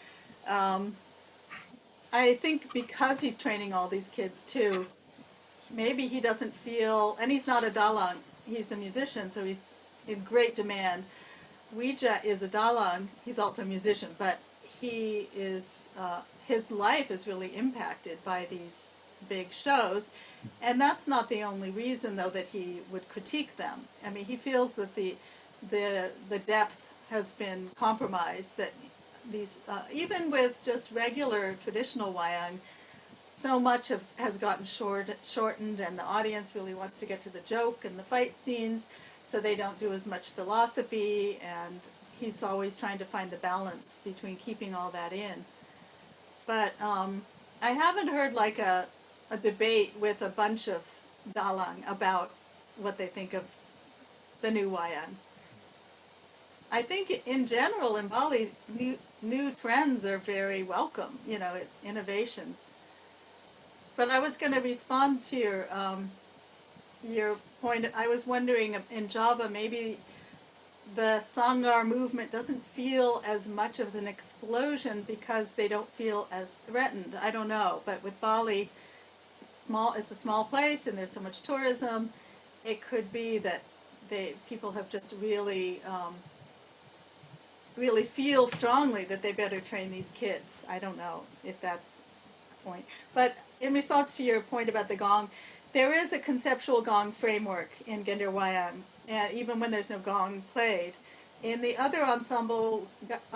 I think because he's training all these kids too, maybe he doesn't feel, and he's not a dalang, he's a musician, so he's in great demand. Wija is a dalang, he's also a musician, but he is, his life is really impacted by these big shows, and that's not the only reason, though, that he would critique them. I mean, he feels that the depth has been compromised, that these, even with just regular traditional wayang, so much has gotten shortened, and the audience really wants to get to the joke and the fight scenes, so they don't do as much philosophy, and he's always trying to find the balance between keeping all that in. But I haven't heard like a debate with a bunch of dalang about what they think of the new wayang. I think in general in Bali, new trends are very welcome, innovations. But I was going to respond to your point. I was wondering in Java, maybe the Sangar movement doesn't feel as much of an explosion because they don't feel as threatened. I don't know, but with Bali, it's a small place and there's so much tourism. It could be that people have just really really feel strongly that they better train these kids. I don't know if that's a point. But in response to your point about the gong, there is a conceptual gong framework in Gender Wayang, and even when there's no gong played. In the other ensemble,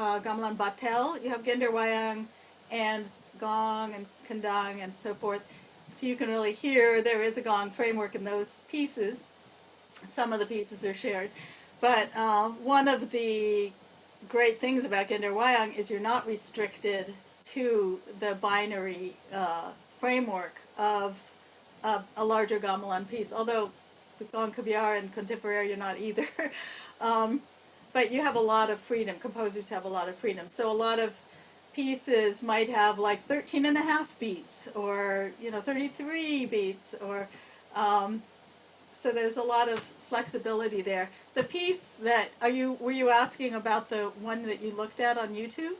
Gamelan Batel, you have Gender Wayang and gong and kendang and so forth. So you can really hear there is a gong framework in those pieces. Some of the pieces are shared. But one of the great things about Gender Wayang is you're not restricted to the binary framework of a larger gamelan piece, although with gong kabyar and contemporary you're not either. But you have a lot of freedom. Composers have a lot of freedom. So a lot of pieces might have like 13 and a half beats or 33 beats or so there's a lot of flexibility there. The piece that were you asking about the one that you looked at on YouTube?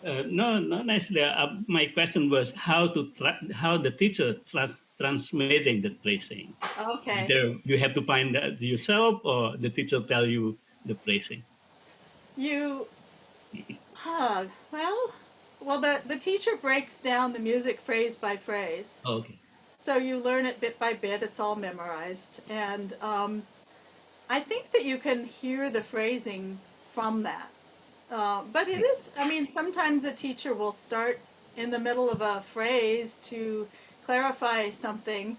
No, not necessarily. My question was how the teacher transmitting the praising. Okay. Either you have to find that yourself, or the teacher tell you the praising. Well, the teacher breaks down the music phrase by phrase. Okay. So you learn it bit by bit. It's all memorized, and I think that you can hear the phrasing from that. But it is, I mean, sometimes a teacher will start in the middle of a phrase to clarify something.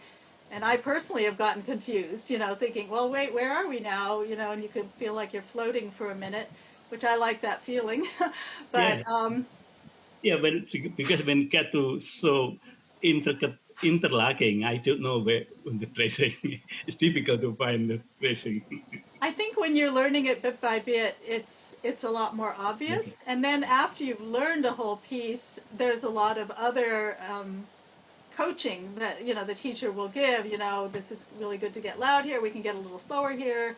And I personally have gotten confused, thinking, well, wait, where are we now? And you can feel like you're floating for a minute, which I like that feeling. But, because when get to so intricate interlocking, I don't know where the phrasing. It's difficult to find the phrasing. I think when you're learning it bit by bit, it's a lot more obvious. Okay. And then after you've learned a whole piece, there's a lot of other coaching that the teacher will give. This is really good to get loud here. We can get a little slower here.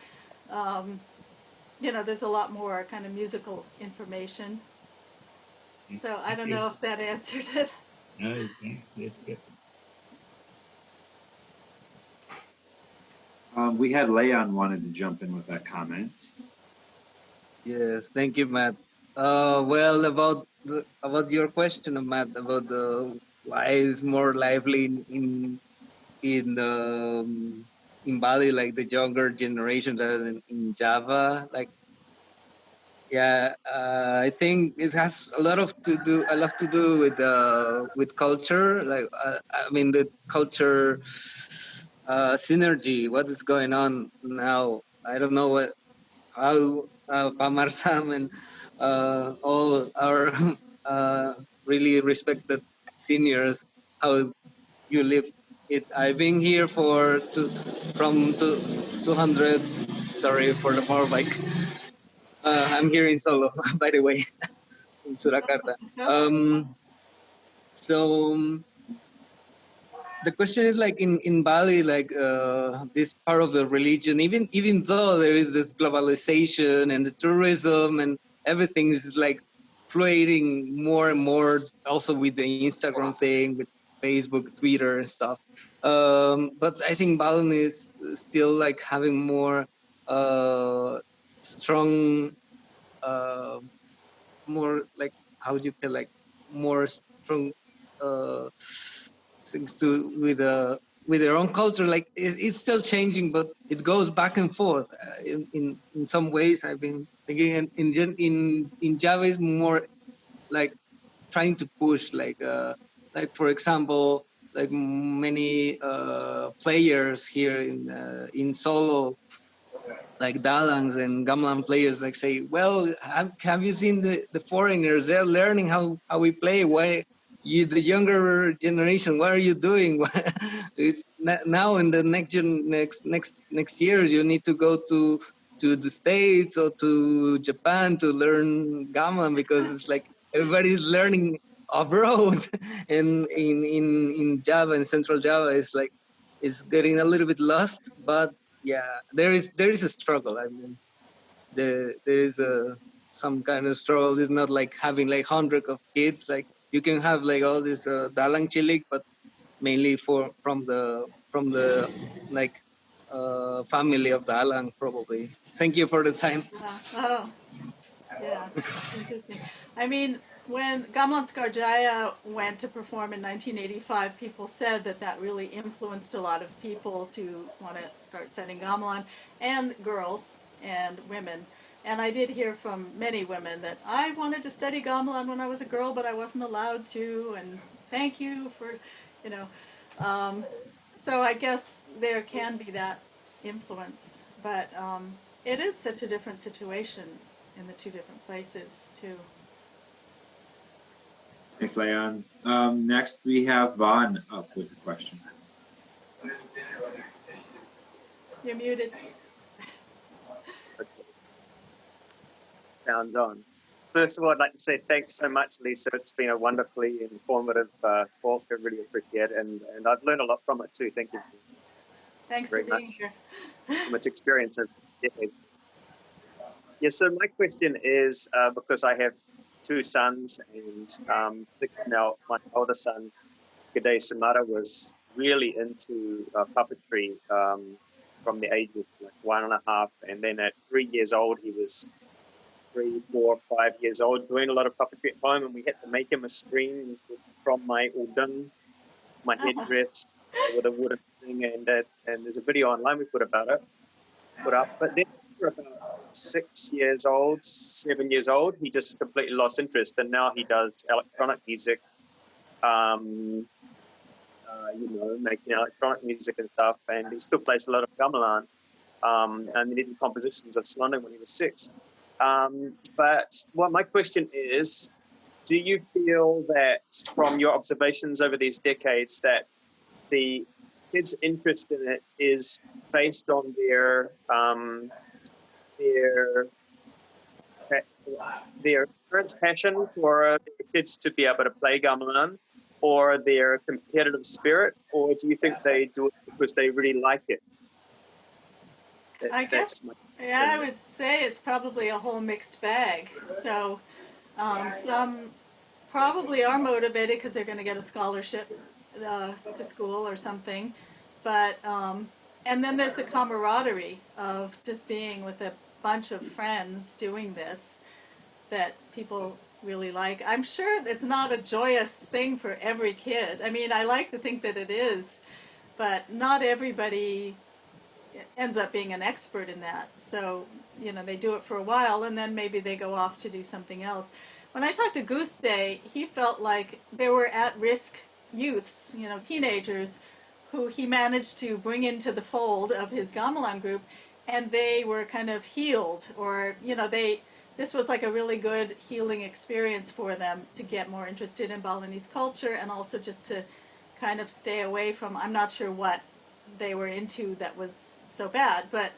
There's a lot more kind of musical information. So I don't know if that answered it. No, thanks. That's good. We had Leon wanted to jump in with that comment. Yes, thank you, Matt. Well, about your question, Matt, about why is more lively in Bali, like the younger generation, rather than in Java. Like, I think it has a lot to do with culture. Like, I mean, the culture synergy. What is going on now? I don't know how Pamar Sam and all our really respected seniors, how you live it. I've been here from 200. Sorry for the motorbike. I'm here in Solo, by the way, in Surakarta. So the question is, like, in Bali, like this part of the religion, even though there is this globalization and the tourism and everything is like fluctuating more and more, also with the Instagram thing, with Facebook, Twitter and stuff. But I think Bali is still like having more strong, more like, how would you say, like more strong things to with their own culture. Like it's still changing, but it goes back and forth. In some ways, I've been thinking in Java is more like trying to push, like for example, like many players here in Solo, like Dalangs and Gamelan players, like say, well, have you seen the foreigners? They're learning how we play. Why you, the younger generation, what are you doing? Now in the next years, you need to go to the States or to Japan to learn Gamelan, because it's like everybody's learning abroad. And in Java, in Central Java, it's getting a little bit lost, but yeah, there is a struggle. I mean, there is some kind of struggle. It's not like having like hundreds of kids. Like you can have like all this dalang chilik, but mainly from the like family of dalang probably. Thank you for the time. Oh, yeah, interesting. I mean, when Gamelan Skarjaya went to perform in 1985, people said that that really influenced a lot of people to want to start studying gamelan, and girls and women. And I did hear from many women that I wanted to study gamelan when I was a girl, but I wasn't allowed to. And thank you for, you know. So I guess there can be that influence, but it is such a different situation in the two different places too. Thanks, Leon. Next, we have Vaughn up with a question. You're muted. Sounds on. First of all, I'd like to say thanks so much, Lisa. It's been a wonderfully informative talk. I really appreciate it, and I've learned a lot from it too. Thank you. Thanks for being here. Much experience. Yeah, so my question is, because I have two sons, and now my older son, G'day Samara, was really into puppetry from the age of like 1.5, and then at 3 years old, he was 3, 4, 5 years old, doing a lot of puppetry at home, and we had to make him a screen from my udang, my headdress, with a wooden thing, and there's a video online we put up. But then for about 6 years old, 7 years old, he just completely lost interest, and now he does electronic music, making electronic music and stuff, and he still plays a lot of gamelan, and he did compositions of Selonding when he was 6. But my question is, do you feel that from your observations over these decades that the kids' interest in it is based on their parents' passion for their kids to be able to play gamelan, or their competitive spirit, or do you think they do it because they really like it? I guess, yeah, I would say it's probably a whole mixed bag. So some probably are motivated because they're going to get a scholarship to school or something. But, and then there's the camaraderie of just being with a bunch of friends doing this that people really like. I'm sure it's not a joyous thing for every kid. I mean, I like to think that it is, but not everybody ends up being an expert in that. So, they do it for a while and then maybe they go off to do something else. When I talked to Goose Day, he felt like there were at-risk youths, teenagers, who he managed to bring into the fold of his gamelan group, and they were kind of healed, or, this was like a really good healing experience for them to get more interested in Balinese culture, and also just to kind of stay away from, I'm not sure what they were into that was so bad, but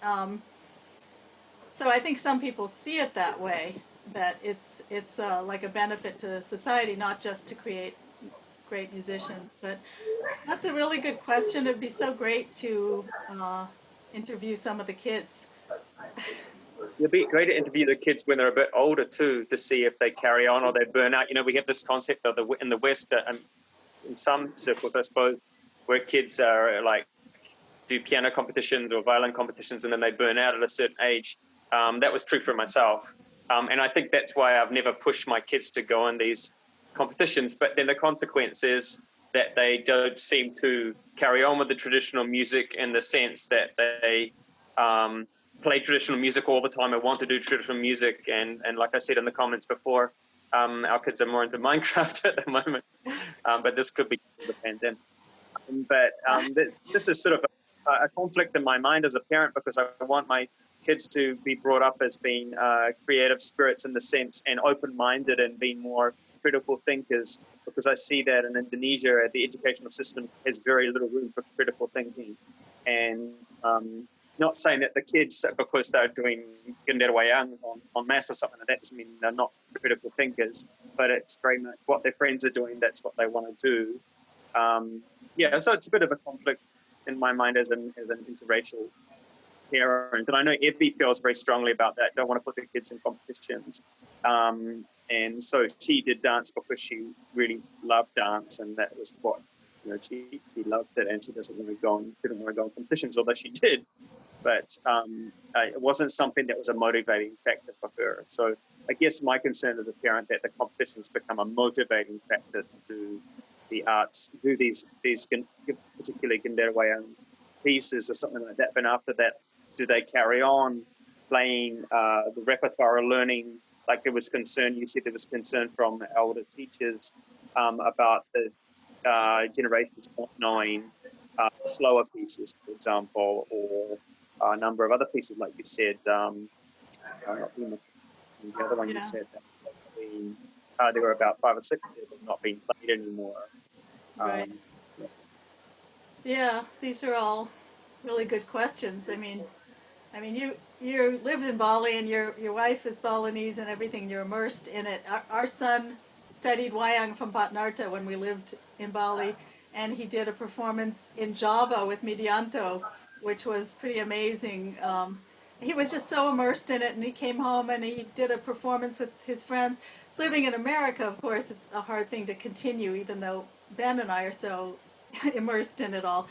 so I think some people see it that way, that it's like a benefit to society, not just to create great musicians. But that's a really good question. It'd be so great to interview some of the kids. It'd be great to interview the kids when they're a bit older too, to see if they carry on or they burn out. We have this concept of in the West, in some circles, I suppose, where kids are like do piano competitions or violin competitions and then they burn out at a certain age. That was true for myself. And I think that's why I've never pushed my kids to go in these competitions. But then the consequence is that they don't seem to carry on with the traditional music in the sense that they play traditional music all the time and want to do traditional music. And like I said in the comments before, our kids are more into Minecraft at the moment. But this could be the pandemic. But this is sort of a conflict in my mind as a parent, because I want my kids to be brought up as being creative spirits in the sense, and open-minded and being more critical thinkers, because I see that in Indonesia, the educational system has very little room for critical thinking. And not saying that the kids, because they're doing Wayang on mass or something like that, doesn't mean they're not critical thinkers, but it's very much what their friends are doing, that's what they want to do. So it's a bit of a conflict in my mind as an interracial parent, and I know Evie feels very strongly about that, don't want to put the kids in competitions. And so she did dance because she really loved dance, and that was what, she loved it, and she didn't want to go on competitions, although she did. But it wasn't something that was a motivating factor for her. So I guess my concern as a parent that the competitions become a motivating factor to do the arts, do these particularly Gender Wayang pieces or something like that. But after that, do they carry on playing the repertoire or learning? Like there was concern, you said there was concern from elder teachers about the generations not knowing slower pieces, for example, or a number of other pieces, like you said. The other one you said that there were about 5 or 6 that have not been played anymore. Right. Yeah, these are all really good questions. I mean, you lived in Bali, and your wife is Balinese and everything. You're immersed in it. Our son studied Wayang from Patnarta when we lived in Bali, and he did a performance in Java with Midianto, which was pretty amazing. He was just so immersed in it, and he came home and he did a performance with his friends. Living in America, of course, it's a hard thing to continue, even though Ben and I are so immersed in it all.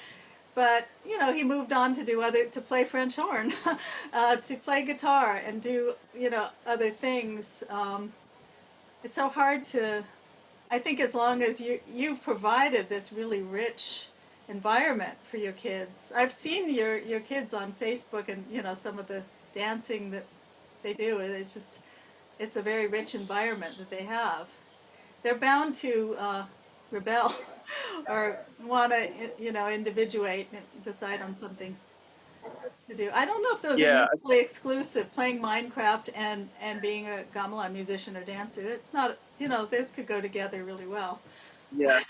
But he moved on to play French horn, to play guitar, and do other things. It's so hard to. I think as long as you've provided this really rich environment for your kids. I've seen your kids on Facebook, and some of the dancing that they do. It's a very rich environment that they have. They're bound to rebel or want to individuate and decide on something to do. I don't know if those are mutually exclusive, playing Minecraft and being a gamelan musician or dancer. It's not, this could go together really well. Yeah.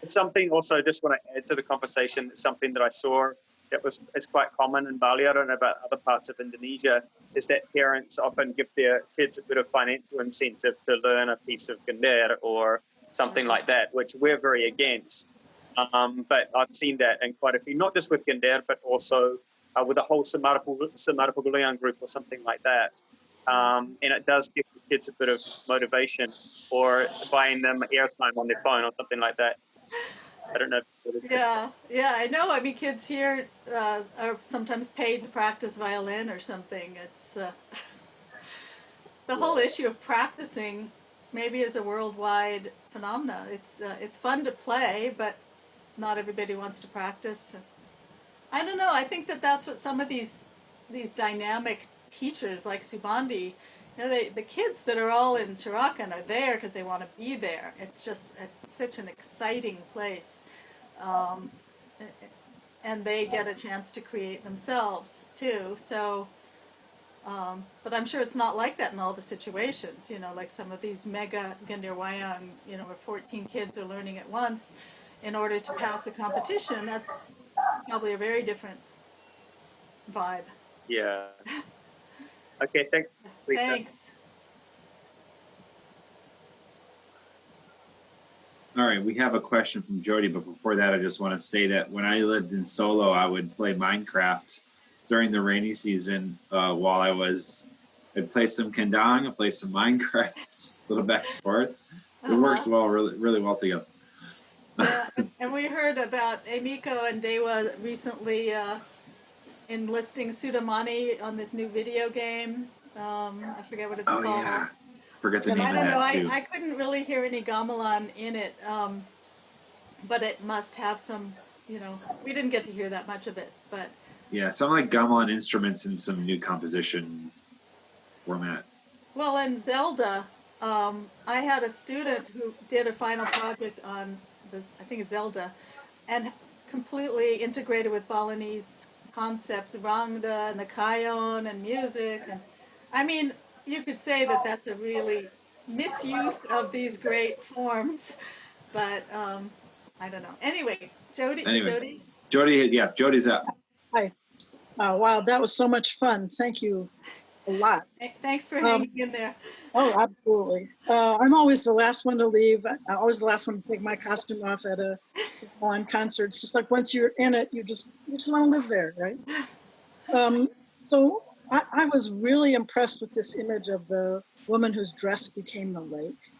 It's something also, just want to add to the conversation, something that I saw that is quite common in Bali, I don't know about other parts of Indonesia, is that parents often give their kids a bit of financial incentive to learn a piece of gender or something like that, which we're very against. But I've seen that in quite a few, not just with gender, but also with a whole Samarapagulian group or something like that. And it does give the kids a bit of motivation, or buying them airtime on their phone or something like that. I don't know. Yeah, I know. I mean, kids here are sometimes paid to practice violin or something. It's the whole issue of practicing maybe is a worldwide phenomena. It's fun to play, but not everybody wants to practice. I don't know. I think that's what some of these dynamic teachers like Subandi, the kids that are all in Chirakan are there because they want to be there. It's just such an exciting place. And they get a chance to create themselves too. So, but I'm sure it's not like that in all the situations, like some of these mega Gender Wayang, where 14 kids are learning at once in order to pass a competition. That's probably a very different vibe. Yeah. Okay, thanks, Lisa. Thanks. All right, we have a question from Jody, but before that, I just want to say that when I lived in Solo, I would play Minecraft during the rainy season while I'd play some Kendang, I'd play some Minecraft, a little back and forth. It works well, really well together. Yeah, and we heard about Emiko and Dewa recently enlisting Sudamani on this new video game. I forget what it's called. Oh yeah, forget the name I of don't know. that too. I couldn't really hear any gamelan in it, but it must have some. We didn't get to hear that much of it, but yeah, some like gamelan instruments in some new composition format. Well, in Zelda, I had a student who did a final project on I think it's Zelda, and it's completely integrated with Balinese concepts, rangda and the Cayon and music. And I mean, you could say that that's a really misuse of these great forms, but I don't know. Anyway, Jody. Jody's up. Hi. Wow, that was so much fun. Thank you a lot. Thanks for hanging in there. Oh, absolutely. I'm always the last one to leave. I'm always the last one to take my costume off at a concert. It's just like once you're in it, you just want to live there, right? So I was really impressed with this image of the woman whose dress became the lake.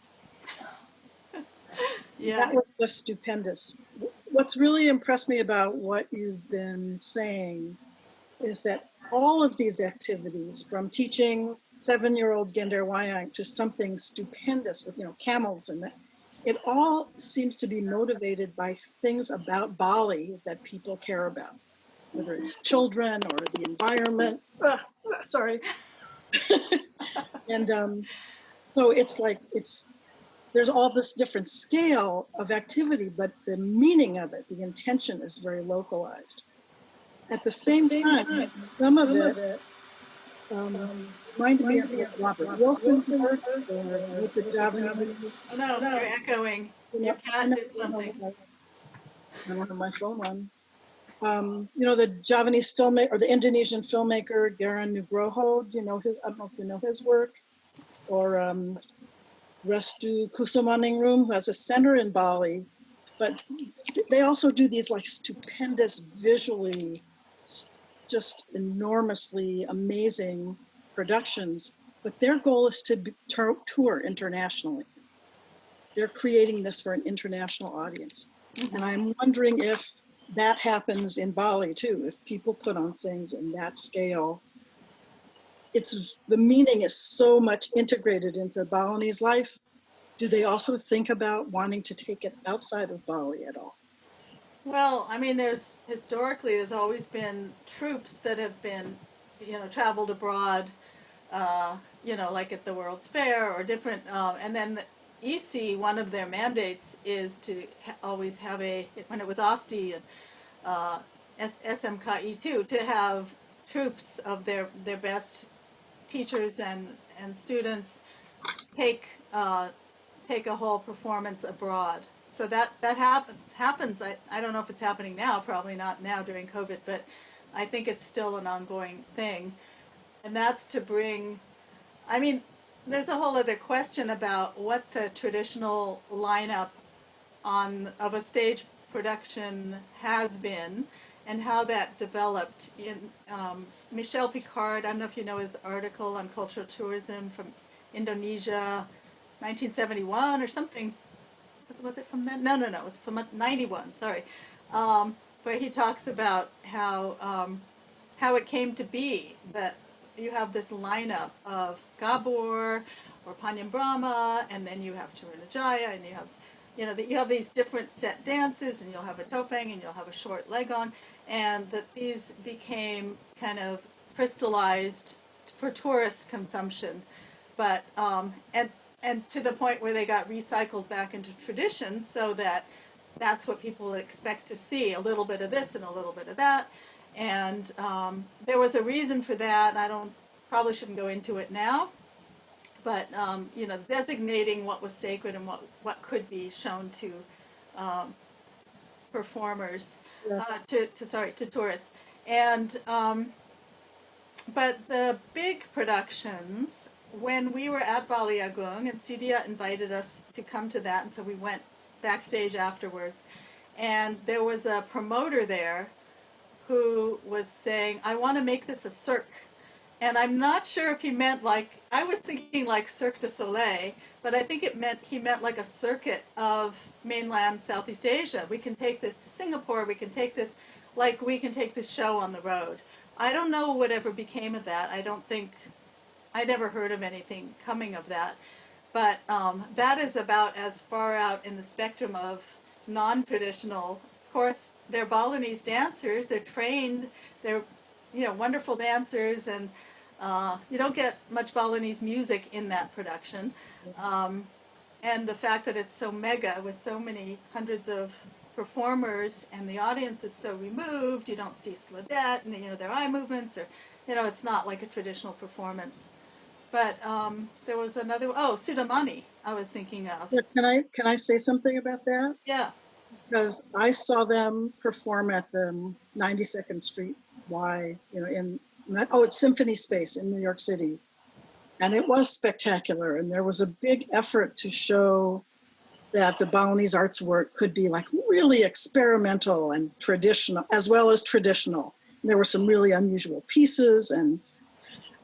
Yeah. That was just stupendous. What's really impressed me about what you've been saying is that all of these activities, from teaching 7-year-old Gender Wayang to something stupendous with, camels and that, it all seems to be motivated by things about Bali that people care about, whether it's children or the environment. Sorry. And so it's like, there's all this different scale of activity, but the meaning of it, the intention is very localized. At the same time, some of it reminded me of like Robert Wilson's work or with the Javanese. Oh no, you're echoing. Your cat did something. I don't have my phone on. The Javanese filmmaker or the Indonesian filmmaker Garan Nugroho. I don't know if you know his work, or Restu Kusumaningrum, who has a center in Bali, but they also do these like stupendous, visually, just enormously amazing productions. But their goal is to tour internationally. They're creating this for an international audience. And I'm wondering if that happens in Bali too, if people put on things in that scale. The meaning is so much integrated into Balinese life. Do they also think about wanting to take it outside of Bali at all? Well, I mean, there's always been troops that have been, traveled abroad, like at the World's Fair or different, and then the EC, one of their mandates is to always have when it was ASTI and SMKE too, to have troops of their best teachers and students take a whole performance abroad. So that happens. I don't know if it's happening now, probably not now during COVID, but I think it's still an ongoing thing. And that's to bring, there's a whole other question about what the traditional lineup of a stage production has been and how that developed. In Michel Picard, I don't know if you know his article on cultural tourism from Indonesia, 1971 or something. Was it from then? No, it was from 91, sorry. Where he talks about how it came to be that you have this lineup of Gabor or Panyam Brahma, and then you have Chirunajaya, and you have these different set dances, and you'll have a topeng, and you'll have a short leg on, and that these became kind of crystallized for tourist consumption, but and to the point where they got recycled back into tradition, so that's what people expect to see, a little bit of this and a little bit of that. And there was a reason for that. Probably shouldn't go into it now, but designating what was sacred and what could be shown to performers, to tourists. And but the big productions, when we were at Bali Agung, and Sidia invited us to come to that, and so we went backstage afterwards, and there was a promoter there who was saying, I want to make this a cirque. And I'm not sure if he meant I was thinking like Cirque du Soleil, but I think he meant like a circuit of mainland Southeast Asia. We can take this to Singapore, we can take this show on the road. I don't know whatever became of that. I never heard of anything coming of that. But that is about as far out in the spectrum of non-traditional. Of course, they're Balinese dancers, they're trained, they're wonderful dancers, and you don't get much Balinese music in that production. And the fact that it's so mega with so many hundreds of performers and the audience is so removed, you don't see Sladette and their eye movements, or it's not like a traditional performance. But there was another, Sudamani I was thinking of. Can I say something about that? Yeah. Because I saw them perform at the 92nd Street Y, it's Symphony Space in New York City. And it was spectacular. And there was a big effort to show that the Balinese arts work could be like really experimental and traditional, as well as traditional. There were some really unusual pieces, and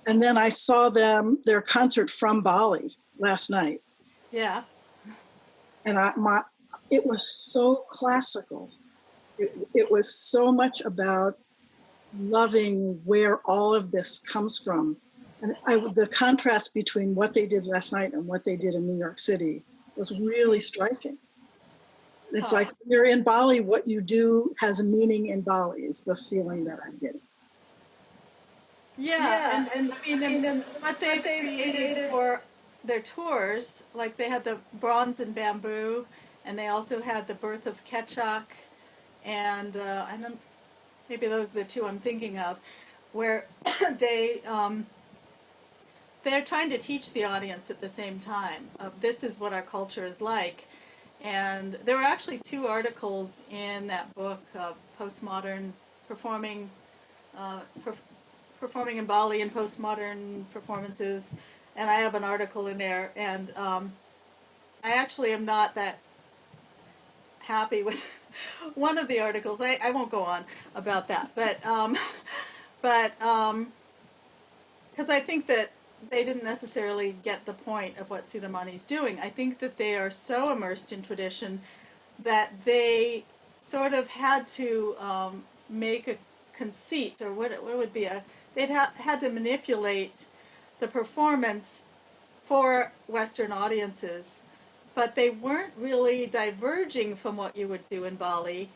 then I saw their concert from Bali last night, Yeah. and it was so classical. It was so much about loving where all of this comes from. And the contrast between what they did last night and what they did in New York City was really striking. It's like you're in Bali, what you do has a meaning in Bali is the feeling that I'm getting. Yeah, and I mean, and what they created for their tours, like they had the Bronze and Bamboo, and they also had the Birth of Ketchak, and I don't, maybe those are the two I'm thinking of, where they're trying to teach the audience at the same time of this is what our culture is like. And there were actually 2 articles in that book, Postmodern Performing, Performing in Bali and Postmodern Performances, and I have an article in there, and I actually am not that happy with one of the articles. I won't go on about that, but because I think that they didn't necessarily get the point of what Sudamani's doing. I think that they are so immersed in tradition that they sort of had to make a conceit, or what would be they'd had to manipulate the performance for Western audiences, but they weren't really diverging from what you would do in Bali.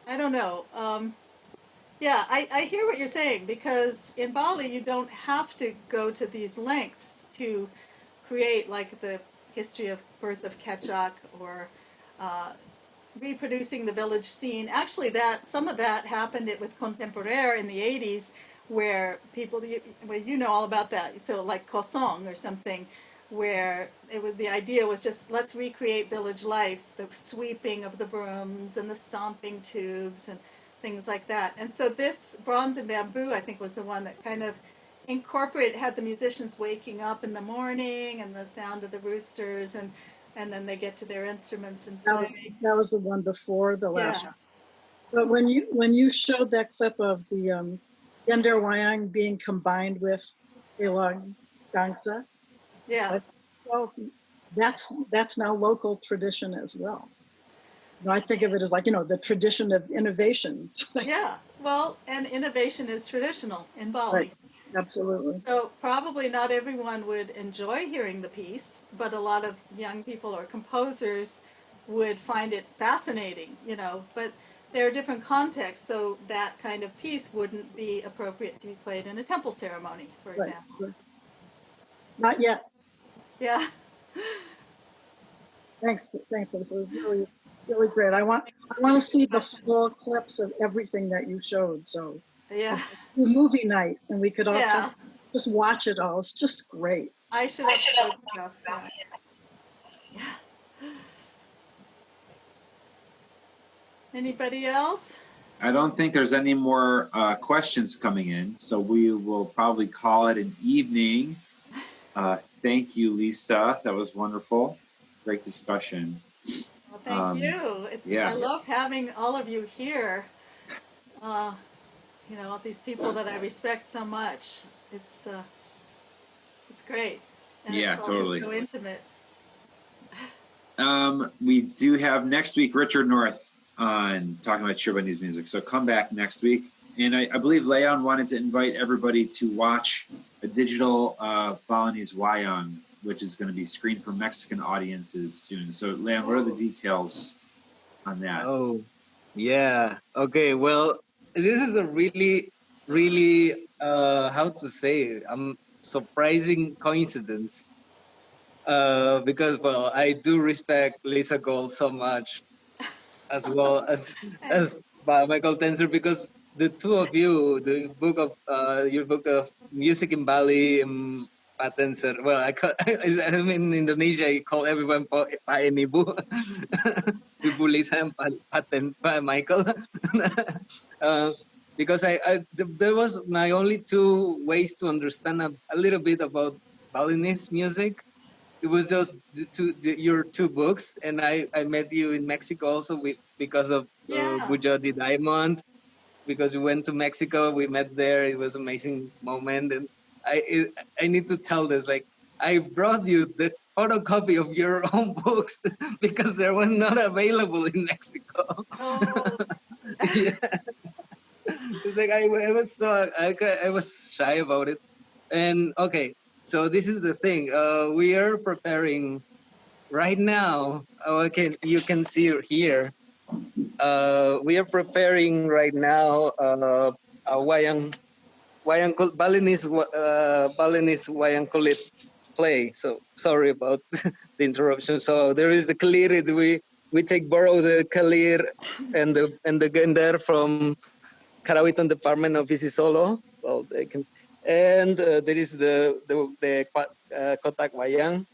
I don't know. Yeah, I hear what you're saying, because in Bali you don't have to go to these lengths to create like the history of Birth of Ketchak or reproducing the village scene. Actually, some of that happened with Contemporaire in the 80s, where you know all about that. So like Kosong or something, where the idea was just let's recreate village life, the sweeping of the brooms and the stomping tubes and things like that. And so this Bronze and Bamboo, I think, was the one that kind of had the musicians waking up in the morning and the sound of the roosters, and then they get to their instruments and play. That was the one before the last Yeah. one. But when you showed that clip of the Yender Wayang being combined with Ilag Gangsa, Yeah. well, that's now local tradition as well. I think of it as like, the tradition of innovation. Yeah, well, and innovation is traditional in Bali. Right. Absolutely. So probably not everyone would enjoy hearing the piece, but a lot of young people or composers would find it fascinating, but there are different contexts, so that kind of piece wouldn't be appropriate to be played in a temple ceremony, for example. Right. Not yet. Yeah. Thanks. This was really, really great. I want to see the full clips of everything that you showed. So Yeah. Movie night, and we could all just watch it all. It's just great. I should have photographed that. Yeah. Anybody else? I don't think there's any more questions coming in, so we will probably call it an evening. Thank you, Lisa. That was wonderful. Great discussion. Well, thank you. I love having all of you here. All these people that I respect so much. It's great. And Yeah, it's totally. So intimate. We do have next week Richard North on talking about Chirbanese music, so come back next week. And I believe Leon wanted to invite everybody to watch a digital Balinese Wayang, which is going to be screened for Mexican audiences soon. So, Leon, what are the details on that? Oh, yeah. Okay, well, this is a really, really, how to say, surprising coincidence. Because, well, I do respect Lisa Gold so much, as well as Michael Tenzer, because the two of you, your book of Music in Bali, Pak Tenzer, well, I'm in Indonesia, I call everyone Pak Enibu, Ibu Lisa and Pak Michael. Because there was my only 2 ways to understand a little bit about Balinese music. It was just your 2 books, and I met you in Mexico also because of Bujo the Diamond, because we went to Mexico. We met there. It was an amazing moment, and I need to tell this. Like, I brought you the photocopy of your own books because they were not available in Mexico. Oh, Yeah, it's like I was shy about it. And okay, so this is the thing. We are preparing right now. Okay, you can see it here. We are preparing right now a Balinese wayang kulit play. So sorry about the interruption. So there is the kalir. We borrow the kalir and the gender from Karawitan Department of Isisolo. Well, they can, and there is the kotak wayang.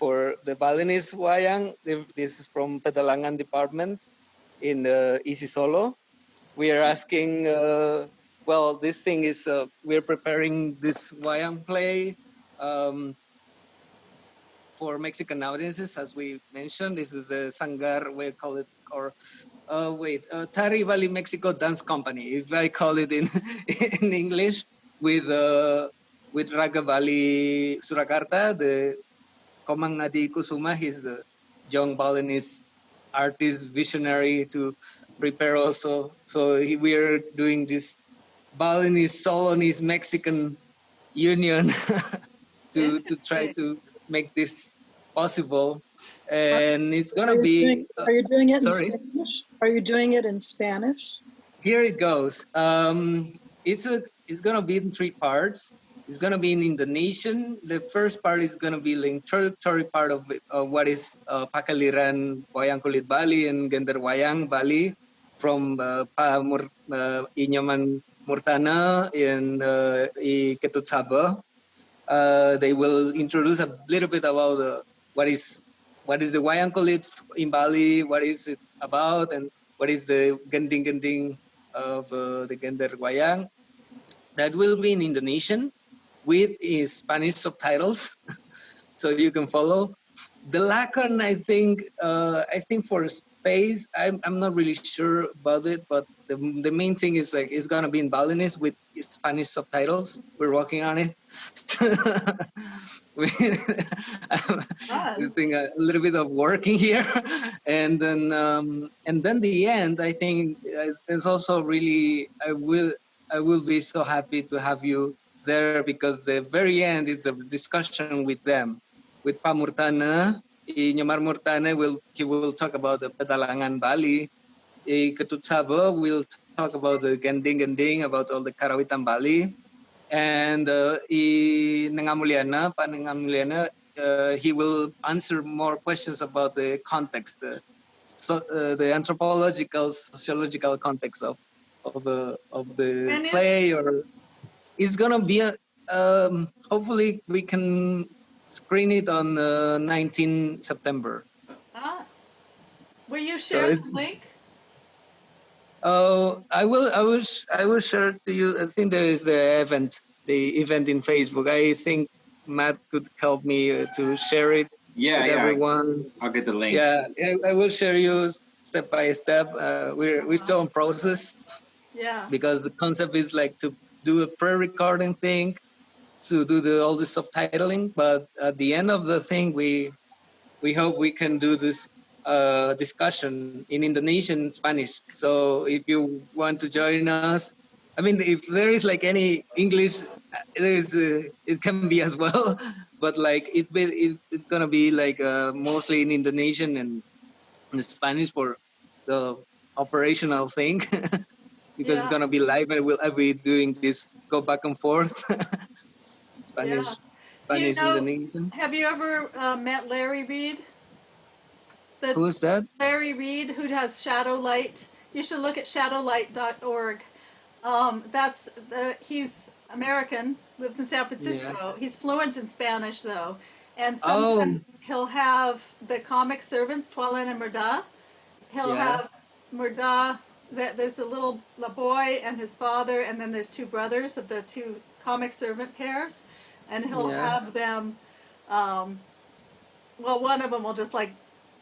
For the Balinese wayang, this is from Pedalangan Department in Isisolo. We are asking, well, this thing is, we're preparing this wayang play for Mexican audiences, as we mentioned. This is a Sangar, we call it, or Tari Valley Mexico Dance Company, if I call it in in English, with Raga Valley Surakarta, the Komang Nadi Kusuma. He's the young Balinese artist visionary to prepare also. So we're doing this Balinese Solonese Mexican union to try to make this possible. And it's gonna be Are you doing it in sorry. Spanish? Are you doing it in Spanish? Here it goes. It's gonna be in 3 parts. It's gonna be in Indonesian. The first part is gonna be the introductory part of what is Pakaliran Wayang Kulit Bali and Gender Wayang Bali from Inyaman Murtana and I Ketut Sabah. They will introduce a little bit about what is the wayang kulit in Bali, what is it about, and what is the gending of the gender wayang. That will be in Indonesian with Spanish subtitles, so you can follow. The Lacan, I think for space, I'm not really sure about it, but the main thing is like it's gonna be in Balinese with Spanish subtitles. We're working on it. I think a little bit of working here, and then the end. I think is also really. I will be so happy to have you there because the very end is a discussion with them, with Pa Murtana. Nyamar Murtana he will talk about the Pedalangan Bali. Ketut Sabo will talk about the gending about all the Karawitan Bali. And Nengamuliana, Pa Nengamuliana, he will answer more questions about the context, the anthropological, sociological context of the play. Or it's gonna be hopefully we can screen it on 19 September. Will you share the link? Oh, I will share to you. I think there is the event in Facebook. I think Matt could help me to share it with everyone. I'll get the link. Yeah, I will share you step by step. We're still in process. Yeah. Because the concept is like to do a pre-recording thing, to do all the subtitling, but at the end of the thing, we hope we can do this discussion in Indonesian and Spanish. So if you want to join us, I mean, if there is like any English, it can be as well, but like it's gonna be like mostly in Indonesian and in Spanish for the operational thing. Because it's gonna be live, I'll be doing this go back and forth, Spanish, Indonesian. Have you ever met Larry Reed? Who's that? Larry Reed, who has Shadow Light. You should look at shadowlight.org. He's American, lives in San Francisco. Yeah. He's fluent in Spanish though, and sometimes he'll have the comic servants, Tualan and Murda. He'll have Murda. There's a boy and his father, and then there's 2 brothers of the 2 comic servant pairs, and he'll have them. One of them will just like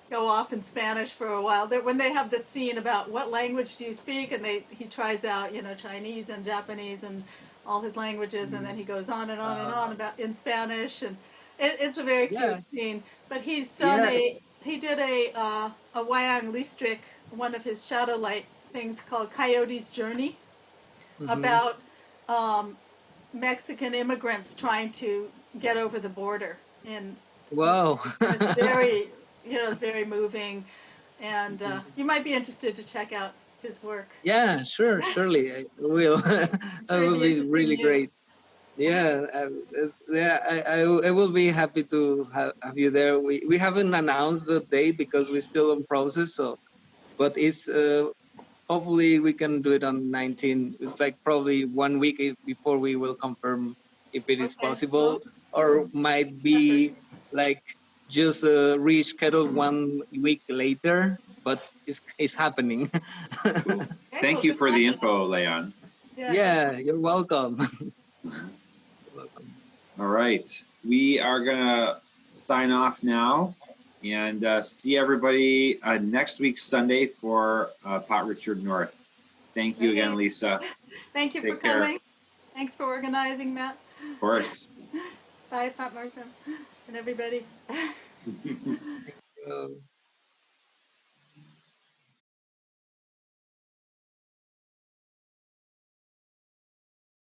go off in Spanish for a while. When they have this scene about what language do you speak, and he tries out, Chinese and Japanese and all his languages, and then he goes on and on and on about in Spanish, and it's a very cute Yeah, scene. But he's yeah. he did a Wayang listrik, one of his shadow light things called Coyote's Journey, about Mexican immigrants trying to get over the border, and Wow. it's very, it's very moving, and you might be interested to check out his work. Yeah, sure, surely I will. That Sure, it'd will be be interesting really to you. great. Yeah, I will be happy to have you there. We haven't announced the date because we're still in process. So, but it's hopefully we can do it on 19. It's like probably 1 week before we will confirm if it is Okay. possible, or might be like just reschedule 1 week later. But it's happening. Cool. Okay, Thank well, you good for luck. the info, Leon. Yeah. Yeah, you're welcome. You're welcome. All right. We are going to sign off now and see everybody next week, Sunday, for Pot Richard North. Thank you again, Great. Lisa. Thank you for Take care. coming. Thanks for organizing, Matt. Of course. Bye, Pat Martin, and everybody. Thank you.